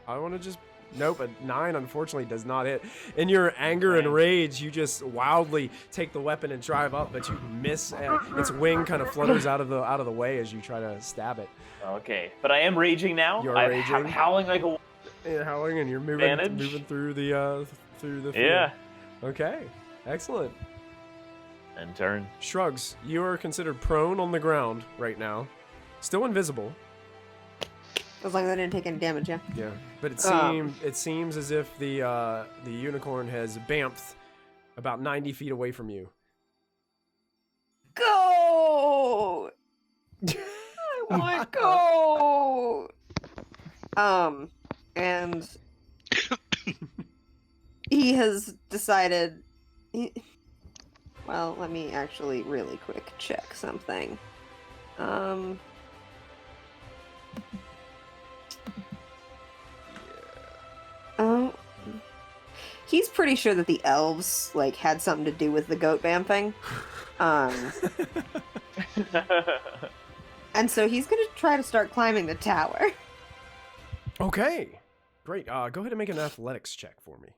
I want to just. Nope, a 9 unfortunately does not hit. In your anger and Okay. rage, you just wildly take the weapon and drive up, but you miss. And its wing kind of flutters out of the way as you try to stab it. Okay, but I am raging now. You're I'm raging. howling like a. And howling, and you're moving Advantage? through the field. Yeah. Okay, excellent. And turn. Shrugs, you are considered prone on the ground right now, still invisible. As long as I didn't take any damage, yeah. Yeah, but Um. it seems as if the unicorn has bamfed about 90 feet away from you. Go! I want go! And he has decided. Well, let me actually really quick check something. Um. Oh. He's pretty sure that the elves like had something to do with the goat vamping. And so he's gonna try to start climbing the tower. Okay, great. Go ahead and make an athletics check for me.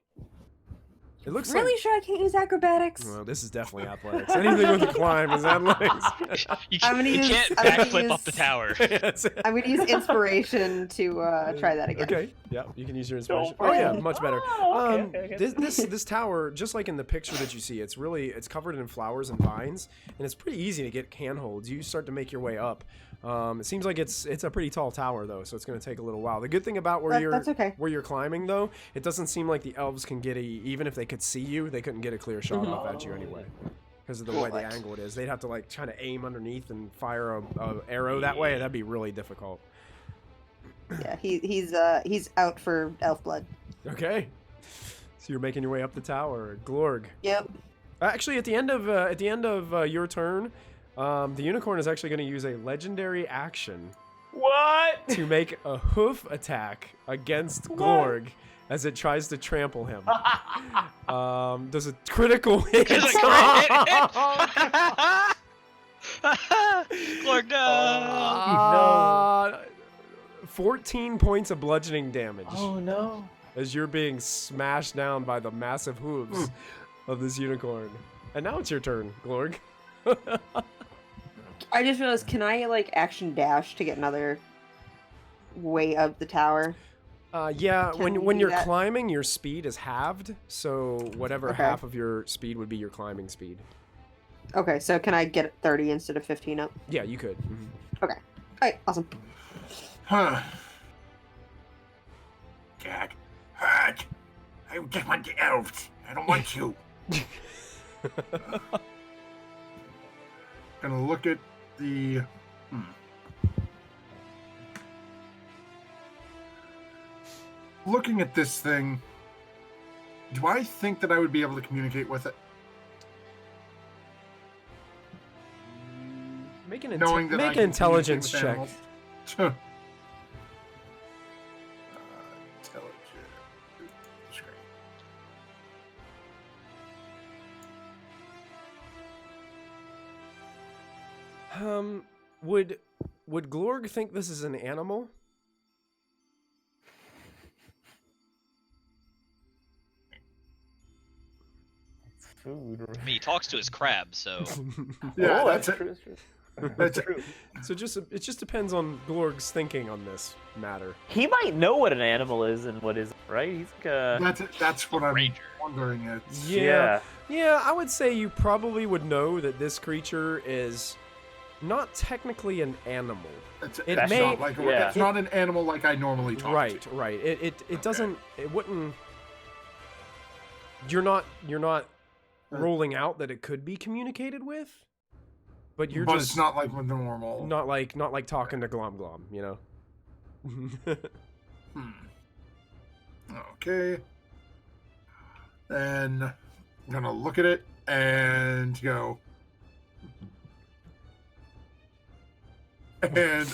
It looks Really like... sure I can't use acrobatics? Well, this is definitely athletics. Anything with a climb is athletics. You I'm gonna use- can't I'm gonna backflip up the use- tower. Yes. I'm gonna use inspiration to try that again. Okay, yeah, you can use your inspiration. Don't Oh yeah, worry. much better. Oh, okay. This tower, just like in the picture that you see, it's covered in flowers and vines, and it's pretty easy to get handholds. You start to make your way up. It seems like it's a pretty tall tower though, so it's going to take a little while. The good thing about That's okay. where you're climbing though, it doesn't seem like the elves can get even if they could see you, they couldn't get a clear shot off at you anyway. Because of the way the angle it is, they'd have to like try to aim underneath and fire a arrow that way. That'd be really difficult. Yeah, he's out for elf blood. Okay, so you're making your way up the tower, Glorg. Yep. Actually, at the end of your turn, the unicorn is actually going to use a legendary action What? to make a hoof attack against Glorg as it tries to trample him. Does a critical hit? Does a Clark, no. 14 points of bludgeoning damage Oh no. as you're being smashed down by the massive hooves of this unicorn. And now it's your turn, Glorg. I just realized, can I like action dash to get another way up the tower? Yeah, Can you when do you're that? climbing, your speed is halved, so whatever Okay. half of your speed would be your climbing speed. Okay, so can I get 30 instead of 15 up? Yeah, you could. Mhm. Okay. Alright, awesome. Huh. Dad. Hurt. I just want the elves. I don't want you. Gonna look at the. Looking at this thing, do I think that I would be able to communicate with it? Make an, Knowing that I make can an intelligence communicate with check. animals? Intelligence. Screen. Would Glorg think this is an animal? Food. I mean, he talks to his crab, so Yeah, Oh, that's it. true, that's true. That's it. True. So it just depends on Glorg's thinking on this matter. He might know what an animal is and what isn't, right? He's like a... That's it. That's what I'm ranger. wondering. It's Yeah, I would say you probably would know that this creature is not technically an animal. It's, It it's may- not like yeah. it's not an animal like I normally talk Right, to. right. It doesn't. It wouldn't. You're not ruling out that it could be communicated with, but you're But just it's not like with normal. not like talking to Glom Glom, you know. Okay. Then I'm gonna look at it and go. And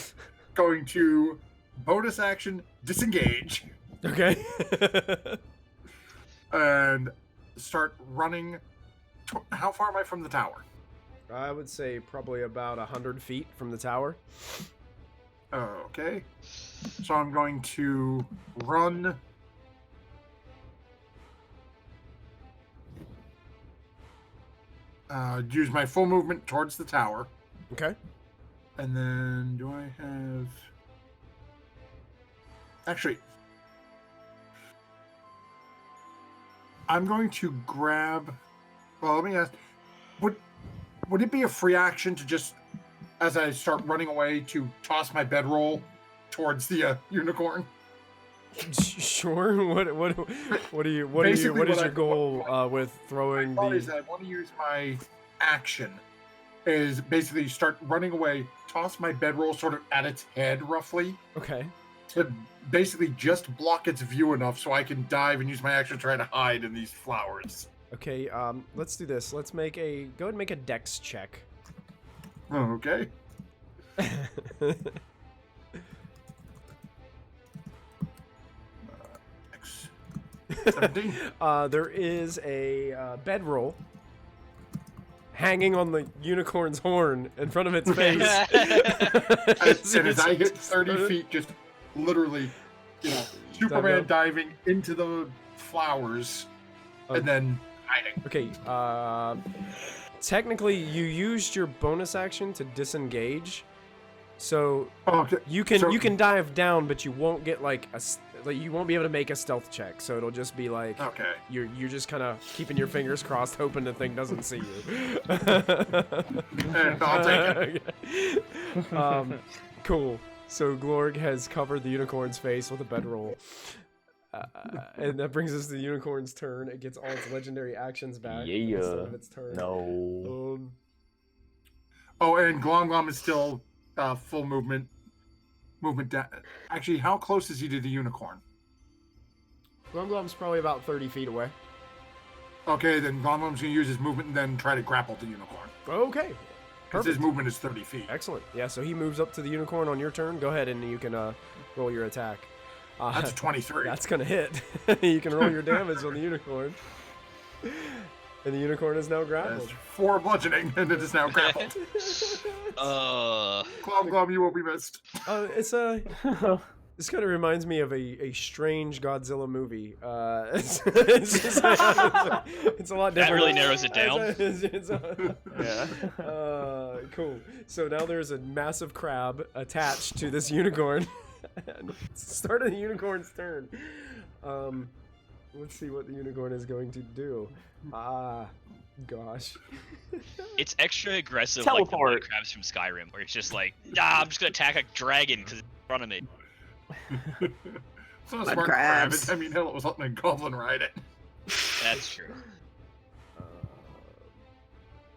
going to bonus action disengage Okay. and start running. How far am I from the tower? I would say probably about 100 feet from the tower. Okay. So I'm going to run. Use my full movement towards the tower. Okay. And then do I have... Actually, I'm going to grab... Well, let me ask. Would it be a free action to just, as I start running away, to toss my bedroll towards the unicorn? Sure. What is Basically what your I- goal with throwing My thought is the? that I want to use my action is basically start running away, toss my bedroll sort of at its head roughly Okay. to basically just block its view enough so I can dive and use my action to try to hide in these flowers. Okay. Let's do this. Let's go ahead and make a dex check. Okay. X 17. There is a bedroll hanging on the unicorn's horn in front of its face. And as I hit 30 feet, just literally, Superman diving into the flowers and then hiding. Okay, technically you used your bonus action to disengage, so you can dive down, but you won't get you won't be able to make a stealth check. So it'll just be like you're just kind of keeping your fingers crossed, hoping the thing doesn't see you. I'll take it. Cool. So Glorg has covered the unicorn's face with a bedroll. And that brings us to the unicorn's turn. It gets all its legendary actions back instead of its turn. No. And Glom Glom is still full movement. Actually, how close is he to the unicorn? Glom Glom's probably about 30 feet away. Okay, then Glom Glom's going to use his movement and then try to grapple the unicorn. Okay. Because his movement is 30 feet. Excellent. Yeah, so he moves up to the unicorn on your turn. Go ahead and you can roll your attack. That's a 23. That's going to hit. You can roll your damage on the unicorn. And the unicorn is now grappled. That's 4 bludgeoning, and it is now grappled. Glom Glom, you will be missed. This kind of reminds me of a strange Godzilla movie. It's a lot different. That really narrows it down. Yeah. Cool. So now there's a massive crab attached to this unicorn. Start of the unicorn's turn. Let's see what the unicorn is going to do. Gosh. It's extra aggressive, Teleport. like the mud crabs from Skyrim, where it's just like, I'm just gonna attack a dragon because it's in front of me. It's not a Mud smart crabs. crab. I mean, hell, it was letting a goblin ride it. That's true.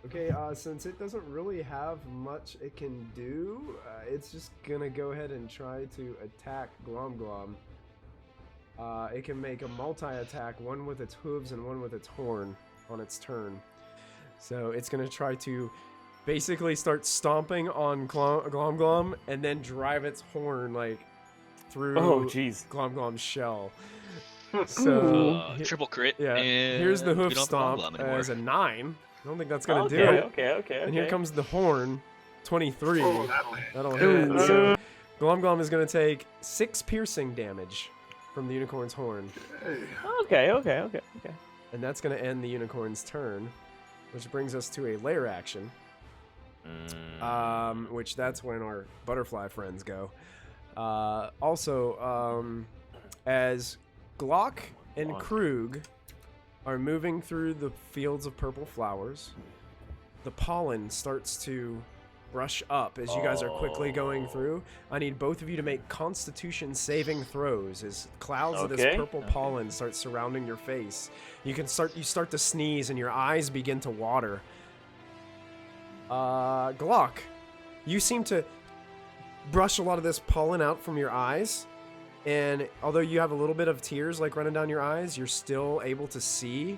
Okay, since it doesn't really have much it can do, it's just gonna go ahead and try to attack Glom Glom. It can make a multi-attack, one with its hooves and one with its horn on its turn. So it's gonna try to basically start stomping on Glom Glom and then drive its horn through Glom Glom's shell. So Triple crit. yeah, And here's the hoof we don't have stomp Glom anymore. as a 9. I don't think that's gonna do Okay, it. okay. And here comes the horn, 23. Oh, that'll hit. That'll hit. So Glom Glom is gonna take 6 piercing damage from the unicorn's horn, Hey. Okay. and that's gonna end the unicorn's turn, which brings us to a lair action. Which that's when our butterfly friends go. As Glock and Krug are moving through the fields of purple flowers, the pollen starts to brush up as you guys are quickly going through. I need both of you to make Constitution saving throws as clouds of this purple pollen start surrounding your face. You start to sneeze and your eyes begin to water. Glock, you seem to brush a lot of this pollen out from your eyes, and although you have a little bit of tears running down your eyes, you're still able to see.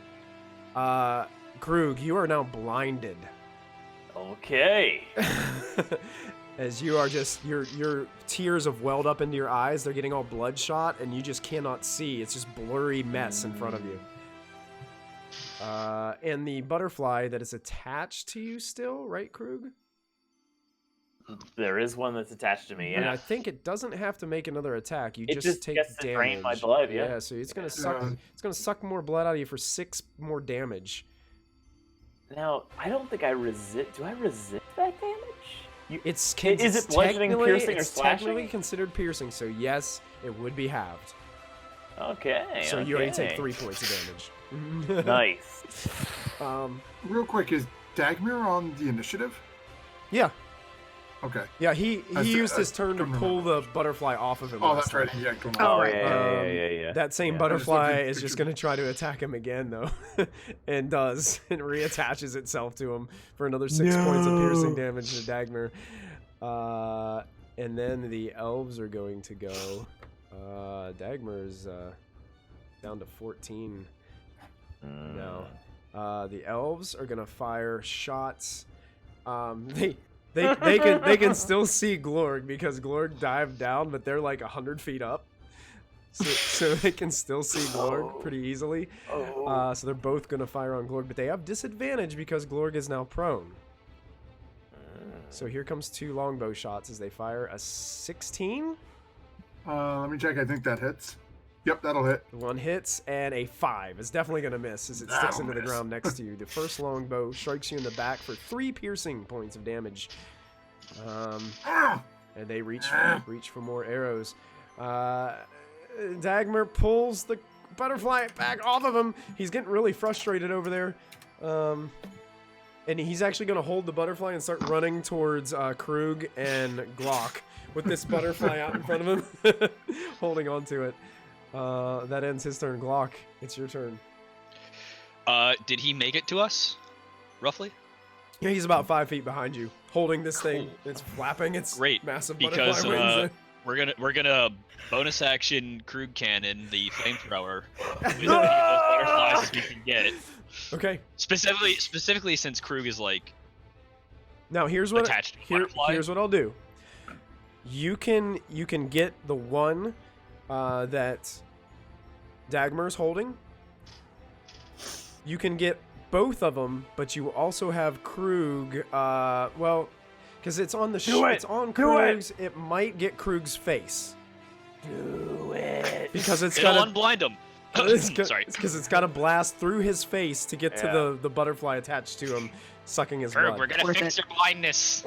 Krug, you are now blinded. Okay. As you are just your tears have welled up into your eyes, they're getting all bloodshot, and you just cannot see. It's just blurry mess in front of you. And the butterfly that is attached to you still, right, Krug? There is one that's attached to me, And yeah. I think it doesn't have to make another attack. You It just take gets to damage. drain my blood, yeah. So it's gonna suck. It's gonna suck more blood out of you for 6 more damage. Now, I don't think I resist. Do I resist that damage? Is it bludgeoning, piercing, or it's slashing? technically considered piercing, so yes, it would be halved. Okay. So you already take 3 points of damage. Nice. Real quick, is Dagmir on the initiative? Yeah. Okay. Yeah, he used his turn to don't pull the butterfly off of him. Oh, last that's right. time. Yeah, come Oh, on. right. Yeah. That same Yeah. butterfly I just is looked just at- going to try to attack him again, though. And does. And reattaches itself to him for another 6 points of piercing damage to Dagmar. And then the elves are going to go. Dagmar's down to 14 now. The elves are going to fire shots. They can still see Glorg because Glorg dived down, but they're like 100 feet up. So they can still see Glorg pretty easily. So they're both going to fire on Glorg, but they have disadvantage because Glorg is now prone. So here comes 2 longbow shots as they fire a 16. Let me check. I think that hits. Yep, that'll hit. 1 hits, and a 5 is definitely going to miss as it sticks into the ground next to you. The first longbow strikes you in the back for 3 piercing points of damage. And they reach for more arrows. Dagmar pulls the butterfly back off of him. He's getting really frustrated over there. And he's actually going to hold the butterfly and start running towards Krug and Glock with this butterfly out in front of him, holding on to it. That ends his turn. Glock, it's your turn. Did he make it to us, roughly? Yeah, he's about 5 feet behind you, holding this thing. It's flapping. It's great massive because butterfly wings. we're gonna bonus action Krug cannon the flamethrower with as many of those butterflies as we can get. Okay. Specifically since Krug is like now here's what attached to butterfly. Here's what I'll do. You can get the one that Dagmar's holding. You can get both of them, but you also have Krug. Well, because it's on the it's on Krug's. It might get Krug's face. Do it. Because it's It'll got unblind him. Sorry. Because it's got to blast through his face to get to the butterfly attached to him, sucking his blood. We're gonna fix your blindness.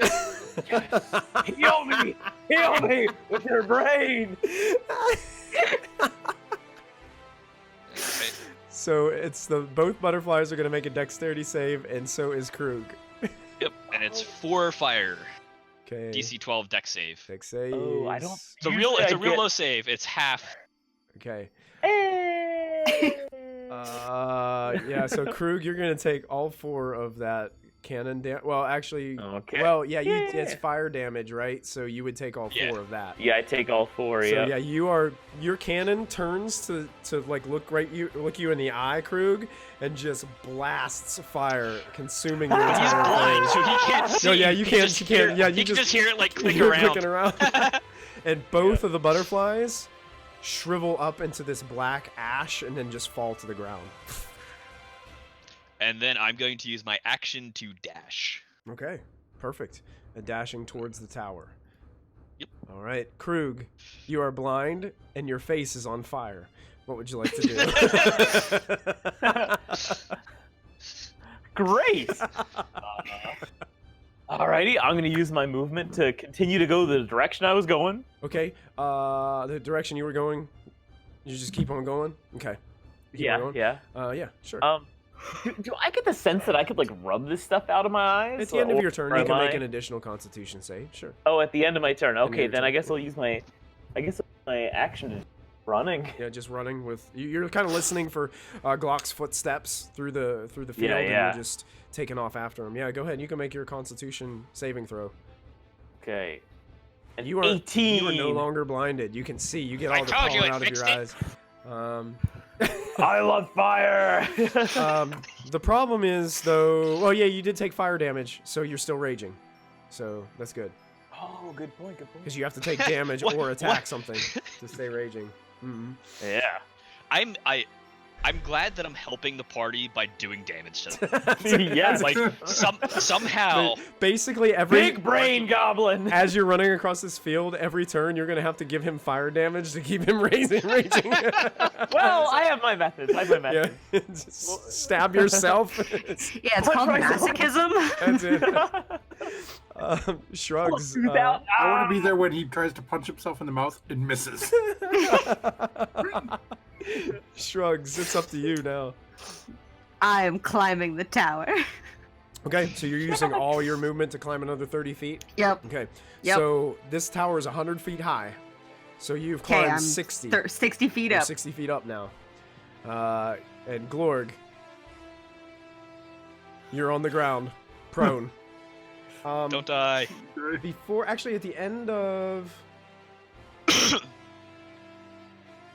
Heal me! Heal me with your brain! So it's both butterflies are gonna make a dexterity save, and so is Krug. Yep, and it's 4 fire. Okay. DC 12 dex save. Dex save. Oh, I don't. It's a real low save. It's half. Okay. Hey! Yeah. So Krug, you're gonna take all 4 of that cannon well, actually, Okay. well, yeah, it's fire damage, right? So you would take all 4 of that. Yeah, I take all 4. So yeah, your cannon turns to like look you in the eye, Krug, and just blasts fire, consuming your He's entire blind, face. so he can't see. No, yeah, you can't. Yeah, you can just hear it like click you're around. clicking around. And both of the butterflies shrivel up into this black ash and then just fall to the ground. And then I'm going to use my action to dash. Okay, perfect. And dashing towards the tower. Yep. All right, Krug, you are blind and your face is on fire. What would you like to do? Great! Alrighty, I'm going to use my movement to continue to go the direction I was going. Okay, the direction you were going, you just keep on going? Okay. Keep on going? Yeah, sure. Do I get the sense that I could, like, rub this stuff out of my eyes? At the end of your turn, you can make an I... additional Constitution save. Sure. Oh, at the end of my turn. Okay, then turn. I guess I'll use my action to running. Yeah, just running with you're kind of listening for Glock's footsteps through the field, Yeah. and you're just taking off after him. Yeah, go ahead. You can make your Constitution saving throw. Okay. And You are 18. You are no longer blinded. You can see. You get all the pollen out of your eyes. I love fire. The problem is though. Well, yeah, you did take fire damage, so you're still raging. So that's good. Oh, good point. Because you have to take damage or attack something to stay raging. Mm-hmm. Yeah. I'm glad that I'm helping the party by doing damage to them. Yes. Like somehow. Basically, every Big brain goblin. as you're running across this field, every turn you're gonna have to give him fire damage to keep him raging. Well, I have my methods. Yeah, just stab yourself. Yeah, it's called masochism. That's it. Shrugs. I want to be there when he tries to punch himself in the mouth and misses. Shrugs. It's up to you now. I am climbing the tower. Okay, so you're using all your movement to climb another 30 feet? Yep. Okay, Yep. so this tower is 100 feet high. So you've Okay, climbed I'm 60. 60 feet You're up. 60 feet up now. And Glorg, you're on the ground, prone. Don't die. Actually, at the end of...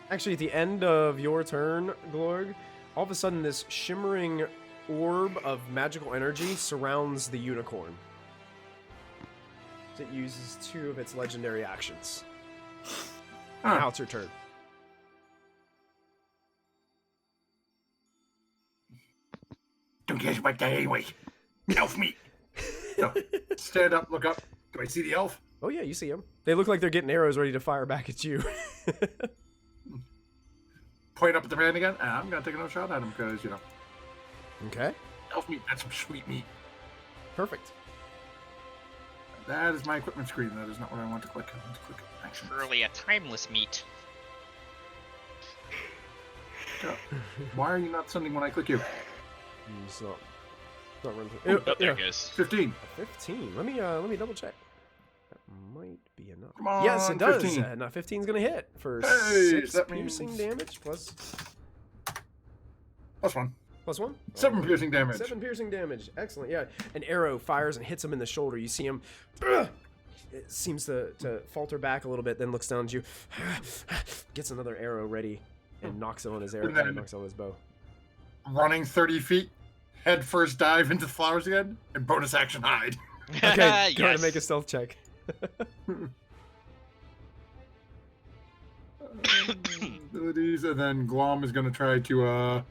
Actually, at the end of your turn, Glorg, all of a sudden this shimmering orb of magical energy surrounds the unicorn. it uses 2 of its legendary actions. Huh. Now it's your turn. Don't care about that anyway. Elf meat. So, stand up, look up. Do I see the elf? Oh yeah, you see them. They look like they're getting arrows ready to fire back at you. Point up at the man again. I'm gonna take another shot at him because Okay, elf meat. That's some sweet meat. perfect. That is my equipment screen. That is not what I want to click. I want to click action. Surely a timeless meat. Why are you not sending when I click you? It's not run through. Oh, there it goes. 15. 15. Let me double check. That might be enough. Come on, Yes, it does. 15. Now 15's gonna hit for Hey, 6 that piercing means- damage plus +1. 1. 7 piercing damage. 7 piercing damage. Excellent. Yeah, an arrow fires and hits him in the shoulder. You see him. It seems to falter back a little bit, then looks down at you, gets another arrow ready, and knocks it on his arrow. And then- Knocks it on his bow. Running 30 feet, head first dive into the flowers again, and bonus action hide. Okay, go ahead Yes. and make a stealth check. Abilities, and then Glom is going to try to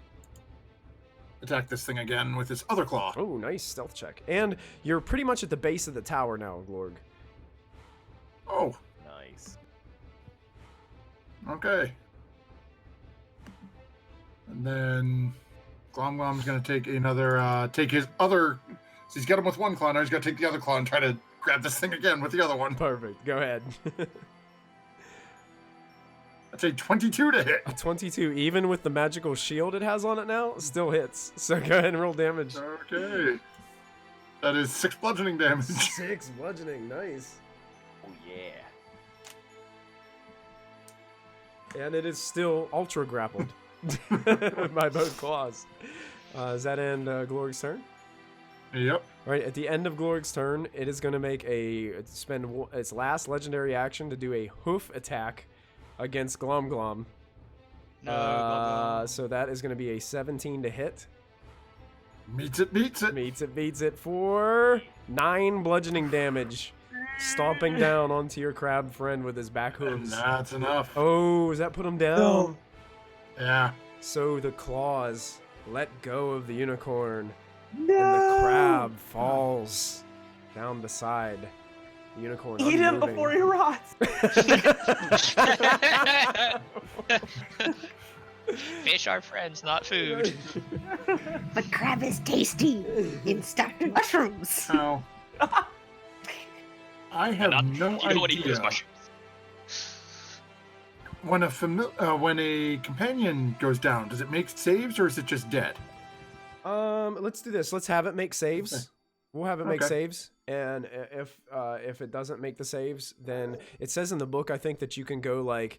attack this thing again with his other claw. Oh, nice stealth check. And you're pretty much at the base of the tower now, Glorg. Oh, Nice. okay. And then Glom's going to take another, take his other, so he's got him with one claw, now he's got to take the other claw and try to grab this thing again with the other one. Perfect. Go ahead. That's a 22 to hit. A 22, even with the magical shield it has on it now, still hits. So go ahead and roll damage. Okay. That is 6 bludgeoning damage. 6 bludgeoning. Nice. Oh yeah. And it is still ultra grappled by both claws. Does that end Glorg's turn? Yep. All right, at the end of Glorg's turn, it is going to spend its last legendary action to do a hoof attack against Glom Glom. No, So that is going to be a 17 to hit. Meets it, beats it. Beats it for 9 bludgeoning damage. Stomping down onto your crab friend with his back And hooves. that's enough. Oh, does that put him down? No. Yeah. So the claws let go of the unicorn, No. and the crab falls down beside the unicorn. Eat him unmoving. before he rots. Fish are friends, not food. But crab is tasty in stuffed mushrooms. Now, I have Not, no you don't want to eat those idea. mushrooms. When a companion goes down, does it make saves or is it just dead? Let's do this. Let's have it make saves. Okay. We'll have it make Okay. saves, and if it doesn't make the saves, then it says in the book, I think, that you can go like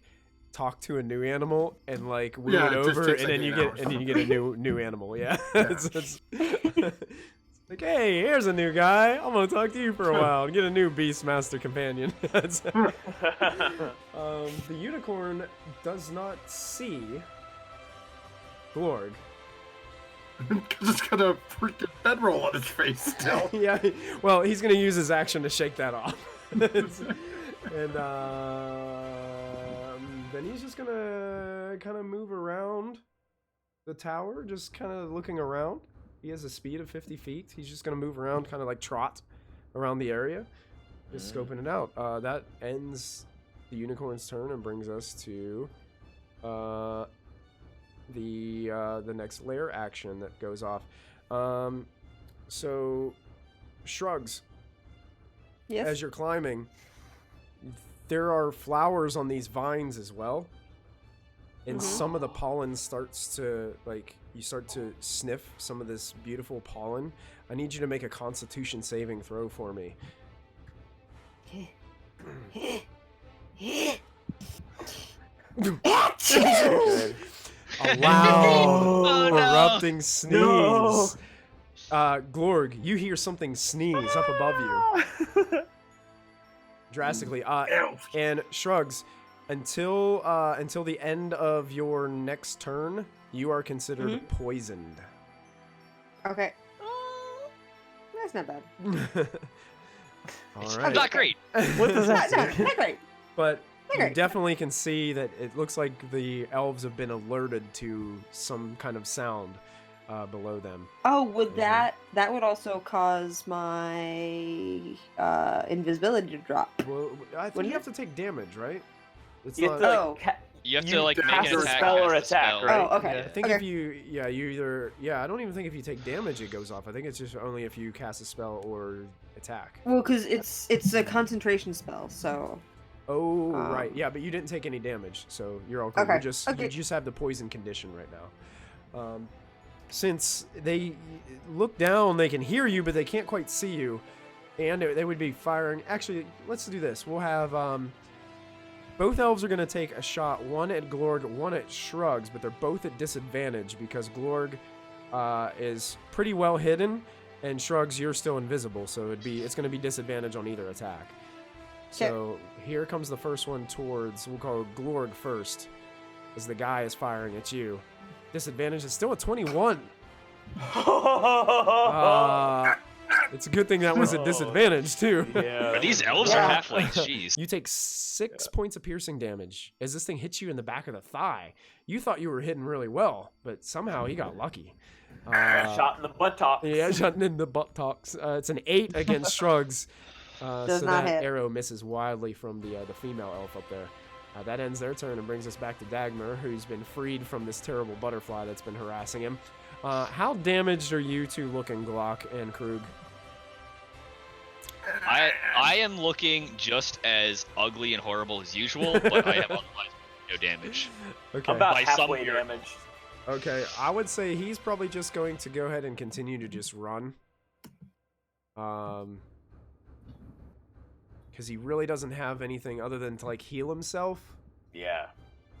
talk to a new animal and like woo Yeah, it it just over, takes, and like, then you 8 get hours. and then you get a new animal. Yeah. Yeah. it's like, hey, here's a new guy. I'm gonna talk to you for a while and get a new Beastmaster companion. That's- the unicorn does not see Glorg. Because it's got a freaking bedroll on its face still. Yeah, well, he's gonna use his action to shake that off. And then he's just gonna kind of move around the tower, just kind of looking around. He has a speed of 50 feet. He's just gonna move around, kind of like trot around the area, just scoping it out. That ends the unicorn's turn and brings us to the next lair action that goes off. So shrugs. Yes. As you're climbing, there are flowers on these vines as well, and some of the pollen starts to you start to sniff some of this beautiful pollen. I need you to make a Constitution saving throw for me. Good. A loud, Oh, no. erupting sneeze. No. Glorg, you hear something sneeze up above you. Drastically. Elf. And shrugs, until the end of your next turn, you are considered poisoned. Okay. That's not bad. All It's right. not great. What does that No, say? not great. But you Okay. definitely can see that it looks like the elves have been alerted to some kind of sound below them. Oh, would Mhm. that would also cause my invisibility to drop? Well, I think Wouldn't you have it? to take damage, right? It's You have not. to Oh. You have You to like make cast an a attack, spell or cast a attack, spell. right? Oh, okay. Yeah, I think Okay. if I don't even think if you take damage it goes off. I think it's just only if you cast a spell or attack. Well, because it's a concentration spell, so. Oh, right. Um, Yeah, but you didn't take any damage, so you're all good. Okay, You okay. just have the poison condition right now. Since they look down, they can hear you, but they can't quite see you, and they would be firing. Actually, let's do this. We'll have both elves are going to take a shot, one at Glorg, one at Shrugs, but they're both at disadvantage because Glorg is pretty well hidden, and Shrugs, you're still invisible, so it's going to be disadvantage on either attack. So here comes the first one towards, we'll call Glorg first, as the guy is firing at you. Disadvantage is still a 21. It's a good thing that was a disadvantage, too. Yeah. Are these elves Yeah. or halflings? Jeez. You take 6 points of piercing damage as this thing hits you in the back of the thigh. You thought you were hitting really well, but somehow he got lucky. Shot in the buttocks. Yeah, shot in the buttocks. It's an 8 against Shrugs. So Does not that hit. arrow misses wildly from the female elf up there. That ends their turn and brings us back to Dagmar, who's been freed from this terrible butterfly that's been harassing him. How damaged are you two looking, Glock and Krug? I am looking just as ugly and horrible as usual, but I have otherwise no damage. Okay. About By some halfway miracle. damage. Okay, I would say he's probably just going to go ahead and continue to just run. Because he really doesn't have anything other than to like heal himself. Yeah.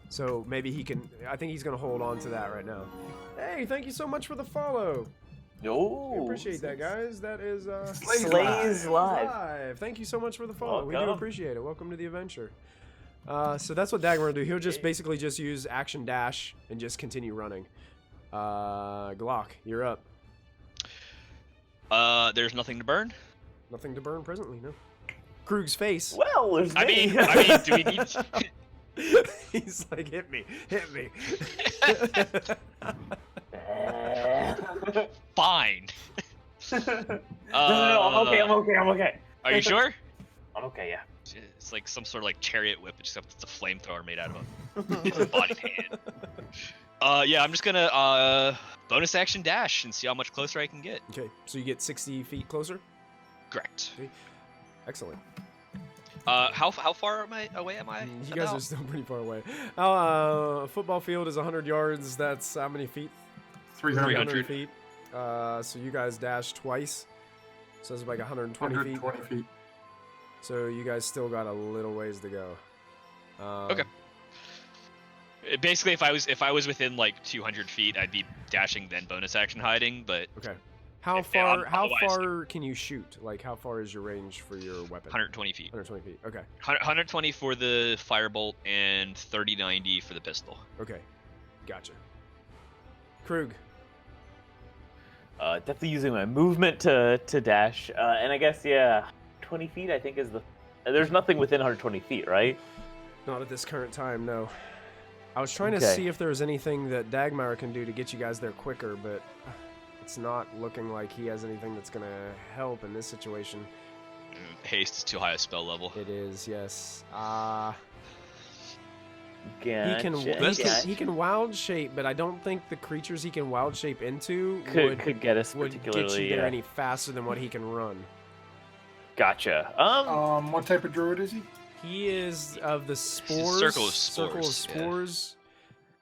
So maybe he can. I think he's gonna hold on to that right now. Hey, thank you so much for the follow. Oh. We appreciate that, guys. That is Slays live. live. Thank you so much for the follow. We do Welcome. appreciate it. Welcome to the adventure. So that's what Dagmar will do. He'll just basically just use action dash and just continue running. Glock, you're up. There's nothing to burn. Nothing to burn presently, no. Krug's face. Well, there's I me. mean, do we need? He's like, hit me, hit me. Fine. No, I'm okay. Are you sure? I'm okay, yeah. It's like some sort of like chariot whip, except it's a flamethrower made out of a body hand. Yeah, I'm just gonna bonus action dash and see how much closer I can get. Okay, so you get 60 feet closer. Correct. Excellent. How far away am I? You guys now? are still pretty far away. Football field is 100 yards. That's how many feet? 300, 300 feet. So you guys dash twice. So it's like 120 feet. 120 feet. So you guys still got a little ways to go. Okay. Basically, if I was within like 200 feet, I'd be dashing then bonus action hiding. But Okay. How Yeah, far? How otherwise- far can you shoot? Like, how far is your range for your weapon? 120 feet. 120 feet. Okay. 120 for the firebolt and 30-90 for the pistol. Okay. Gotcha. Krug. Definitely using my movement to dash. And I guess, 20 feet I think is the... There's nothing within 120 feet, right? Not at this current time, no. I was trying to Okay. see if there was anything that Dagmar can do to get you guys there quicker, but it's not looking like he has anything that's gonna help in this situation. Haste is too high a spell level. It is, yes. Gotcha. He can wild shape, but I don't think the creatures he can wild shape into could get us would get particularly... you there any faster than what he can run. Gotcha. What type of druid is he? He is of the spores. Circle of Circle of spores,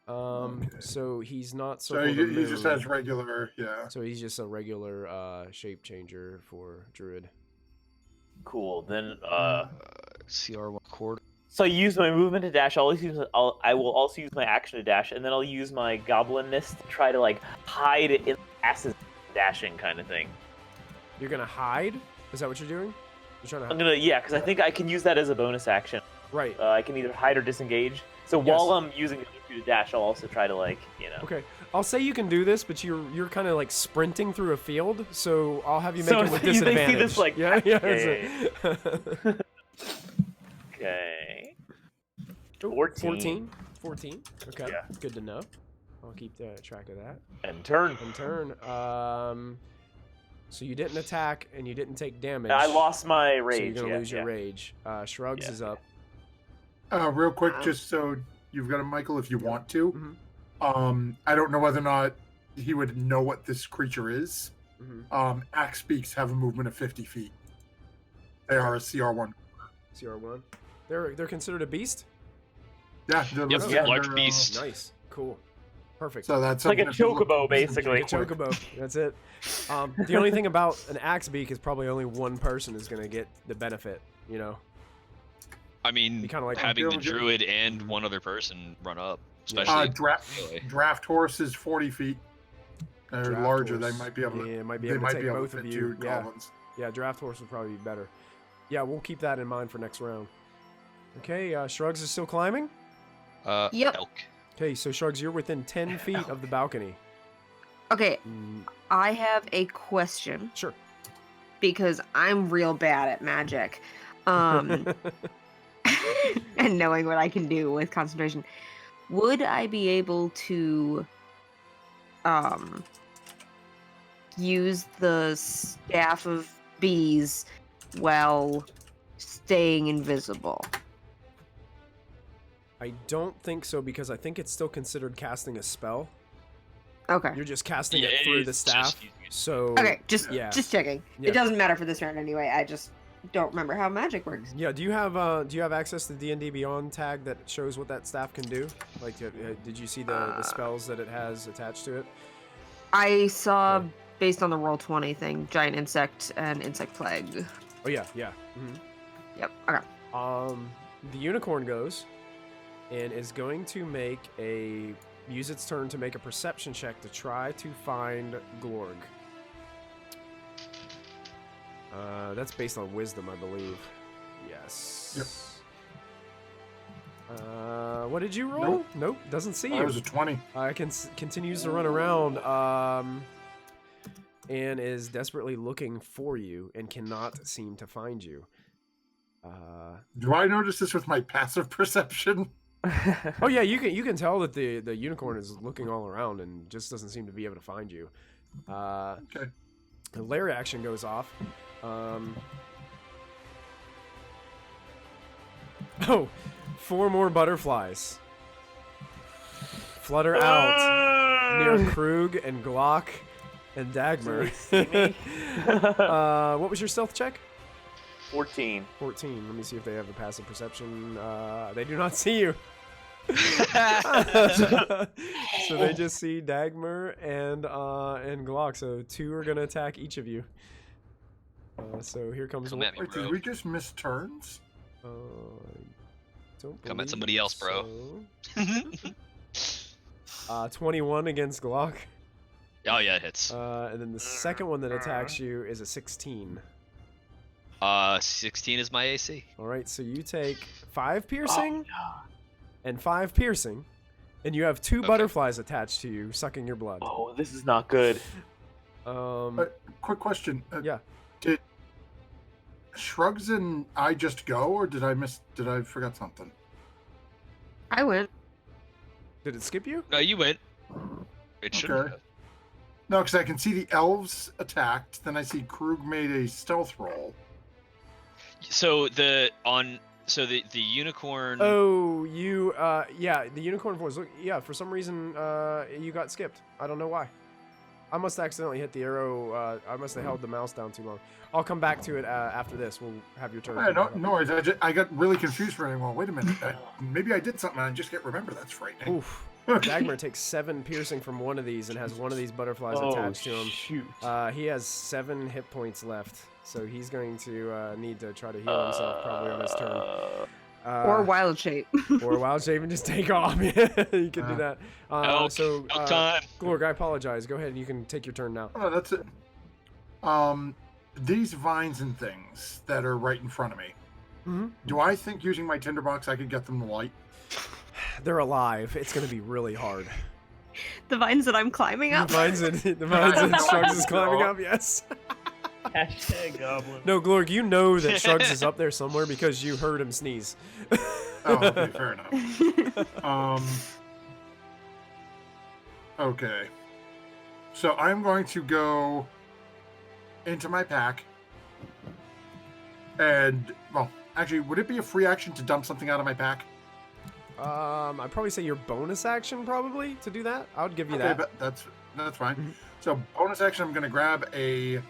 yeah. spores. So he's not So circle of the he just moon. has regular, yeah. So he's just a regular shape changer for druid. Cool. Then, CR1 cord. so I use my movement to dash. I will also use my action to dash, and then I'll use my goblinness to try to like hide in the asses dashing kind of thing. You're gonna hide? Is that what you're doing? You're trying to I'm gonna, because I think I can use that as a bonus action. Right. I can either hide or disengage. So Yes. while I'm using the to dash, I'll also try to Okay. I'll say you can do this, but you're kind of like sprinting through a field, so I'll have you make So it with they see disadvantage. this, like, yeah. yeah. that's Okay. it. Ooh, 14. 14. Okay. Yeah. Good to know. I'll keep track of that. And turn. And turn. So you didn't attack and you didn't take damage. I lost my So rage. you're gonna lose your rage. Shrugs Yeah. is up. Real quick, just so you've got it, Michael, if you want to. Mhm. I don't know whether or not he would know what this creature is. Mm-hmm. Axe beaks have a movement of 50 feet. They are a CR1. CR1. They're considered a beast. Yeah, they're Yep, listed large under, beast. Nice. Cool. Perfect. So that's It's like a something to look chocobo, at. basically. Like a chocobo. That's it. The only thing about an axe beak is probably only one person is gonna get the benefit. You know. I mean, Be kinda like- having the Yeah. druid and one other person run up, especially. melee. Draft horse is 40 feet. They're Draft larger. horse. They might be able to. Yeah, might be They able to might take be able both to of fit you. two Yeah. goblins. Yeah. Draft horse would probably be better. Yeah, we'll keep that in mind for next round. Okay. Shrugs is still climbing. Yep. Elk. Okay, so Shrugs, you're within 10 feet of the balcony. Okay, Mm, I have a question sure. because I'm real bad at magic. And knowing what I can do with concentration. Would I be able to use the staff of bees while staying invisible? I don't think so because I think it's still considered casting a spell. Okay. You're just casting Yeah, it it through is the just staff. using it. So Okay, just yeah. checking. Yeah. It doesn't matter for this round anyway. I just don't remember how magic works. Yeah, do you have access to the D&D Beyond tag that shows what that staff can do? Like, did you see the spells that it has attached to it? I saw, Okay. based on the Roll20 thing, giant insect and insect plague. Oh yeah, yeah. hmm Yep. Okay. The unicorn goes and is going to use its turn to make a perception check to try to find Glorg. That's based on wisdom, I believe. Yes. Yep. What did you roll? Nope, doesn't see you. That was a 20. Continues to run around, and is desperately looking for you and cannot seem to find you. Do I notice this with my passive perception? Oh yeah, you can tell that the unicorn is looking all around and just doesn't seem to be able to find you. Okay. The lair action goes off. Oh, 4 more butterflies flutter out near Krug and Glock and Dagmar. What was your stealth check? 14. 14. Let me see if they have a passive perception. They do not see you. So they just see Dagmar and Glock. So 2 are gonna attack each of you. So here comes Come one. at me, Wait, bro. did we just miss turns? I don't Come at believe somebody else, bro. so. 21 against Glock. Oh yeah, it hits. And then the second one that attacks you is a 16. 16 is my AC. All right, so you take 5 piercing and 5 piercing, and you have 2 butterflies attached to you, sucking your blood. Oh, this is not good. Quick question. Yeah. Did Shrugs and I just go, or did I forget something? I went. Did it skip you? No, you went. It should Okay. have. No, because I can see the elves attacked. Then I see Krug made a stealth roll. So the unicorn. Oh, you, yeah, the unicorn voice. Look, yeah, for some reason, you got skipped. I don't know why. I must accidentally hit the arrow. I must have held the mouse down too long. I'll come back to it after this. We'll have your turn. No worries. I got really confused for a minute. Well, wait a minute. Maybe I did something and I just can't remember. That's frightening. Oof. Dagmar takes 7 piercing from one of these and has one of these butterflies attached to him. Shoot. He has 7 hit points left, so he's going to need to try to heal himself probably on his turn. Or wild shape. Or wild shape and just take off. You can do that. Elk time. Glorg, I apologize. Go ahead. You can take your turn now. Oh, that's it. These vines and things that are right in front of me. Do I think using my tinderbox I could get them to light? They're alive. It's gonna be really hard. The vines that I'm climbing up. The vines that Shrugs is climbing up. Yes. Hashtag goblin. No, Glorg, you know that Shrugs is up there somewhere because you heard him sneeze. Oh, okay, fair enough. Okay. So I'm going to go into my pack. And, well, actually, would it be a free action to dump something out of my pack? I'd probably say your bonus action, probably, to do that. I would give you that. But that's fine. So, bonus action, I'm going to grab a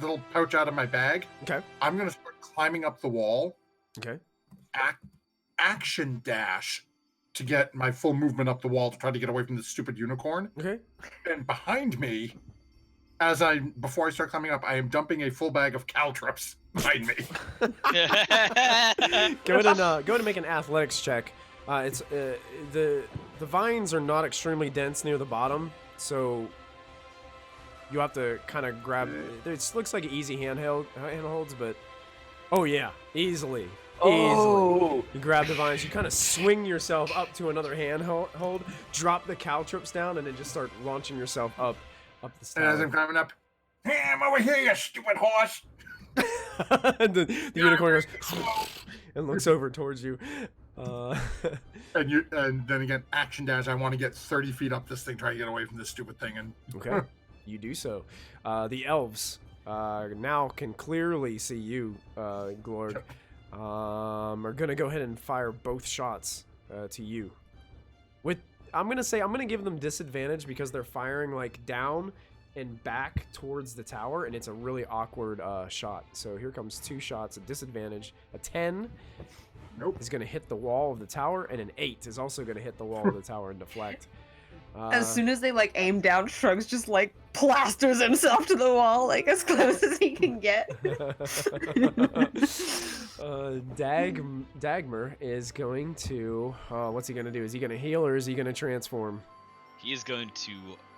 little pouch out of my bag. Okay. I'm going to start climbing up the wall. Okay. Action dash to get my full movement up the wall to try to get away from this stupid unicorn. Okay. And behind me, before I start climbing up, I am dumping a full bag of caltrops behind me. Go ahead and make an athletics check. It's the vines are not extremely dense near the bottom, so you have to kind of grab. It looks like easy handholds, but oh yeah, easily. Easily. You grab the vines, you kind of swing yourself up to another handhold, drop the caltrops down, and then just start launching yourself up the And tower. as I'm climbing up, hey, I'm over here, you stupid horse! And the unicorn goes and looks over towards you. And then again, action dash. I want to get 30 feet up this thing, try to get away from this stupid thing. And Okay, you do so. The elves now can clearly see you, Glorg. Are gonna go ahead and fire both shots to you. I'm gonna give them disadvantage because they're firing like down and back towards the tower, and it's a really awkward shot. So here comes 2 shots at disadvantage. A 10 is gonna hit the wall of the tower, and an 8 is also gonna hit the wall of the tower and deflect. As soon as they like aim down, Shrugs just like plasters himself to the wall, like as close as he can get. Dagmer is going to. What's he gonna do? Is he gonna heal or is he gonna transform? He is going to,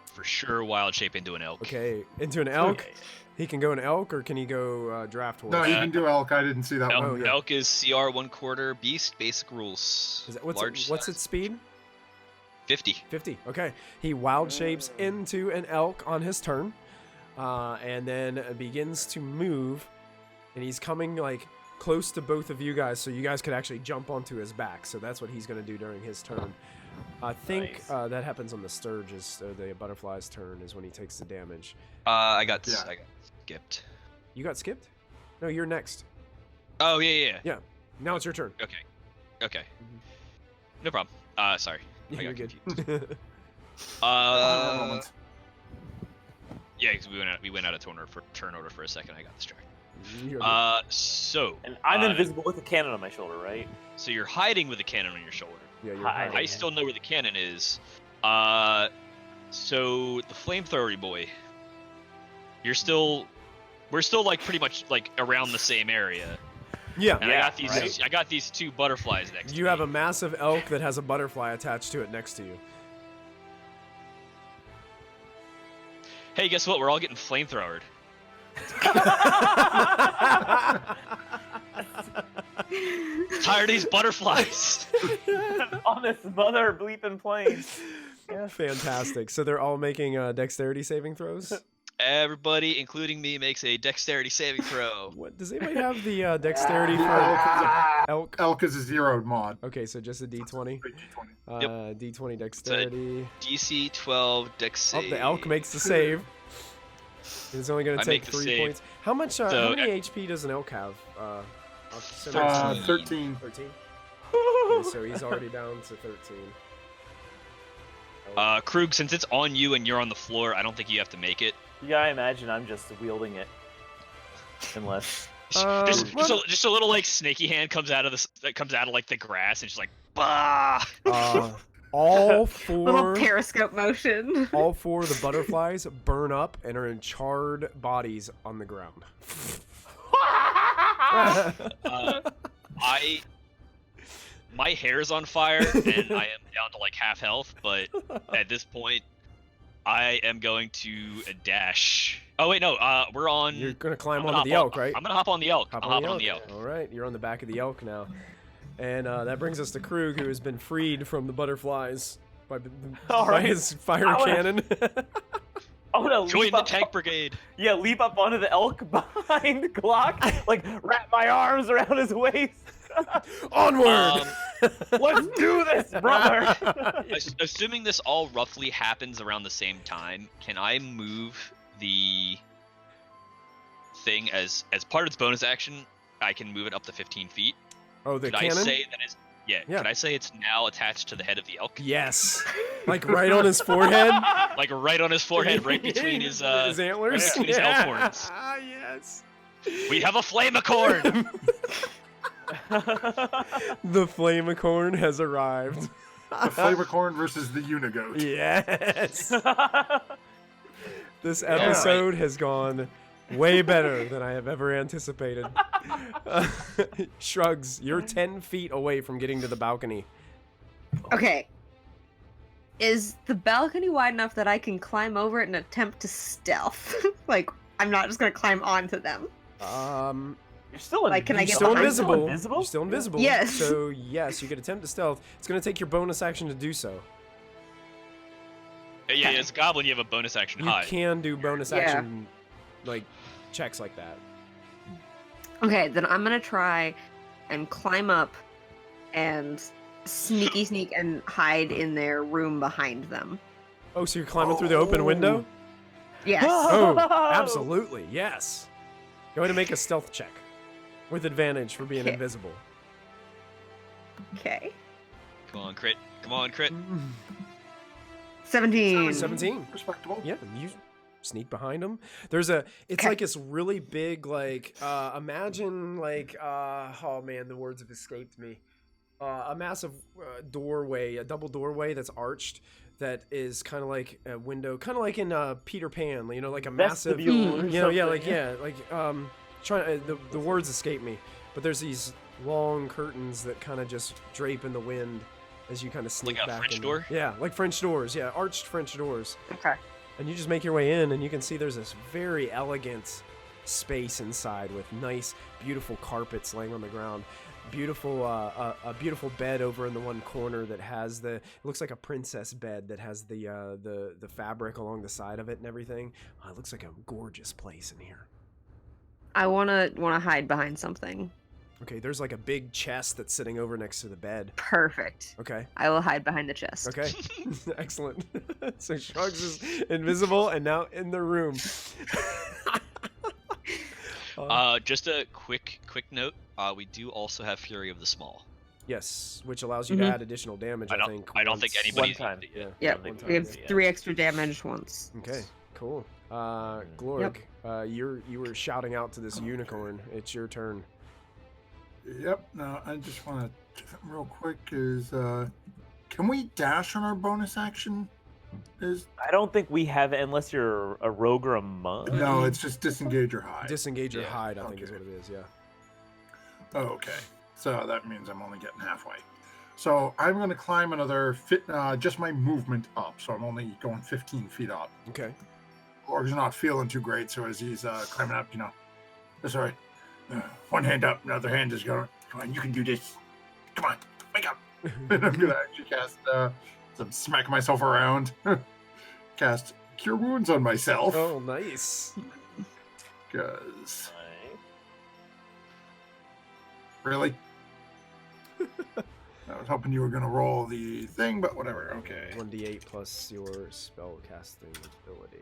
for sure, wild shape into an elk. Okay, into an elk. Okay. He can go an elk, or can he go draft horse? no, you can do elk. I didn't see that Elk, one. Oh, yeah. elk is CR 1/4 beast, basic rules. Is that, what's Large its size. speed? 50. 50. Okay. He wild shapes into an elk on his turn, and then begins to move, and he's coming like close to both of you guys, so you guys could actually jump onto his back. So that's what he's going to do during his turn. I think Nice. that happens on the Sturge's, the butterfly's turn is when he takes the damage. I got Yeah. skipped. You got skipped? No, you're next. Oh, yeah. Yeah. Now it's your turn. Okay. No problem. Sorry. I You're got good. confused. Moment. Yeah, because we went out of turn order for a second. I got distracted. You're good. So. And I'm invisible with a cannon on my shoulder, right? So you're hiding with a cannon on your shoulder. Yeah, you're Hi. hiding. I still know where the cannon is. So the flamethrower boy. We're still like pretty much like around the same area. Yeah. And Yeah, I got these 2 butterflies next to You me. have a massive elk that has a butterfly attached to it next to you. Hey, guess what? We're all getting flamethrowered. Tired of these butterflies. On this mother bleeping plane. Yeah. Fantastic. So they're all making dexterity saving throws? Everybody, including me, makes a dexterity saving throw. What does anybody have the dexterity for elk? Elk is a 0 mod. Okay, so just a d20. D20. D20 dexterity. DC 12 dex Oh, save. the elk makes the save. It's only going I to take make the 3 save. points. How much? So, how many HP does an elk have? 13. 13. Okay, so he's already down to 13. Krug, since it's on you and you're on the floor, I don't think you have to make it. Yeah, I imagine I'm just wielding it. Unless. Just a little like snaky hand comes out of like the grass and just like bah. All Little 4. periscope motion. All 4 of the butterflies burn up and are in charred bodies on the ground. My hair's on fire and I am down to like half health, but at this point, I am going to dash. Oh wait, no. We're on. You're gonna climb I'm gonna onto the hop elk, right? I'm gonna hop on the elk. Hop I'm on hopping on the elk. All right, you're on the back of the elk now, and that brings us to Krug, who has been freed from the butterflies by his fire cannon. I want to Join leap the up. tank brigade. Yeah, leap up onto the elk behind Glock, like wrap my arms around his waist. Onward! Let's do this, brother. Assuming this all roughly happens around the same time, can I move the thing as part of its bonus action? I can move it up to 15 feet. Oh, the Could cannon? I say that is? Yeah. Yeah. Could I say it's now attached to the head of the elk? Yes. Like right on his forehead? Like right on his forehead, right between his antlers? right between his elk horns. Ah, yes. We have a flame-acorn! The flame-acorn has arrived. The Flavorcorn versus the Unigoat. Yes. This episode has gone way better than I have ever anticipated. Shrugs, you're 10 feet away from getting to the balcony. Okay. Is the balcony wide enough that I can climb over it and attempt to stealth? Like, I'm not just gonna climb onto them. You're still Like, can I You're get still behind invisible. invisible? You're still invisible. Yes. So, yes, you could attempt to stealth. It's going to take your bonus action to do so. Yeah, as a goblin, you have a bonus action You hide. can do bonus Yeah. action, like, checks like that. Okay, then I'm gonna try and climb up and sneak and hide in their room behind them. Oh, so you're climbing through the open window? Yes. Oh, absolutely, yes. Go ahead and make a stealth check. With advantage for being Okay. invisible. Okay. Come on, crit. Come on, crit. 17. 17. Respectable. Yeah, you sneak behind them. It's Okay. like this really big, like, imagine, like, oh man, the words have escaped me. A massive doorway, a double doorway that's arched, that is kind of like a window, kind of like in Peter Pan, you know, like a massive, Vestibule or you know, yeah, something, the words escape me, but there's these long curtains that kind of just drape in the wind as you kind of sneak Like a back French in. door? Yeah, like French doors, yeah, arched French doors. Okay. And you just make your way in, and you can see there's this very elegant space inside with nice, beautiful carpets laying on the ground. Beautiful, a beautiful bed over in the one corner that has it looks like a princess bed that has the fabric along the side of it and everything. Oh, it looks like a gorgeous place in here. I wanna hide behind something. Okay, there's like a big chest that's sitting over next to the bed. Perfect. Okay. I will hide behind the chest. Okay. Excellent. So Shrugs is invisible and now in the room. Just a quick note. We do also have Fury of the Small. Yes, which allows you to add additional damage. I think. I don't think once- anybody's One time. used it yet. Yep. one time, We have yeah. 3 extra damage once. Okay, cool. Glorg, you were shouting out to this unicorn. It's your turn. Yep. Now I just want to real quick is can we dash on our bonus action? I don't think we have it unless you're a rogue or a monk. No, it's just disengage or hide. Disengage or Yeah. hide, I think is Okay. what it is. Yeah. Oh, okay. So that means I'm only getting halfway. So I'm going to climb another just my movement up. So I'm only going 15 feet up. Okay. Org's not feeling too great, so as he's climbing up, sorry, one hand up, another hand is going. Come on, you can do this. Come on, wake up. And I'm gonna actually cast. I'm smacking myself around. Cast Cure Wounds on myself. Oh, nice. Because really, I was hoping you were gonna roll the thing, but whatever. Okay. 1d8 plus your spell casting ability.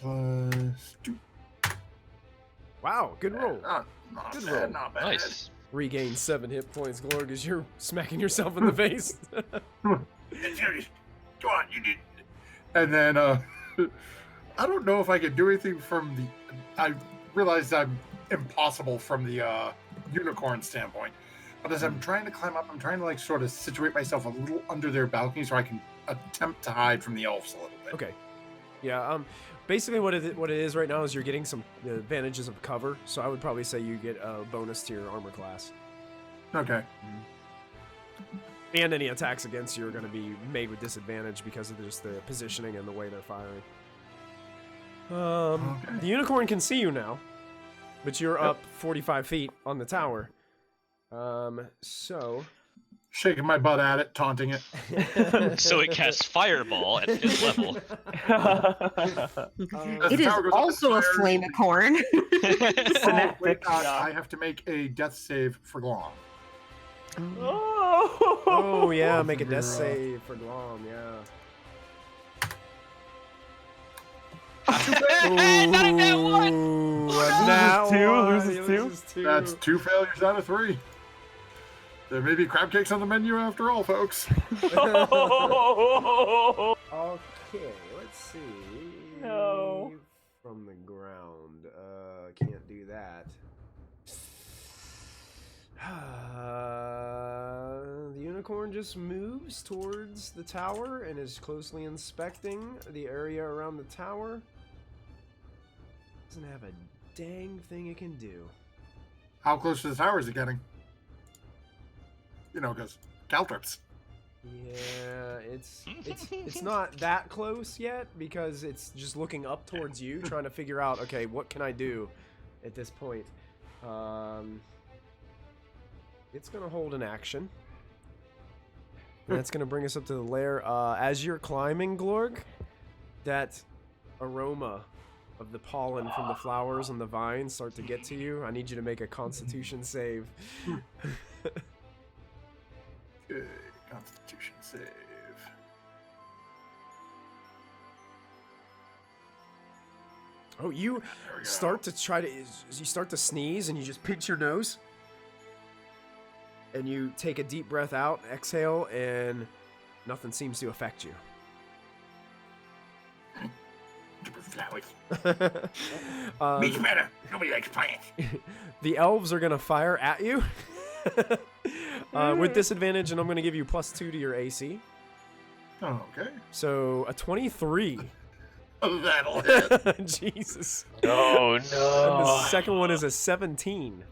Plus 2. Wow, good roll. Not Good bad, roll. not bad. Nice. Regain 7 hit points, Glorg, as you're smacking yourself in the face. Go on, you did. And then I don't know if I could do anything from the. I realized I'm impossible from the unicorn standpoint, but as I'm trying to climb up, I'm trying to like sort of situate myself a little under their balcony so I can attempt to hide from the elves a little bit. Okay. Yeah. Basically, what it is right now is you're getting some advantages of cover. So I would probably say you get a bonus to your armor class. Okay. And any attacks against you are going to be made with disadvantage because of just the positioning and the way they're firing. The unicorn can see you now, but you're up 45 feet on the tower. So... Shaking my butt at it, taunting it. So it casts Fireball at this level. As It the is tower goes up in also a fire- flame-acorn. Oh, wait, I have to make a death save for Glom. Oh, yeah, Oh, make a death severe, save for Glom, yeah. Not a nat one! Ooh, Oh, a no. nat Loses one. two, He loses two. That's 2 failures out of 3. There may be crab cakes on the menu after all, folks. Okay, let's see. No. From the ground. Can't do that. The unicorn just moves towards the tower and is closely inspecting the area around the tower. Doesn't have a dang thing it can do. How close to the tower is it getting? You know, because caltrips. Yeah, it's not that close yet because it's just looking up towards you, trying to figure out, okay, what can I do at this point? It's gonna hold an action. And that's gonna bring us up to the lair. As you're climbing, Glorg, that aroma of the pollen from the flowers and the vines start to get to you. I need you to make a Constitution save. Good Constitution save. Oh, you There we go. start to try to you start to sneeze and you just pinch your nose and you take a deep breath out, exhale, and nothing seems to affect you. Flowers. Um, Makes better. Nobody likes plants. the elves are gonna fire at you with disadvantage, and I'm gonna give you +2 to your AC. Oh, okay. So a 23. That'll hit. Jesus. Oh And the no. second one is a 17.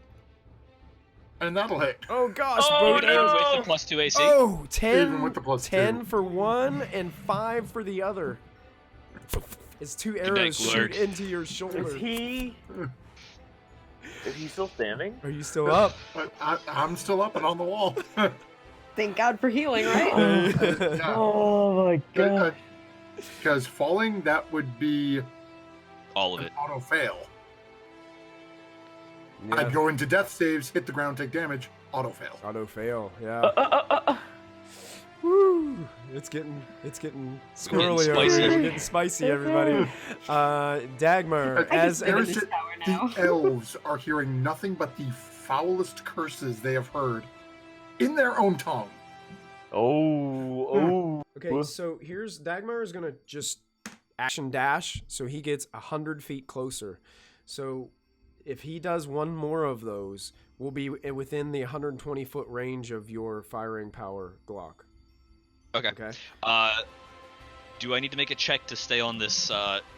And that'll hit. Oh gosh, Oh, both Even arrows. no. with the +2 AC. Oh, 10, Even with the +2. 10 for one and 5 for the other. As 2 arrows shoot Glurg. into your shoulder. Is he still standing? Are you still up? I'm still up and on the wall. Thank God for healing, right? Yeah. Oh my god. Because falling, that would be All of an it. auto fail. Yeah. I'd go into death saves, hit the ground, take damage, auto fail. Auto fail, yeah. Woo! It's getting squirrely over spicy. here. We're getting spicy, everybody. Dagmar, I as live in There's this the- tower now. The elves are hearing nothing but the foulest curses they have heard in their own tongue. Oh. okay, so here's Dagmar is gonna just action dash, so he gets 100 feet closer. So if he does one more of those, we'll be within the 120 foot range of your firing power, Glock. Okay. Okay. Do I need to make a check to stay on this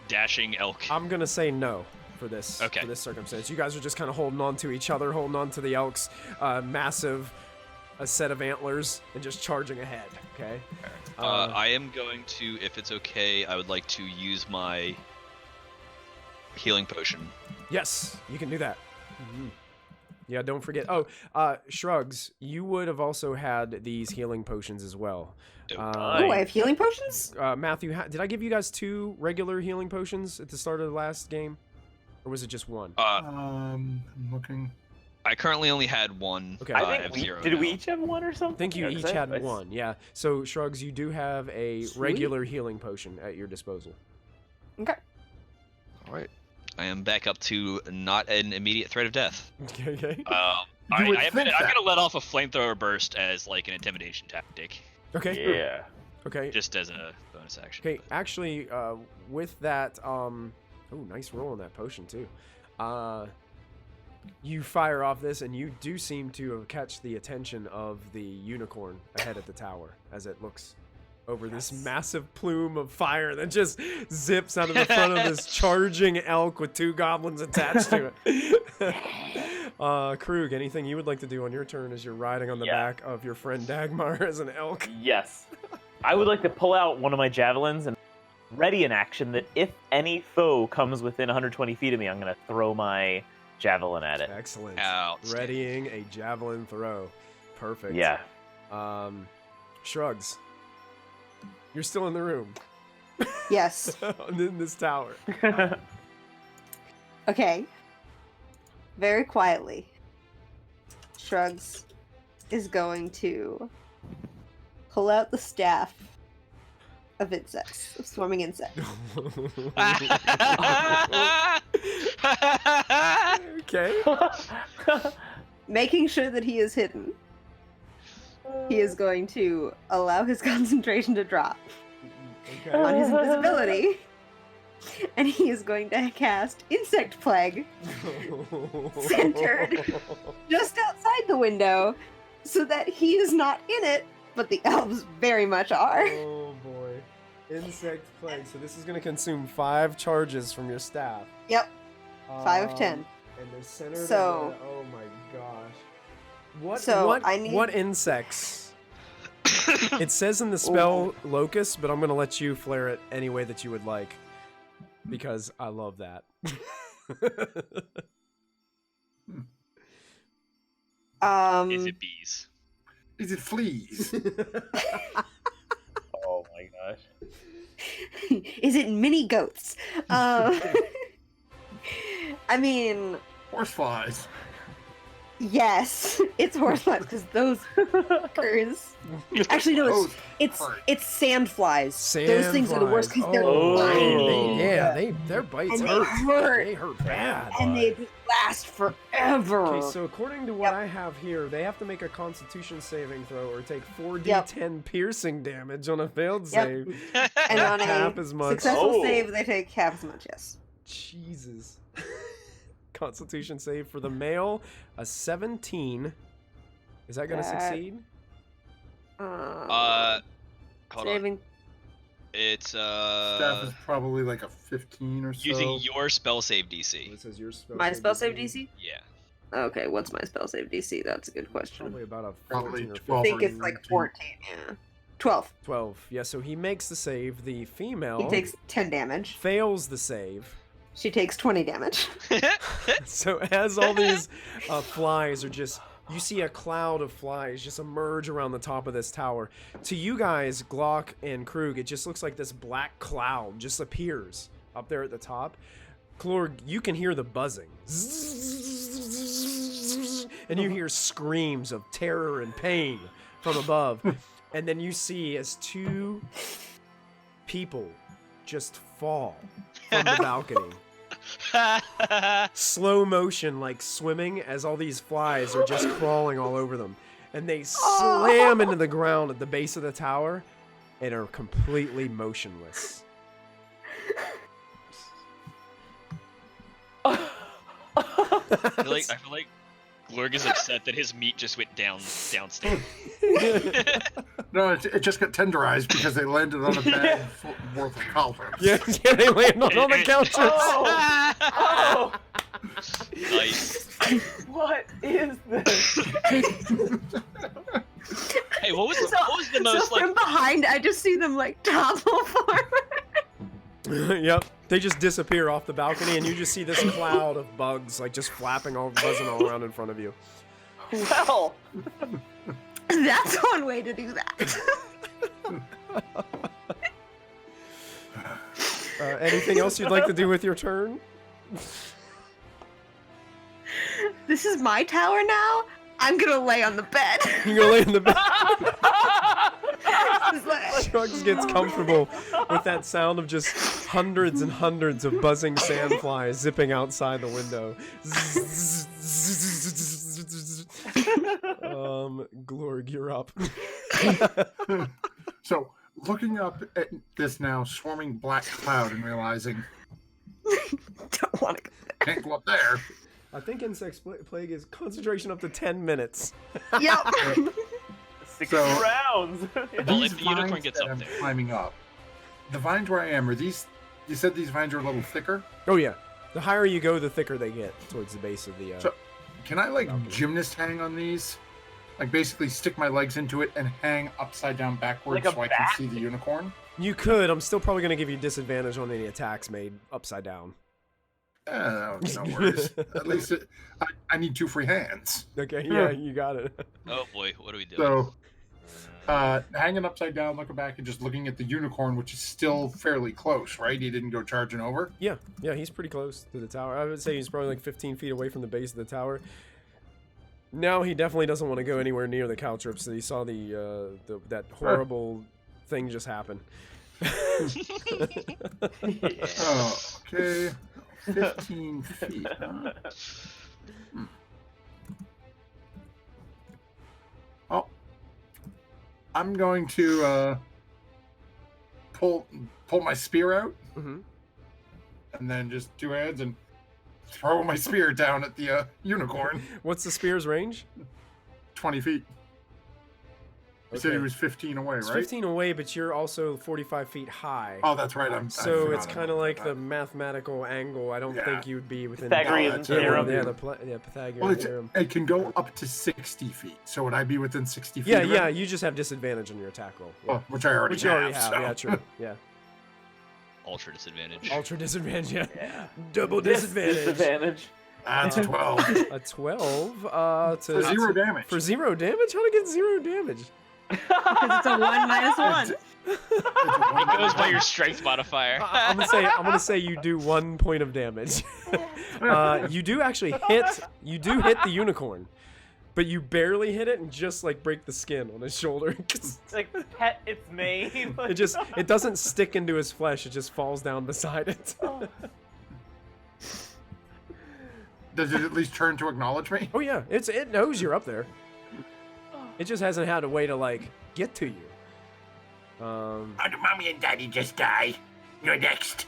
dashing elk? I'm gonna say no for this. Okay. For this circumstance, you guys are just kind of holding on to each other, holding on to the elk's massive a set of antlers, and just charging ahead. Okay. I am going to, if it's okay, I would like to use my healing potion. Yes, you can do that. Yeah, don't forget. Oh, Shrugs, you would have also had these healing potions as well. Dope. Oh, I have healing potions? Matthew, did I give you guys 2 regular healing potions at the start of the last game? Or was it just 1? I'm looking. I currently only had 1. Okay. I I think have we 0 did. now. We each have 1 or something. I think you Yeah, 'cause each had I- 1, yeah. So, Shrugs, you do have a Sweet. regular healing potion at your disposal. Okay. All right. I am back up to not an immediate threat of death. Okay. I'm would gonna think that. let off a flamethrower burst as like an intimidation tactic, Okay. Yeah. Okay. just as a bonus action. Okay, actually, with that, oh, nice roll on that potion too. You fire off this, and you do seem to catch the attention of the unicorn ahead at the tower as it looks over this massive plume of fire that just zips out of the front of this charging elk with 2 goblins attached to it. Krug, anything you would like to do on your turn as you're riding on the back of your friend Dagmar as an elk? Yes. I would like to pull out one of my javelins and ready an action that if any foe comes within 120 feet of me, I'm going to throw my javelin at it. Excellent. Outstanding. Readying a javelin throw. Perfect. Yeah. Shrugs. You're still in the room. Yes. In this tower. Okay. Very quietly, Shrugs is going to pull out the staff of insects, of swarming insects. Okay. Making sure that he is hidden. He is going to allow his concentration to drop Okay. on his invisibility. And he is going to cast Insect Plague centered just outside the window so that he is not in it, but the elves very much are. Oh boy. Insect plague. So this is going to consume 5 charges from your staff. Yep. 5 of 10. And they're centered So- oh my gosh. What So, what I need- what insects? It says in the spell locust, but I'm going to let you flare it any way that you would like. Because I love that. Is it bees? Is it fleas? Oh my gosh. Is it mini goats? I mean, Horseflies. yes, it's horseflies because those fuckers. Actually, no, it's sandflies. Those things are the worst because they're tiny. Their bites And hurt. they hurt. They hurt bad. And they last forever. Okay, so according to what I have here, they have to make a Constitution saving throw or take 4d10 piercing damage on a failed save. And on half a as much. successful save, they take half as much. Yes. Jesus. Constitution save for the male, a 17. Is that going to succeed? Hold on. Saving. It's Staff is probably like a 15 or so. using your spell save DC. It says your spell My spell save DC? Yeah. Okay, what's my spell save DC? That's a good question. Probably about a Probably 14 or 12 I think or it's like 19. 14. Yeah. 12. 12. Yeah, so he makes the save. The female He takes 10 damage. fails the save. She takes 20 damage. So as all these flies are just, you see a cloud of flies just emerge around the top of this tower. To you guys, Glock and Krug, it just looks like this black cloud just appears up there at the top. Klorg, you can hear the buzzing. And you hear screams of terror and pain from above. And then you see as 2 people just fall from the balcony. Slow motion, like swimming, as all these flies are just crawling all over them. And they slam into the ground at the base of the tower and are completely motionless. I feel like Glorg is upset that his meat just went downstairs. No, it just got tenderized because they landed on a bag worth of cauldrons. Yeah, they land on the couches. Oh! Nice. What is this? Hey, what was the most So from behind, I just see them like topple forward. Yep, they just disappear off the balcony, and you just see this cloud of bugs like just flapping all, buzzing all around in front of you. Well, That's one way to do that. Anything else you'd like to do with your turn? This is my tower now. I'm gonna lay on the bed. You go lay in the bed. It's like- Shrugs gets comfortable with that sound of just hundreds and hundreds of buzzing sandflies zipping outside the window. Glorg, you're up. So, looking up at this now swarming black cloud and realizing Don't want to. can't go up there. I think insect plague is concentration up to 10 minutes. Yep. 6 So- rounds. Well, These if the unicorn vines gets that up I'm there. climbing up, the vines where I am, are these? You said these vines are a little thicker. Oh yeah, the higher you go, the thicker they get towards the base of the. So- Can I like gymnast hang on these? Like basically stick my legs into it and hang upside down backwards Like a so I can see the unicorn? You could. I'm still probably going to give you disadvantage on any attacks made upside down. No worries. At least I need 2 free hands. Okay, yeah, you got it. Oh boy, what are we doing? So, hanging upside down, looking back, and just looking at the unicorn, which is still fairly close, right? He didn't go charging over. Yeah, he's pretty close to the tower. I would say he's probably like 15 feet away from the base of the tower. Now he definitely doesn't want to go anywhere near the caltrops. So he saw that horrible thing just happen. Oh, okay. 15 feet. Huh? Oh, I'm going to pull my spear out, and then just 2 hands and throw my spear down at the unicorn. What's the spear's range? 20 feet. You said he was 15 away, It's right? 15 away, but you're also 45 feet high. Oh, that's right. So it's kind of like the mathematical angle. I don't think you'd be within Pythagorean theorem. Pythagorean theorem. It can go up to 60 feet. So would I be within 60 feet? Yeah, you just have disadvantage on your attack roll. Yeah. Oh, which I already have. So. Yeah, true. Yeah. Ultra disadvantage. Ultra disadvantage, yeah. Double disadvantage. That's 12. A 12 for 0 damage. For 0 damage? How to get 0 damage? Because it's a 1 minus 1. It goes by your strength modifier. I'm gonna say you do 1 point of damage. You do actually hit. You do hit the unicorn, but you barely hit it and just like break the skin on his shoulder. It's like pet its mane. It doesn't stick into his flesh. It just falls down beside it. Does it at least turn to acknowledge me? Oh yeah, it knows you're up there. It just hasn't had a way to like get to you. How do mommy and daddy just die? You're next.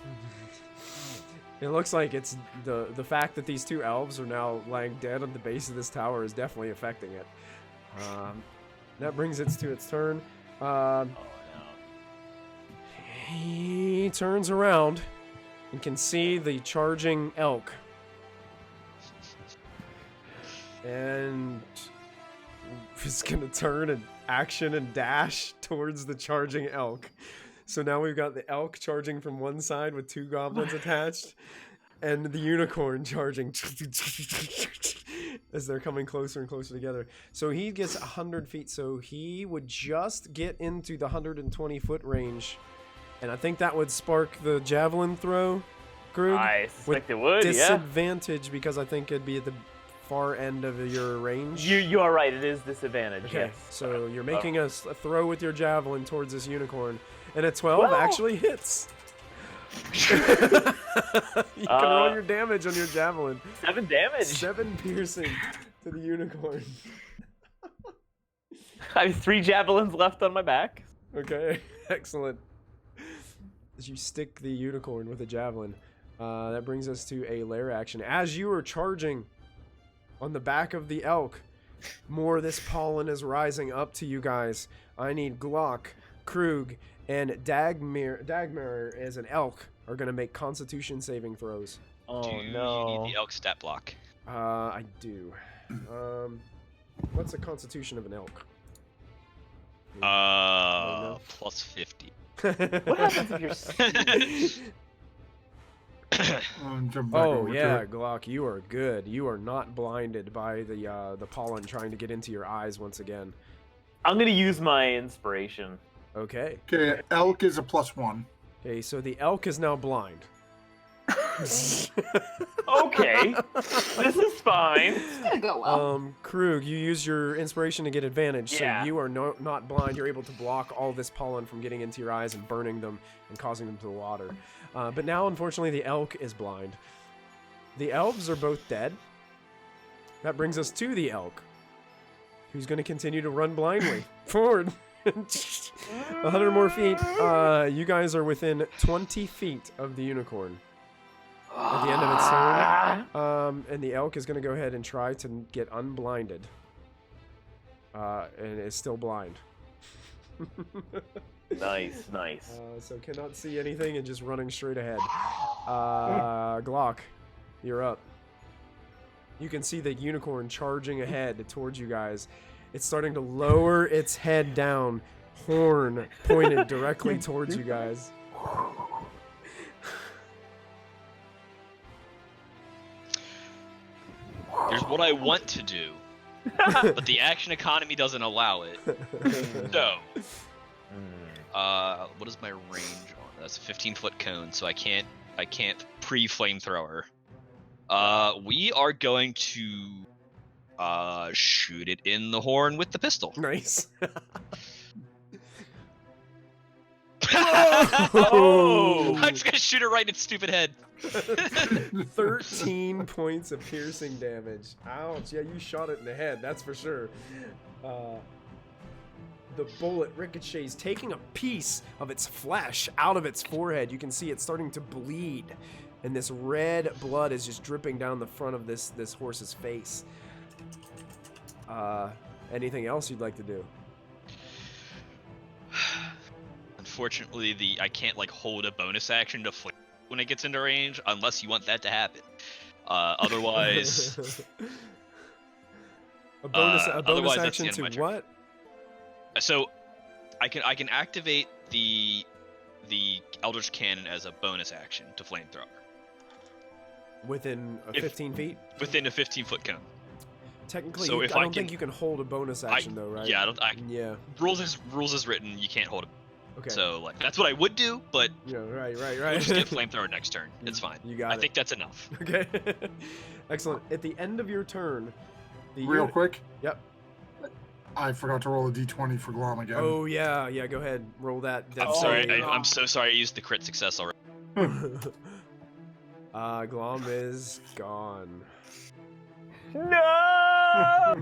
It looks like it's the fact that these 2 elves are now lying dead on the base of this tower is definitely affecting it. That brings it to its turn. He turns around and can see the charging elk. And is gonna turn and action and dash towards the charging elk. So now we've got the elk charging from one side with 2 goblins attached, and the unicorn charging as they're coming closer and closer together. So he gets 100 feet, so he would just get into the 120-foot range, and I think that would spark the javelin throw, Krug. I suspect it would, disadvantage because I think it'd be at the far end of your range. You are right, it is disadvantage. Okay, yes. so you're making a throw with your javelin towards this unicorn, and a 12 actually hits. You can roll your damage on your javelin. 7 damage. 7 piercing to the unicorn. I have 3 javelins left on my back. Okay, excellent. As you stick the unicorn with a javelin, that brings us to a lair action. As you are charging on the back of the elk, more of this pollen is rising up to you guys. I need Glock, Krug, and Dagmar as an elk are going to make constitution saving throws. Oh no. You need the elk stat block. I do. What's the constitution of an elk? Plus 50. What happens if you're... Oh yeah, Glock, you are good. You are not blinded by the pollen trying to get into your eyes once again. I'm gonna use my inspiration. Okay. Okay, elk is a +1. Okay, so the elk is now blind. Okay, this is fine. It's gonna go well. Krug, you use your inspiration to get advantage, Yeah. so you are not blind. You're able to block all this pollen from getting into your eyes and burning them and causing them to water. But now, unfortunately, the elk is blind. The elves are both dead. That brings us to the elk, who's going to continue to run blindly forward. 100 more feet. You guys are within 20 feet of the unicorn at the end of its turn. And the elk is going to go ahead and try to get unblinded. And is still blind. Nice, nice. So cannot see anything and just running straight ahead. Glock, you're up. You can see the unicorn charging ahead towards you guys. It's starting to lower its head down, horn pointed directly towards you guys. Here's what I want to do, but the action economy doesn't allow it. So, what is my range on? That's a 15-foot cone, so I can't pre-flamethrower. We are going to shoot it in the horn with the pistol. Nice. Oh! I'm just gonna shoot it right in its stupid head. 13 points of piercing damage. Ouch. Yeah, you shot it in the head, that's for sure. The bullet ricochets, taking a piece of its flesh out of its forehead. You can see it starting to bleed, and this red blood is just dripping down the front of this horse's face. Anything else you'd like to do? Unfortunately, I can't like hold a bonus action to flip when it gets into range, unless you want that to happen. Otherwise, a bonus that's action the end of my to turn. what? So I can activate the Eldritch Cannon as a bonus action to flamethrower Within 15 feet? within a 15-foot cone. Technically, So I if don't I think can- you can hold a bonus action though, right? Yeah, Yeah. rules is written. You can't hold it. Okay. So like that's what I would do, but Yeah, right. we'll just get flamethrower next turn. It's fine. You got I it. think that's enough. Okay. Excellent. At the end of your turn, the Real quick, Yep. I forgot to roll a d20 for Glom again. Oh yeah, go ahead. Roll that. I'm sorry. I'm so sorry. I used the crit success already. Glom is gone. No!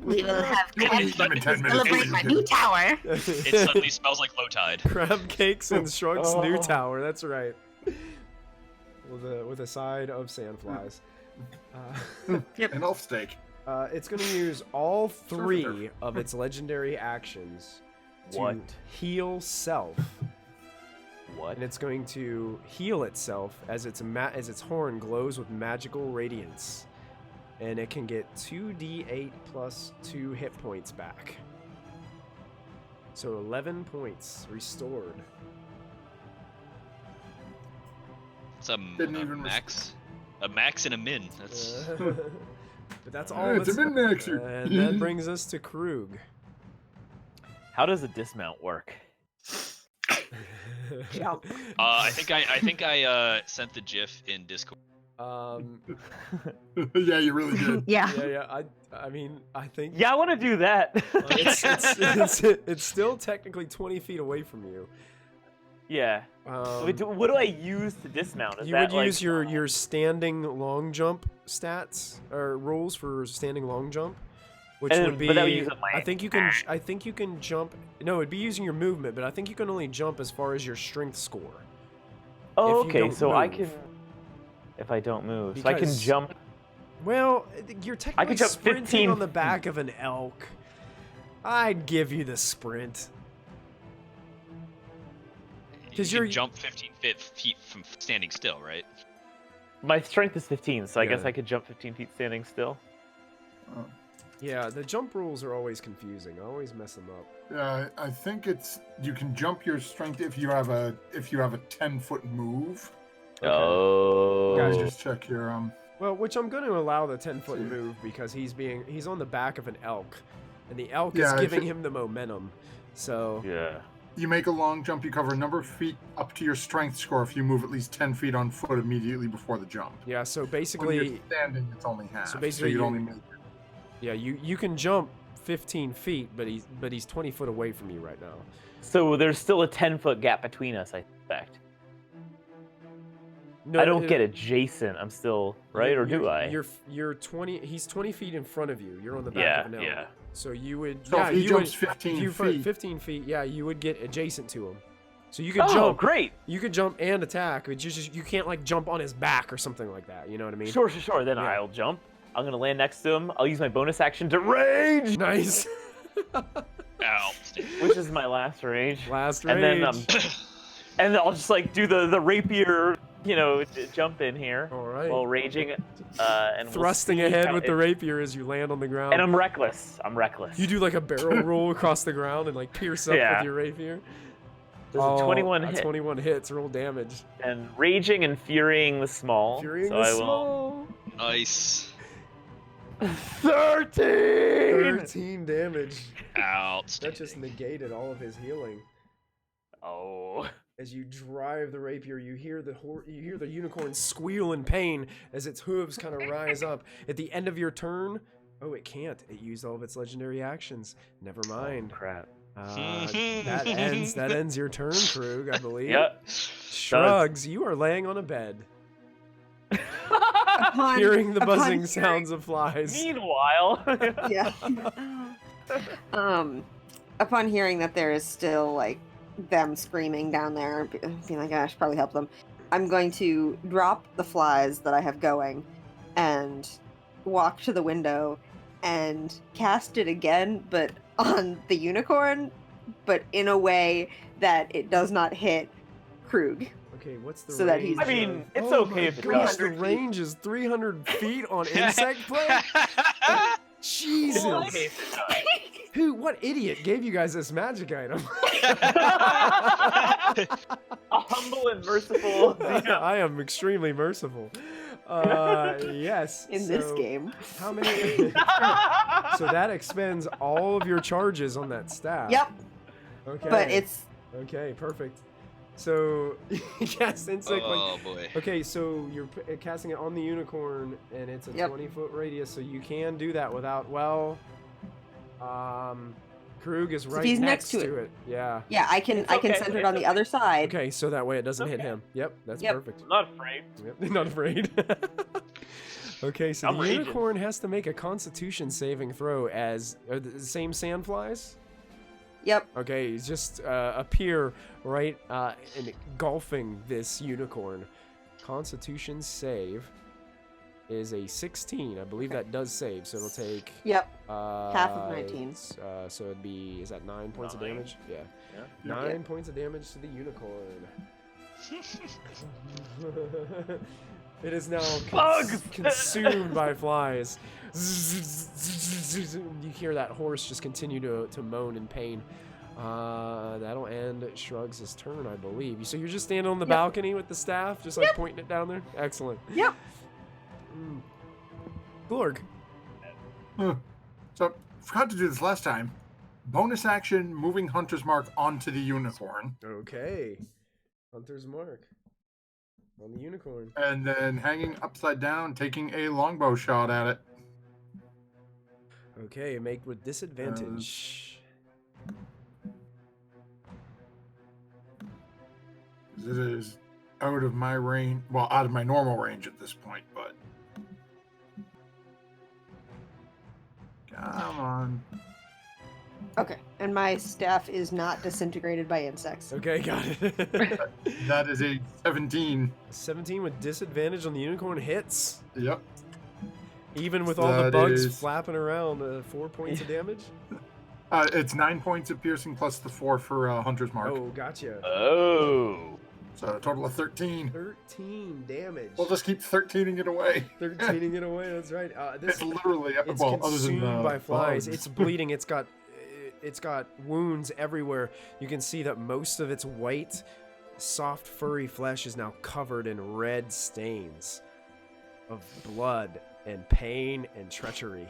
We will have You crab need them in 10 to minutes. celebrate my new tower. It suddenly smells like low tide. Crab cakes and Shrug's new Oh. tower. That's right. With a side of sandflies. An elf steak. It's going to use all 3 of its legendary actions to What? heal self. What? And it's going to heal itself as its horn glows with magical radiance. And it can get 2d8 plus 2 hit points back. So 11 points restored. It's a Didn't even max. A max and a min. That's But that's all. It's a min-maxer. And that brings us to Krug. How does a dismount work? Jump. I think I sent the GIF in Discord. Yeah, you really did. Yeah. Yeah. I mean, I think Yeah, I want to do that. it's still technically 20 feet away from you. Yeah. Wait, what do I use to dismount? Is You that would use like, your standing long jump stats or rules for standing long jump, which And- would be. but that would use up my I think you can jump. No, it'd be using your movement, but I think you can only jump as far as your strength score. Oh, if you okay. don't So I move. can. If I don't move, so I can Because- jump. Well, you're technically jump sprinting 15 on the back of an elk. I'd give you the sprint. You 'Cause can you're- jump 15 feet from standing still, right? My strength is 15, so I guess Yeah. I could jump 15 feet standing still. Yeah, the jump rules are always confusing. I always mess them up. Yeah, I think it's you can jump your strength if you have a 10-foot move. Oh. Guys, just check your Well, which I'm going to allow the 10-foot move because he's on the back of an elk, and the elk Yeah, is if giving it- him the momentum. So Yeah. You make a long jump, you cover a number of feet up to your strength score if you move at least 10 feet on foot immediately before the jump. yeah, so When basically, you're standing, it's only half. So basically you'd you- only make yeah, you can jump 15 feet, but he's 20 foot away from you right now. So there's still a 10-foot gap between us, I suspect. No, I don't get adjacent. I'm still right, or do I? You're 20. He's 20 feet in front of you. You're on the back Yeah, of an elk. yeah. So you would. So yeah, if he you jumps would, 15 if you feet, 15 feet. Yeah, you would get adjacent to him. So you could Oh, jump. great. You could jump and attack, but you can't like jump on his back or something like that. You know what I mean? Sure. Then Yeah. I'll jump. I'm gonna land next to him. I'll use my bonus action to rage, Nice. Ow. which is my last rage. Last And rage. then and then I'll just like do the rapier jump in here All right. while raging, and Thrusting we'll see ahead how with the rapier as you land on the ground. And I'm reckless. You do like a barrel roll across the ground and like pierce up Yeah. with your rapier. Does a 21 a hit? 21 hits. Roll damage. And raging and furying the small. Furying so the I will. small. Nice. 13. 13 damage. That Outstanding. just negated all of his healing. Oh. As you drive the rapier, you hear the unicorn squeal in pain as its hooves kind of rise up. At the end of your turn, oh, it can't. It used all of its legendary actions. Never mind. Oh, crap. That ends your turn, Krug, I believe. Yep. Shrugs, you are laying on a bed, Upon, hearing the upon buzzing hearing- sounds of flies. Meanwhile. Yeah. Upon hearing that there is still like them screaming down there, being like, "I should probably help them," I'm going to drop the flies that I have going, and walk to the window, and cast it again, but on the unicorn, but in a way that it does not hit Krug. Okay, what's the So that range? he's- I mean, of- it's oh okay my if it gosh, does. the range is 300 feet on insect plague? Jesus. Okay, if it does. What idiot gave you guys this magic item? A humble and merciful. I am extremely merciful. Yes. In this so game. How many? So that expends all of your charges on that staff. Yep, Okay. but it's Okay, perfect. So you cast insect Oh boy. Okay, so you're casting it on the unicorn, and it's a Yep. 20-foot radius, so you can do that without. Well, Krug is right he's next next to to it. Yeah. yeah, I can okay, center it on the other side. Okay, so that way it doesn't hit Okay. him. Yep, that's Yep. perfect. I'm not afraid. Yep, not afraid. Okay, so I'm the raging. unicorn has to make a Constitution saving throw as the same sandflies. Yep. Okay, just appear right engulfing this unicorn. Constitution save is a 16. I believe that does save, so it'll take Yep. half of 19. So it'd be, is that 9 points of 9. damage? Yeah. Yeah. 9 points of damage to the unicorn. It is now Bugs! consumed by flies. You hear that horse just continue to moan in pain. That'll end Shrugs' turn, I believe. So you're just standing on the Yep. balcony with the staff, just like Yep. pointing it down there? Excellent. Yep. Glorg. So, forgot to do this last time. Bonus action, moving Hunter's Mark onto the unicorn, Okay. Hunter's Mark. On the unicorn. and then hanging upside down, taking a longbow shot at it. Okay, make with disadvantage. It is out of my range, well, out of my normal range at this point, but. Come on. Okay. And my staff is not disintegrated by insects. Okay, got it. That is a 17. 17 with disadvantage on the unicorn hits. Yep. Even with all the That bugs is- flapping around, 4 points of damage? It's 9 points of piercing plus the 4 for Hunter's Mark. Oh, gotcha. Oh. So a total of 13. 13 damage. We'll just keep 13ing it away. 13ing it away, that's right. This It's literally, it's well, other than consumed by flies. bugs. It's bleeding. It's got wounds everywhere. You can see that most of its white, soft, furry flesh is now covered in red stains of blood and pain and treachery.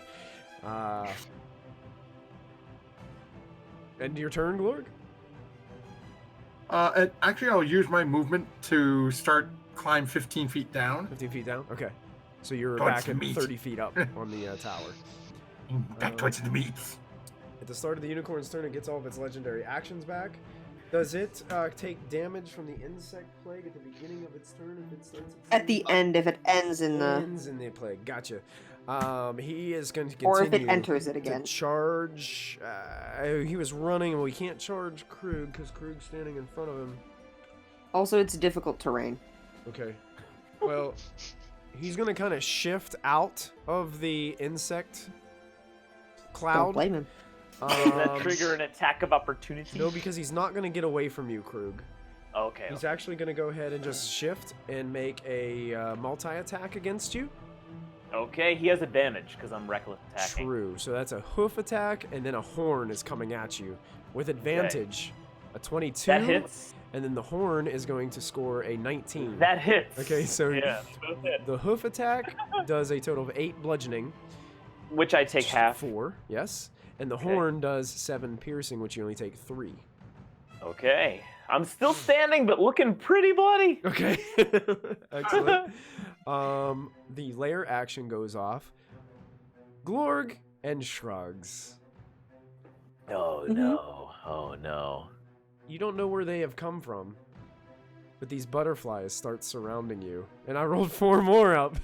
End your turn, Glorg? Actually, I'll use my movement to start climb 15 feet down. 15 feet down? Okay. So you're Towards back the at meat. 30 feet up on the tower. Back towards the meat. At the start of the unicorn's turn, it gets all of its legendary actions back. Does it take damage from the insect plague at the beginning of its turn if it starts At the end, if it ends in the. ends in the plague? Gotcha. He is going to continue. Or if it enters it to again. charge. He was running. Well, we can't charge Krug because Krug's standing in front of him. Also, it's difficult terrain. Okay. Well, he's going to kind of shift out of the insect cloud. Don't blame him. Does that trigger an attack of opportunity? No, because he's not going to get away from you, Krug. Okay. He's actually going to go ahead and just shift and make a multi-attack against you. Okay, he has advantage because I'm reckless attacking. True. So that's a hoof attack, and then a horn is coming at you with advantage. A 22. That hits. And then the horn is going to score a 19. That hits. Okay, so yeah, both hit. the hoof attack does a total of 8 bludgeoning. Which I take half. 4, yes. And the Okay. horn does 7 piercing, which you only take 3. Okay. I'm still standing, but looking pretty bloody. Okay. Excellent. The lair action goes off. Glorg and shrugs. Oh no. Oh no. You don't know where they have come from, but these butterflies start surrounding you. And I rolled 4 more up.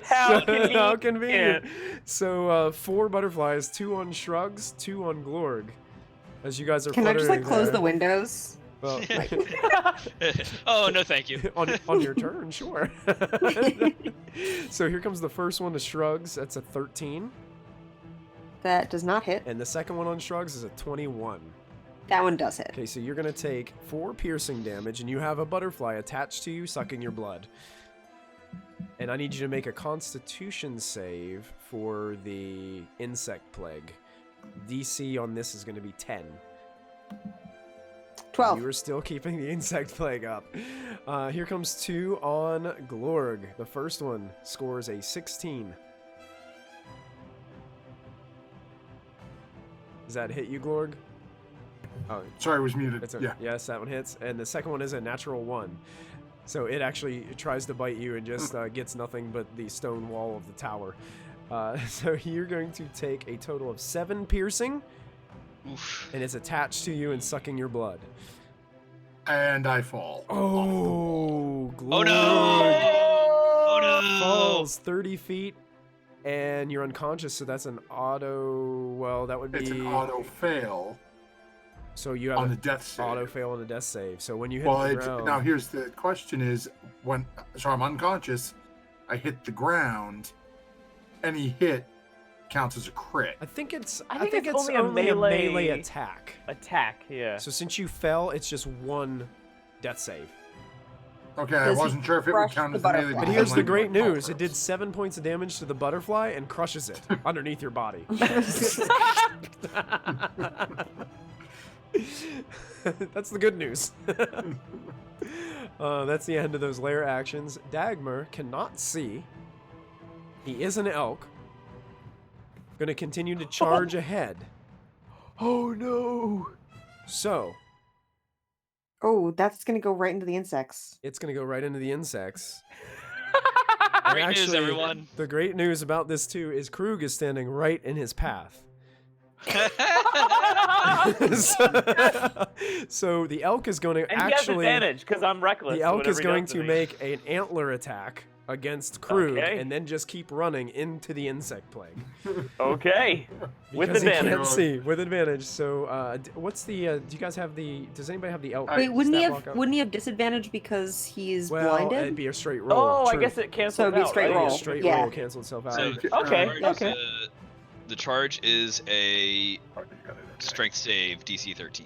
How convenient. So 4 butterflies, 2 on shrugs, 2 on Glorg. As you guys are Can I just like fluttering close there. the windows? Well, Oh, no, thank you. on your turn, sure. So here comes the first one to shrugs. That's a 13. That does not hit. And the second one on shrugs is a 21. That one does hit. Okay, so you're going to take 4 piercing damage, and you have a butterfly attached to you, sucking your blood. And I need you to make a constitution save for the insect plague. DC on this is going to be 10. 12. You are still keeping the insect plague up. Here comes 2 on Glorg. The first one scores a 16. Does that hit you, Glorg? Oh, Sorry, I was muted. it's a, Yeah. yes, that one hits. And the second one is a natural 1. So it actually tries to bite you and just gets nothing but the stone wall of the tower. So you're going to take a total of 7 piercing, Oof. and it's attached to you and sucking your blood. And I fall. Oh, Oh Glorg no! Oh no! falls 30 feet, and you're unconscious, so that's an auto... Well, that would be... It's an auto fail So you have on the an death save. auto fail on a death save. So when you hit Well, the it's, ground... now here's the question: is so I'm unconscious, I hit the ground, any hit counts as a crit. I think it's I think it's only a melee attack. Attack, yeah. So since you fell, it's just 1 death save. Okay, I Does he wasn't sure if it would crush count the as a melee. butterfly? But because here's I'm the like, great oh, news. It did 7 points of damage to the butterfly and crushes it underneath your body. That's the good news. That's the end of those lair actions. Dagmar cannot see. He is an elk. Going to continue to charge ahead. Oh no! So, Oh, that's gonna go right into the insects. it's going to go right into the insects. Great news, Actually, everyone. The great news about this too is Krug is standing right in his path. So the elk is going to And actually he has advantage because I'm reckless. the so elk whatever is he going does to me. make an antler attack against Krug Okay. and then just keep running into the insect plague. Okay. With Because he advantage. can't see with advantage. So what's the do you guys have the does anybody have the elk? Wait, wouldn't he stat have block up? wouldn't he have disadvantage because he's Well, it'd blinded? be a straight roll. Oh, I True. guess it cancels So it'd be out, straight It'd be right? a roll. straight Yeah. roll cancel itself out. So, Okay, okay. The charge is a strength save, DC 13.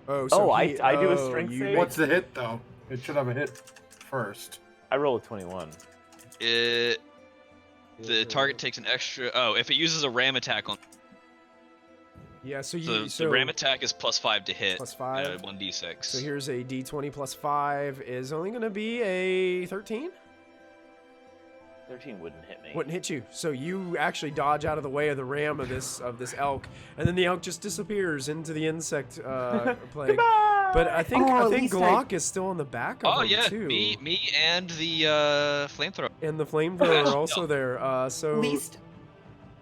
Oh, so Oh, he- I do a oh, strength you save? make- What's the hit though? It should have a hit first. I roll a 21. The target takes an extra. Oh, if it uses a ram attack on. Yeah, so So you the ram attack is +5 to hit. plus 5. 1d6. So here's a d20 plus 5 is only going to be a 13? 13 wouldn't hit me. Wouldn't hit you. So you actually dodge out of the way of the ram of this elk, and then the elk just disappears into the insect plague. Goodbye! But I think Oh, I at think least Glock is still on the back of Oh him yeah, too. me and the flamethrower. And the flamethrower are also there. So At least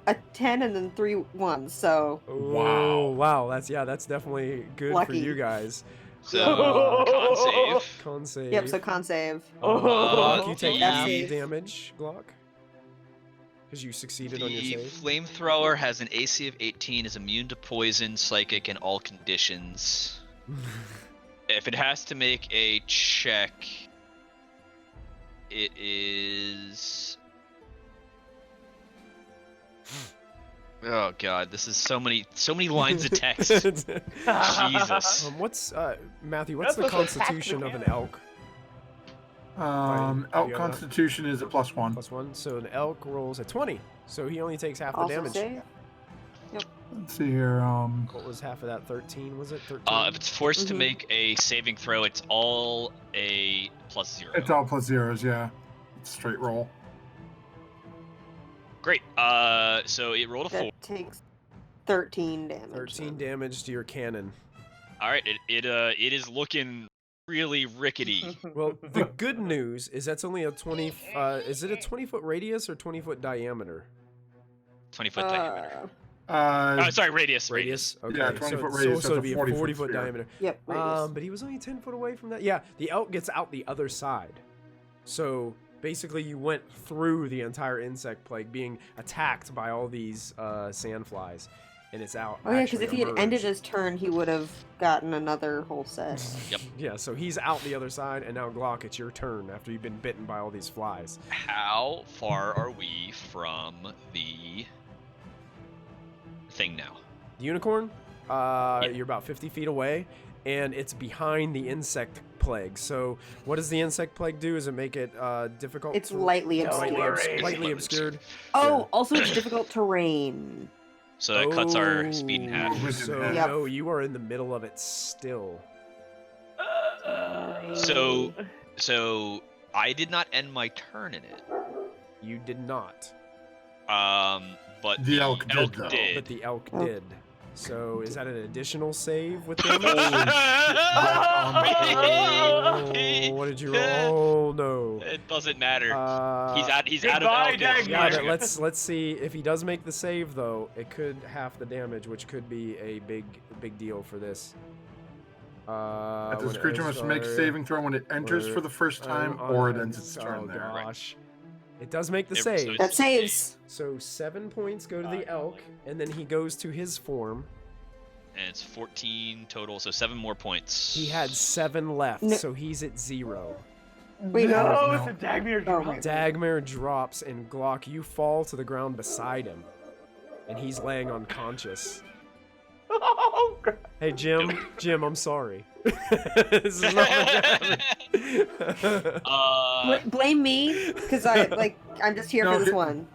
a 10 and then 3 ones. So Oh, wow, that's definitely good for Lucky. you guys. So con save. Con save. yep. So con save. Glock, you take That's half safe. damage, Glock. Because you succeeded on your The save. flamethrower has an AC of 18, is immune to poison, psychic, and all conditions. If it has to make a check, it is Oh god, this is so many lines of text. Jesus. What's Matthew? What's That's the what the constitution of an tactical elk? Elk you have that? Constitution is a +1. +1. So an elk rolls a 20. So he only takes half the Also damage. save. Let's see here. What was half of that? 13, was it? 13? If it's forced to Mhm. make a saving throw, it's all a +0. It's all +0s, yeah. It's straight roll. Great. So it rolled a 4. That takes 13 damage. 13 then. damage to your cannon. All right. It is looking really rickety. Well, the good news is that's only a 20. Is it a 20-foot radius or 20-foot diameter? 20-foot diameter. Sorry, radius. Radius. Okay. Yeah, 20-foot so radius, So that's a it'd be a 40-foot 40-foot sphere. diameter. Yep. Radius. But he was only 10 foot away from that. Yeah, the elk gets out the other side. So basically, you went through the entire insect plague, being attacked by all these sandflies, and it's out. Oh yeah, because actually if he had ended emerged. his turn, he would have gotten another whole set. Yep. Yeah, so he's out the other side, and now Glock, it's your turn after you've been bitten by all these flies. How far are we from the thing now? The unicorn, you're about 50 feet away, and it's behind the insect plague. So what does the insect plague do? Does it make it difficult? It's to- lightly Lightly, obscured. lightly obscured. Oh, also it's difficult terrain. So it cuts our Oh, speed in half. So Yep. no, you are in the middle of it still. So I did not end my turn in it. You did not, But The elk did, though. but the elk Oh. did. So is that an additional save with damage? Oh, what did you roll? Oh no. It doesn't matter. He's out Goodbye, of elk. Yeah, Dagmar. but let's see if he does make the save though. It could half the damage, which could be a big deal for this. This when it creature must make a starts- saving throw when it enters for the first time, or it ends its turn Oh there. gosh. It does make the It- save. so That saves. So 7 points go to the elk, and then he goes to his form. And it's 14 total, so 7 more points. He had 7 left, No. so he's at 0. Wait, no, no. it's a Dagmar Oh, drop. right. Dagmar drops, and Glock, you fall to the ground beside him, and he's laying unconscious. Oh, God. Hey, Jim, I'm sorry. This is not my Blame me, because I'm just here No, for this he- one.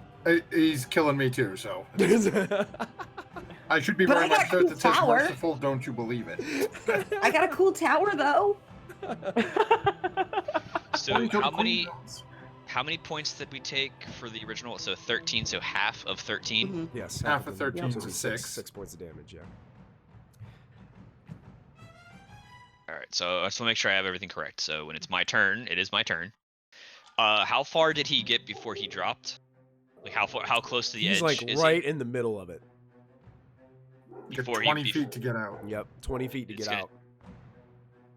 He's killing me too, so I should be But wearing I my got shirt cool that says power. "Merciful, don't you believe it?" I got a cool tower though. So how many points did we take for the original? So 13, so half of 13. Mhm. Yes. Half of 13 so is it's 6. 6 points of damage, yeah. All right, so I just want to make sure I have everything correct. So when it's my turn, it is my turn. How far did he get before he dropped? Like how close to the He's edge like is right in the middle of it. You get Before he- 20 bef- feet to get out. Yep, 20 feet to It's get gonna-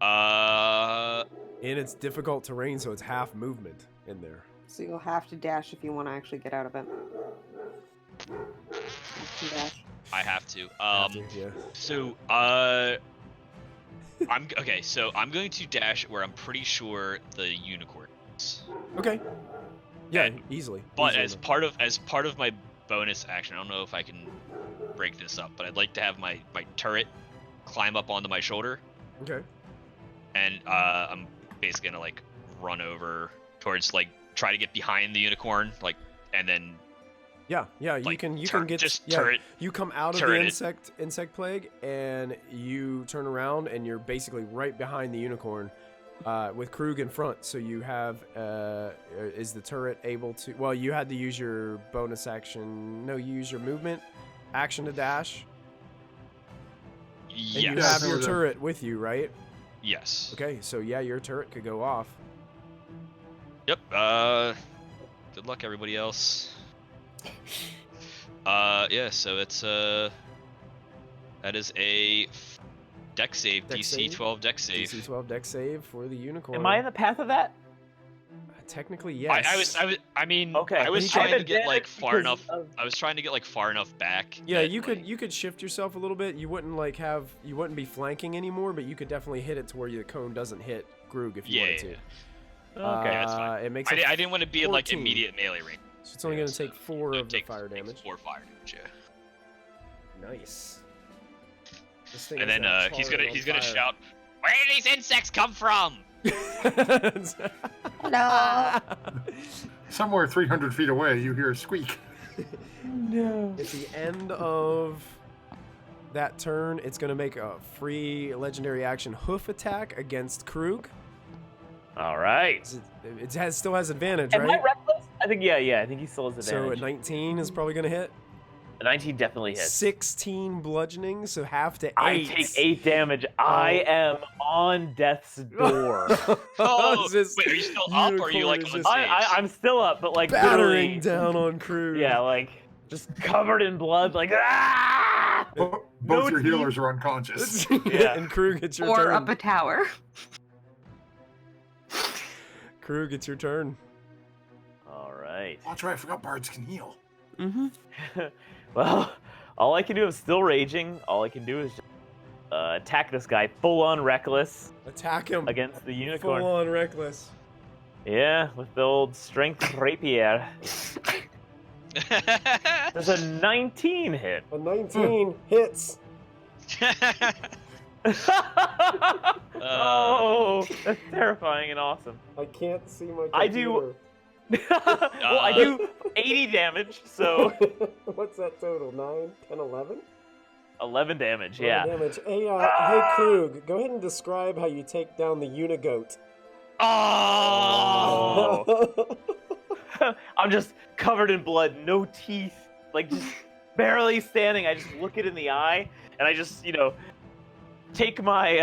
out. he? And it's difficult terrain, so it's half movement in there. So you'll have to dash if you want to actually get out of it. You dash. I have to. After, yeah. So I'm okay. So I'm going to dash where I'm pretty sure the unicorn is. Okay. Yeah, And- easily. But easily as enough. part of my bonus action, I don't know if I can break this up, but I'd like to have my turret climb up onto my shoulder, Okay. and I'm basically gonna like run over towards like try to get behind the unicorn, like, and then Yeah, you like, can turn- get just yeah, turret. You come out of turret the it. insect plague, and you turn around, and you're basically right behind the unicorn, with Krug in front. So you have is the turret able to? Well, you had to use your bonus action. No, you use your movement action to dash, and you Yes. have your Yeah. turret with you, right? Yes. Okay, so yeah, your turret could go off. Yep. Good luck, everybody else. Yeah. So it's that is a deck save, Dex DC save? 12 deck save. DC 12 deck save for the unicorn. Am I in the path of that? Technically, yes. I mean, Okay. I was You trying can to get like advantage far because enough. of- I was trying to get like far enough back. Yeah, that, you like, could shift yourself a little bit. You wouldn't you wouldn't be flanking anymore, but you could definitely hit it to where the cone doesn't hit Grug if you Yeah, wanted to. Okay. that's fine. It makes I it didn't want to be in like 14. immediate melee range. So it's only Yeah, going to take 4 it of the takes- fire takes damage. 4 fire damage. Yeah. Nice. This thing And is then now he's charred gonna on fire. shout, "Where did these insects come from?" No. Somewhere 300 feet away, you hear a squeak. No. At the end of that turn, it's going to make a free legendary action hoof attack against Krug. All right. Still has advantage, Am right? I reckless? I think I think he still has So a advantage. 19 is probably going to hit. A 19 definitely hits. 16 bludgeoning, so half to 8. I take 8 damage. I am on death's door. Oh, This wait, are you still up or are you like unicorn on is stage? just I'm still up, but like battering literally, down on Krug. yeah, like just covered in blood, like ah! Both No your teeth. healers are unconscious. Yeah. And Krug, it's your Or turn. up a tower. Krug, it's your turn. All right. That's right, I forgot bards can heal. Mm-hmm. Well, all I can do is still raging. All I can do is just, attack this guy full on reckless Attack him. against the unicorn. Full on reckless. Yeah, with the old strength rapier. There's a 19 hit. A 19 hits. Oh, that's terrifying and awesome. I can't see my computer. I do- Well, I do 80 damage, so What's that total? 9, 10, 11? 11 damage. 11 Yeah. damage. Hey, hey, Krug, go ahead and describe how you take down the unigoat. Oh! I'm just covered in blood, no teeth, like just barely standing. I just look it in the eye, and I just, take my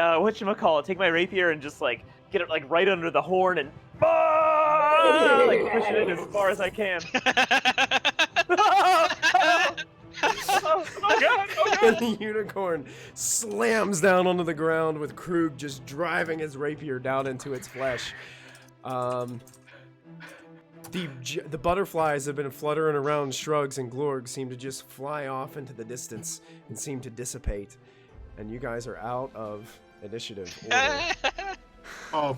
take my rapier and just like get it like right under the horn and like push it in as far as I can. Oh god! And the unicorn slams down onto the ground with Krug just driving his rapier down into its flesh. The butterflies have been fluttering around Shrugs and Glorg seem to just fly off into the distance and seem to dissipate. And you guys are out of initiative order. Oh,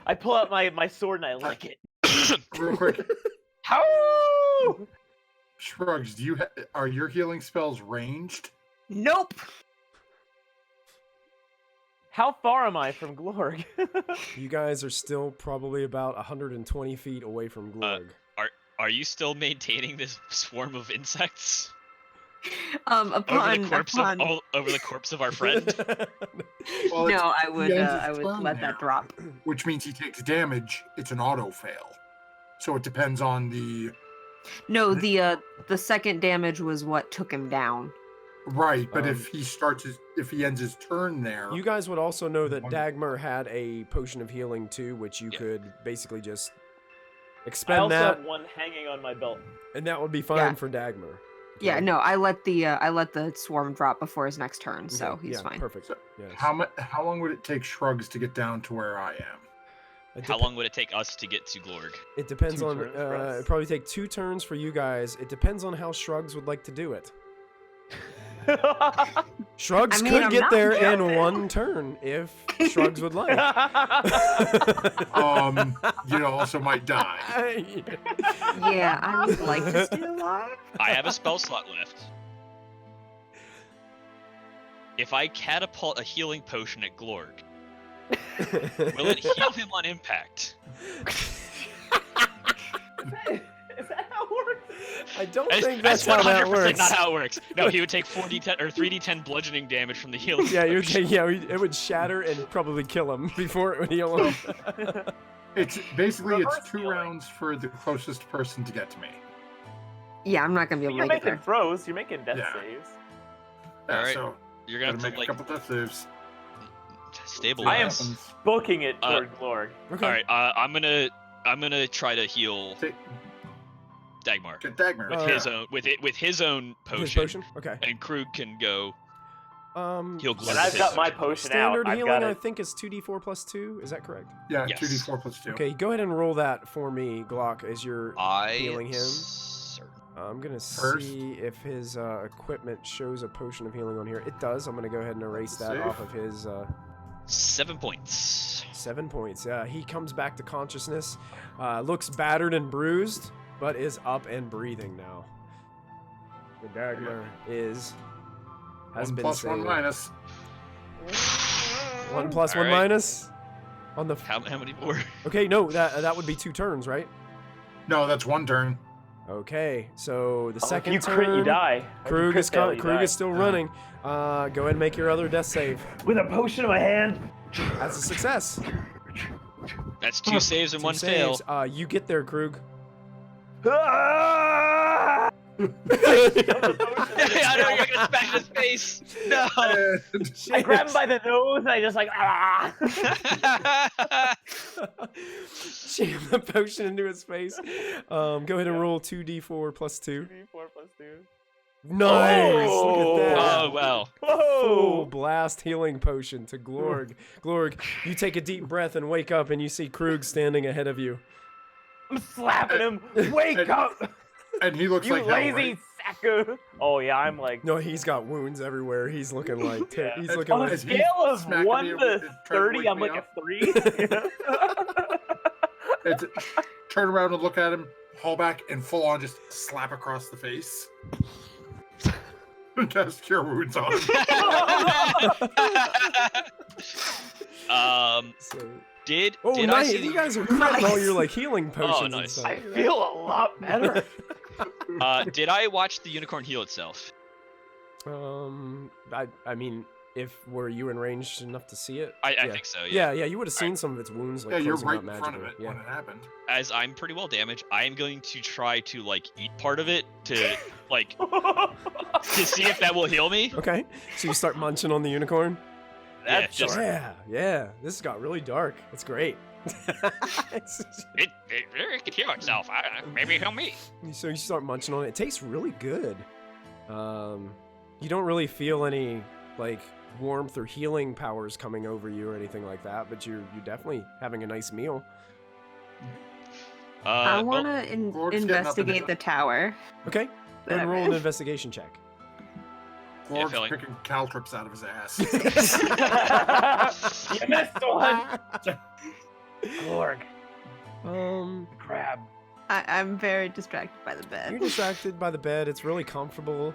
I pull out my sword and I lick it. real quick. How? Shrugs, are your healing spells ranged? Nope. How far am I from Glorg? You guys are still probably about 120 feet away from Glorg. Are you still maintaining this swarm of insects Upon over the corpse of our friend? Well, no, it's I would the end of let turn that now, drop. Which means he takes damage. It's an auto fail. So it depends on the... No, the second damage was what took him down. Right, but Um, if he ends his turn there... You guys would also know that Dagmar had a potion of healing too, which you Yeah. could basically just I expend also that, have one hanging on my belt. and that would be fine Yeah. for Dagmar. Yeah, Okay? no, I let the swarm drop before his next turn, so Okay, he's yeah, fine. Perfect. So, Yes. How long would it take Shrugs to get down to where I am? It How dep- long would it take us to get to Glorg? It depends 2 on. turns for us. It'd probably take 2 turns for you guys. It depends on how Shrugs would like to do it. Shrugs I mean, could I'm get not there in against it. 1 turn if Shrugs would like. You also might die. Yeah, I would like to stay alive. I have a spell slot left. If I catapult a healing potion at Glorg, will it heal him on impact? Is that how it works? I don't That's- think that's that's how that 100% works. not how it works. No, he would take 4d10 or 3d10 bludgeoning damage from the healing. Yeah, you would potion. take, it would shatter and probably kill him before it would heal him. It's basically Reverse 2 healing. rounds for the closest person to get to me. Yeah, I'm not gonna be able You're to make it making there. throws. You're making death Yeah. saves. Yeah, Alright, so You're gonna gotta have make to a couple death saves. stabilize. I am Happens. booking it toward Glorg. Okay. All right, I'm gonna try to heal Take, Dagmar get Dagmar. with his own potion, His potion? Okay. and Krug can go heal Glorg. And with I've his got my potion. potion Standard out. I've healing, got I it. think, is 2d4 plus 2. Is that correct? Yeah, Yes. 2d4 plus 2. Okay, go ahead and roll that for me, Glock, as you're healing him. Certain. I'm gonna First. see if his equipment shows a potion of healing on here. It does. I'm gonna go ahead and erase that Save. off of his 7 points. 7 points. He comes back to consciousness, looks battered and bruised, but is up and breathing now. The dagger has 1 been plus 1 saved. minus. 1 plus All 1 right. minus on the. How many more? Okay, no, that would be 2 turns, right? No, that's 1 turn. Okay, so the Oh, if second you turn. crit, you die. Or if you Krug crit is fail, you die. still running. Go ahead and make your other death save. With a potion in my hand. That's a success. That's 2 saves and 2 1 fail. saves. You get there, Krug. Ah! I know you're gonna smash his face. No. I grab him by the nose and I just like Jam the potion into his face. Go ahead and roll 2d4 plus 2. 4 plus 2. Nice. Look at that. Oh wow. Full blast healing potion to Glorg. Glorg, you take a deep breath and wake up, and you see Krug standing ahead of you. I'm slapping him. Wake up! And he looks You like hell, lazy right? sack of... Oh yeah, I'm like... No, he's got wounds everywhere. He's looking like Yeah. he's It's looking on like his- Scale of smacking 1 me to trying to 30, wake I'm me like up. a 3. It's, turn around and look at him, haul back, and full on just slap across the face. Cast Cure Wounds on him. So, Did oh, I nice! see You guys are critting all Nice. your like healing potions and nice. stuff. I feel a lot better. did I watch the unicorn heal itself? I mean, were you in range enough to see it? I Yeah. think so. Yeah. Yeah, you would have seen some of its wounds like Yeah, you're closing right out in front of magically. it when it happened. As I'm pretty well damaged, I am going to try to like eat part of it to like to see if that will heal me. Okay, so you start munching on the unicorn. Yeah, That's just Yeah. This got really dark. It's great. it can heal itself. Maybe heal me. So you start munching on it. It tastes really good. You don't really feel any like warmth or healing powers coming over you or anything like that, but you're definitely having a nice meal. I Well, want to Lord's getting up and investigate down. the tower. Okay, go that ahead and I'm roll in. an investigation check. Glorg's feeling- picking caltrops out of his ass. You missed one. Glorg, crab. I'm very distracted by the bed. You're distracted by the bed. It's really comfortable.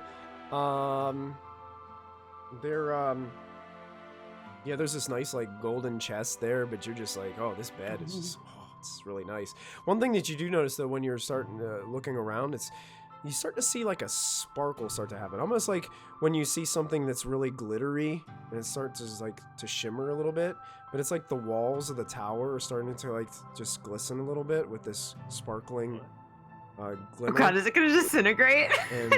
There's this nice like golden chest there, but you're just like, oh, this bed is just, it's really nice. One thing that you do notice though, when you're starting looking around, you start to see like a sparkle start to happen, almost like when you see something that's really glittery and it starts to shimmer a little bit. But it's like the walls of the tower are starting to like just glisten a little bit with this sparkling Oh glimmer. god, is it gonna disintegrate? And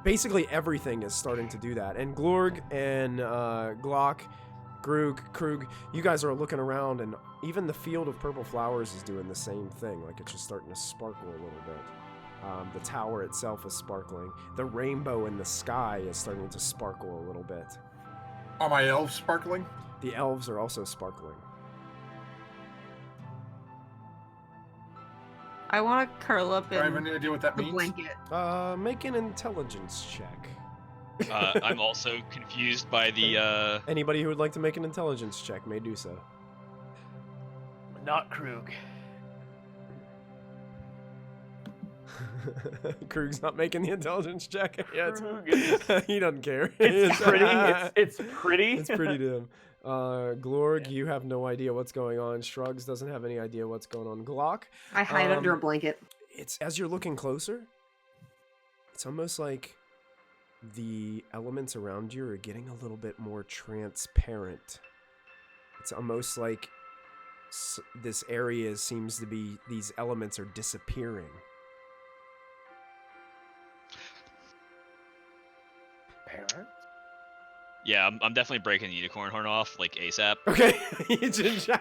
basically everything is starting to do that. And Glorg and Glock, Krug, you guys are looking around, and even the field of purple flowers is doing the same thing. Like it's just starting to sparkle a little bit. The tower itself is sparkling. The rainbow in the sky is starting to sparkle a little bit. Are my elves sparkling? The elves are also sparkling. I want to curl up Do I have in any idea what that the means? blanket. Make an intelligence check. I'm also confused by the. Anybody who would like to make an intelligence check may do so. Not Krug. Krug's not making the intelligence check yet. Krug is- He doesn't care. It's pretty. It's pretty. It's pretty to him. Glorg, you have no idea what's going on. Shrugs doesn't have any idea what's going on. Glock, I hide under a Um, blanket. it's as you're looking closer, it's almost like the elements around you are getting a little bit more transparent. It's almost like this area seems to be, these elements are disappearing. Parent? Yeah, I'm definitely breaking the unicorn horn off like ASAP. Okay. You just shout.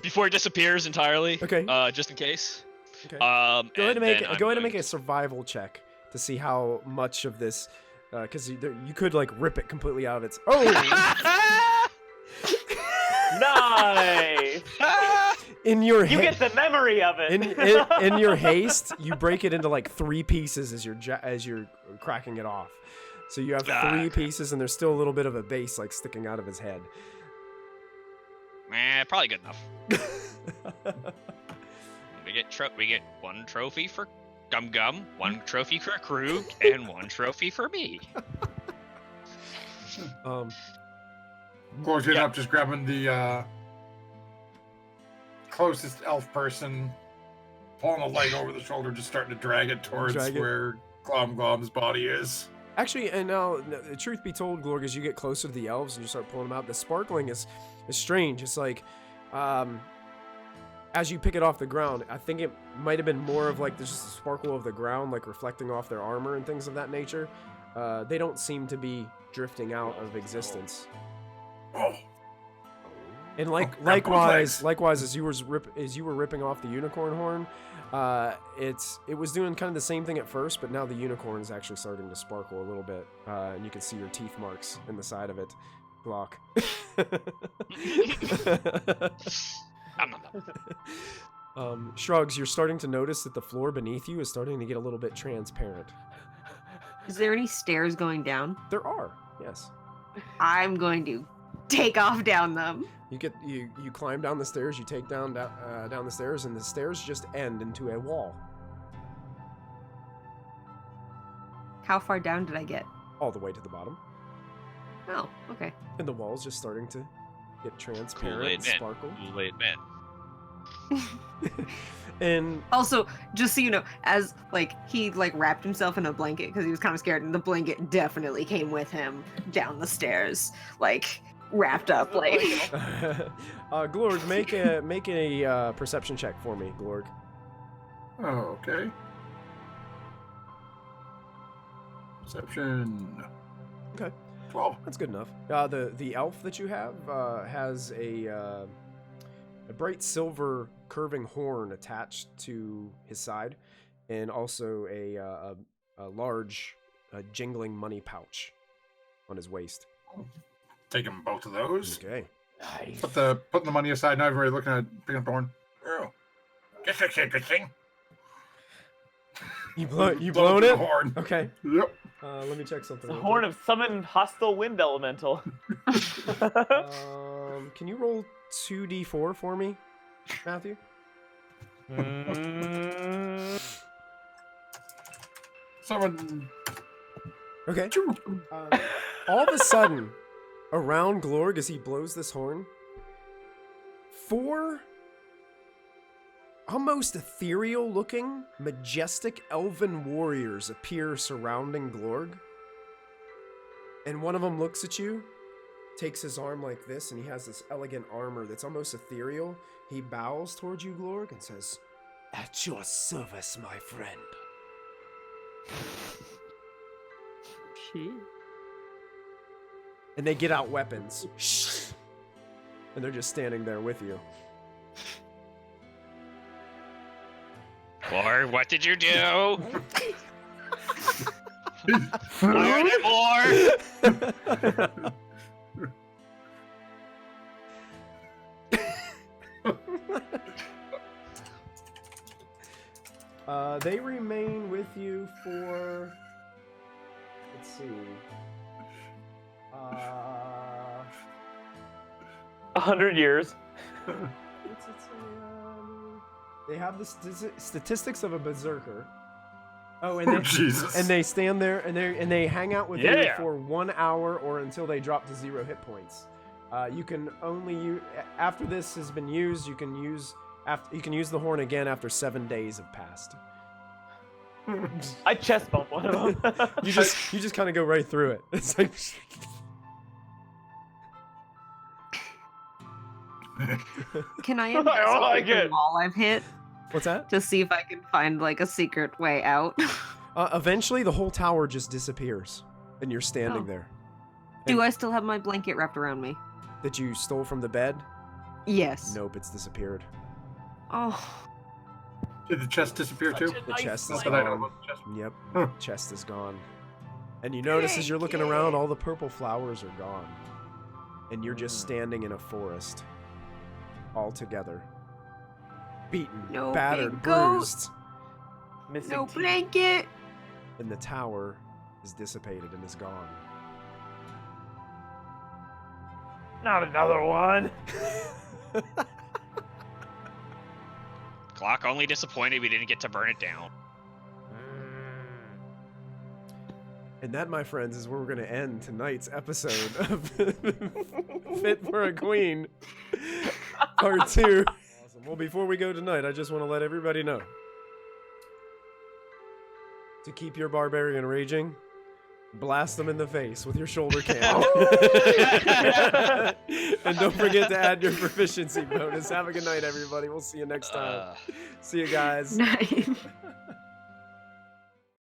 Before it disappears entirely. Okay. Just in case. Okay. Go Go ahead and make a survival check to see how much of this, because you could like rip it completely out of its. Oh, Nice. in your You get the memory of it. in your haste, you break it into like 3 pieces as you're cracking it off. So you have 3 pieces, and there's still a little bit of a base like sticking out of his head. Probably good enough. We get 1 trophy for Gum Gum, 1 trophy for Krug, and 1 trophy for me. Glor's getting up, just grabbing the closest elf person, pulling a leg over the shoulder, just starting to drag it towards where Glom's body is. Actually, and now, the truth be told, Glorg, as you get closer to the elves and you start pulling them out, the sparkling is strange. It's like, as you pick it off the ground, I think it might have been more of like there's just a sparkle of the ground, like reflecting off their armor and things of that nature. They don't seem to be drifting out of existence. Oh. And likewise, as you were ripping off the unicorn horn, it was doing kind of the same thing at first, but now the unicorn is actually starting to sparkle a little bit, and you can see your teeth marks in the side of it. Glock. Shrugs, you're starting to notice that the floor beneath you is starting to get a little bit transparent. Is there any stairs going down? There are, yes. I'm going to take off down them. You climb down the stairs, you take down the stairs, and the stairs just end into a wall. How far down did I get? All the way to the bottom. Oh, okay. And the wall's just starting to get transparent Kool-Aid and man. sparkle. Kool-Aid man. And also, just so you know, as he wrapped himself in a blanket because he was kind of scared, and the blanket definitely came with him down the stairs, wrapped up. Glorg, make a perception check for me, Glorg. Oh, okay. Perception. Okay. 12. That's good enough. The elf that you have has a bright silver curving horn attached to his side, and also a large jingling money pouch on his waist. Taking both of those. Okay. Nice. Putting the money aside. Now everybody looking at picking up the horn. Oh, guess that's interesting. You blown the it? horn. Okay. Yep. Let me check something. It's a real horn quick. of summoned hostile wind elemental. Can you roll 2d4 for me, Matthew? Someone. Okay. All of a sudden, around Glorg as he blows this horn, 4 almost ethereal-looking, majestic elven warriors appear surrounding Glorg. And one of them looks at you, takes his arm like this, and he has this elegant armor that's almost ethereal. He bows towards you, Glorg, and says, "At your service, my friend." And they get out weapons. And they're just standing there with you. Or what did you do? Learn it more. They remain with you for, let's see, 100 years. They have the statistics of a berserker. Oh, and they, Jesus. and they stand there and they hang out with you Yeah. for 1 hour or until they drop to 0 hit points. You can only use after this has been used. You can use the horn again after 7 days have passed. I chest bump one of them. You just kind of go right through it. It's like. Can I I don't like investigate it. the wall I've hit What's that? to see if I can find a secret way out? Eventually, the whole tower just disappears, and you're standing Oh. there. Do I still have my blanket wrapped around me? That you stole from the bed? Yes. Nope, it's disappeared. Oh. Did the chest disappear too? The chest is Not that I know gone. about the chest. Yep, Huh. chest is gone. And you notice as you're looking around, all the purple flowers are gone. And you're just standing in a forest. All together. Beaten, No battered, big goat. bruised. Missing No teeth. blanket. And the tower is dissipated and is gone. Not another one. Clock only disappointed we didn't get to burn it down. And that, my friends, is where we're going to end tonight's episode of Fit for a Queen, Part 2. Awesome. Well, before we go tonight, I just want to let everybody know to keep your barbarian raging, blast them in the face with your shoulder cannon. And don't forget to add your proficiency bonus. Have a good night, everybody. We'll see you next time. See you guys. Night.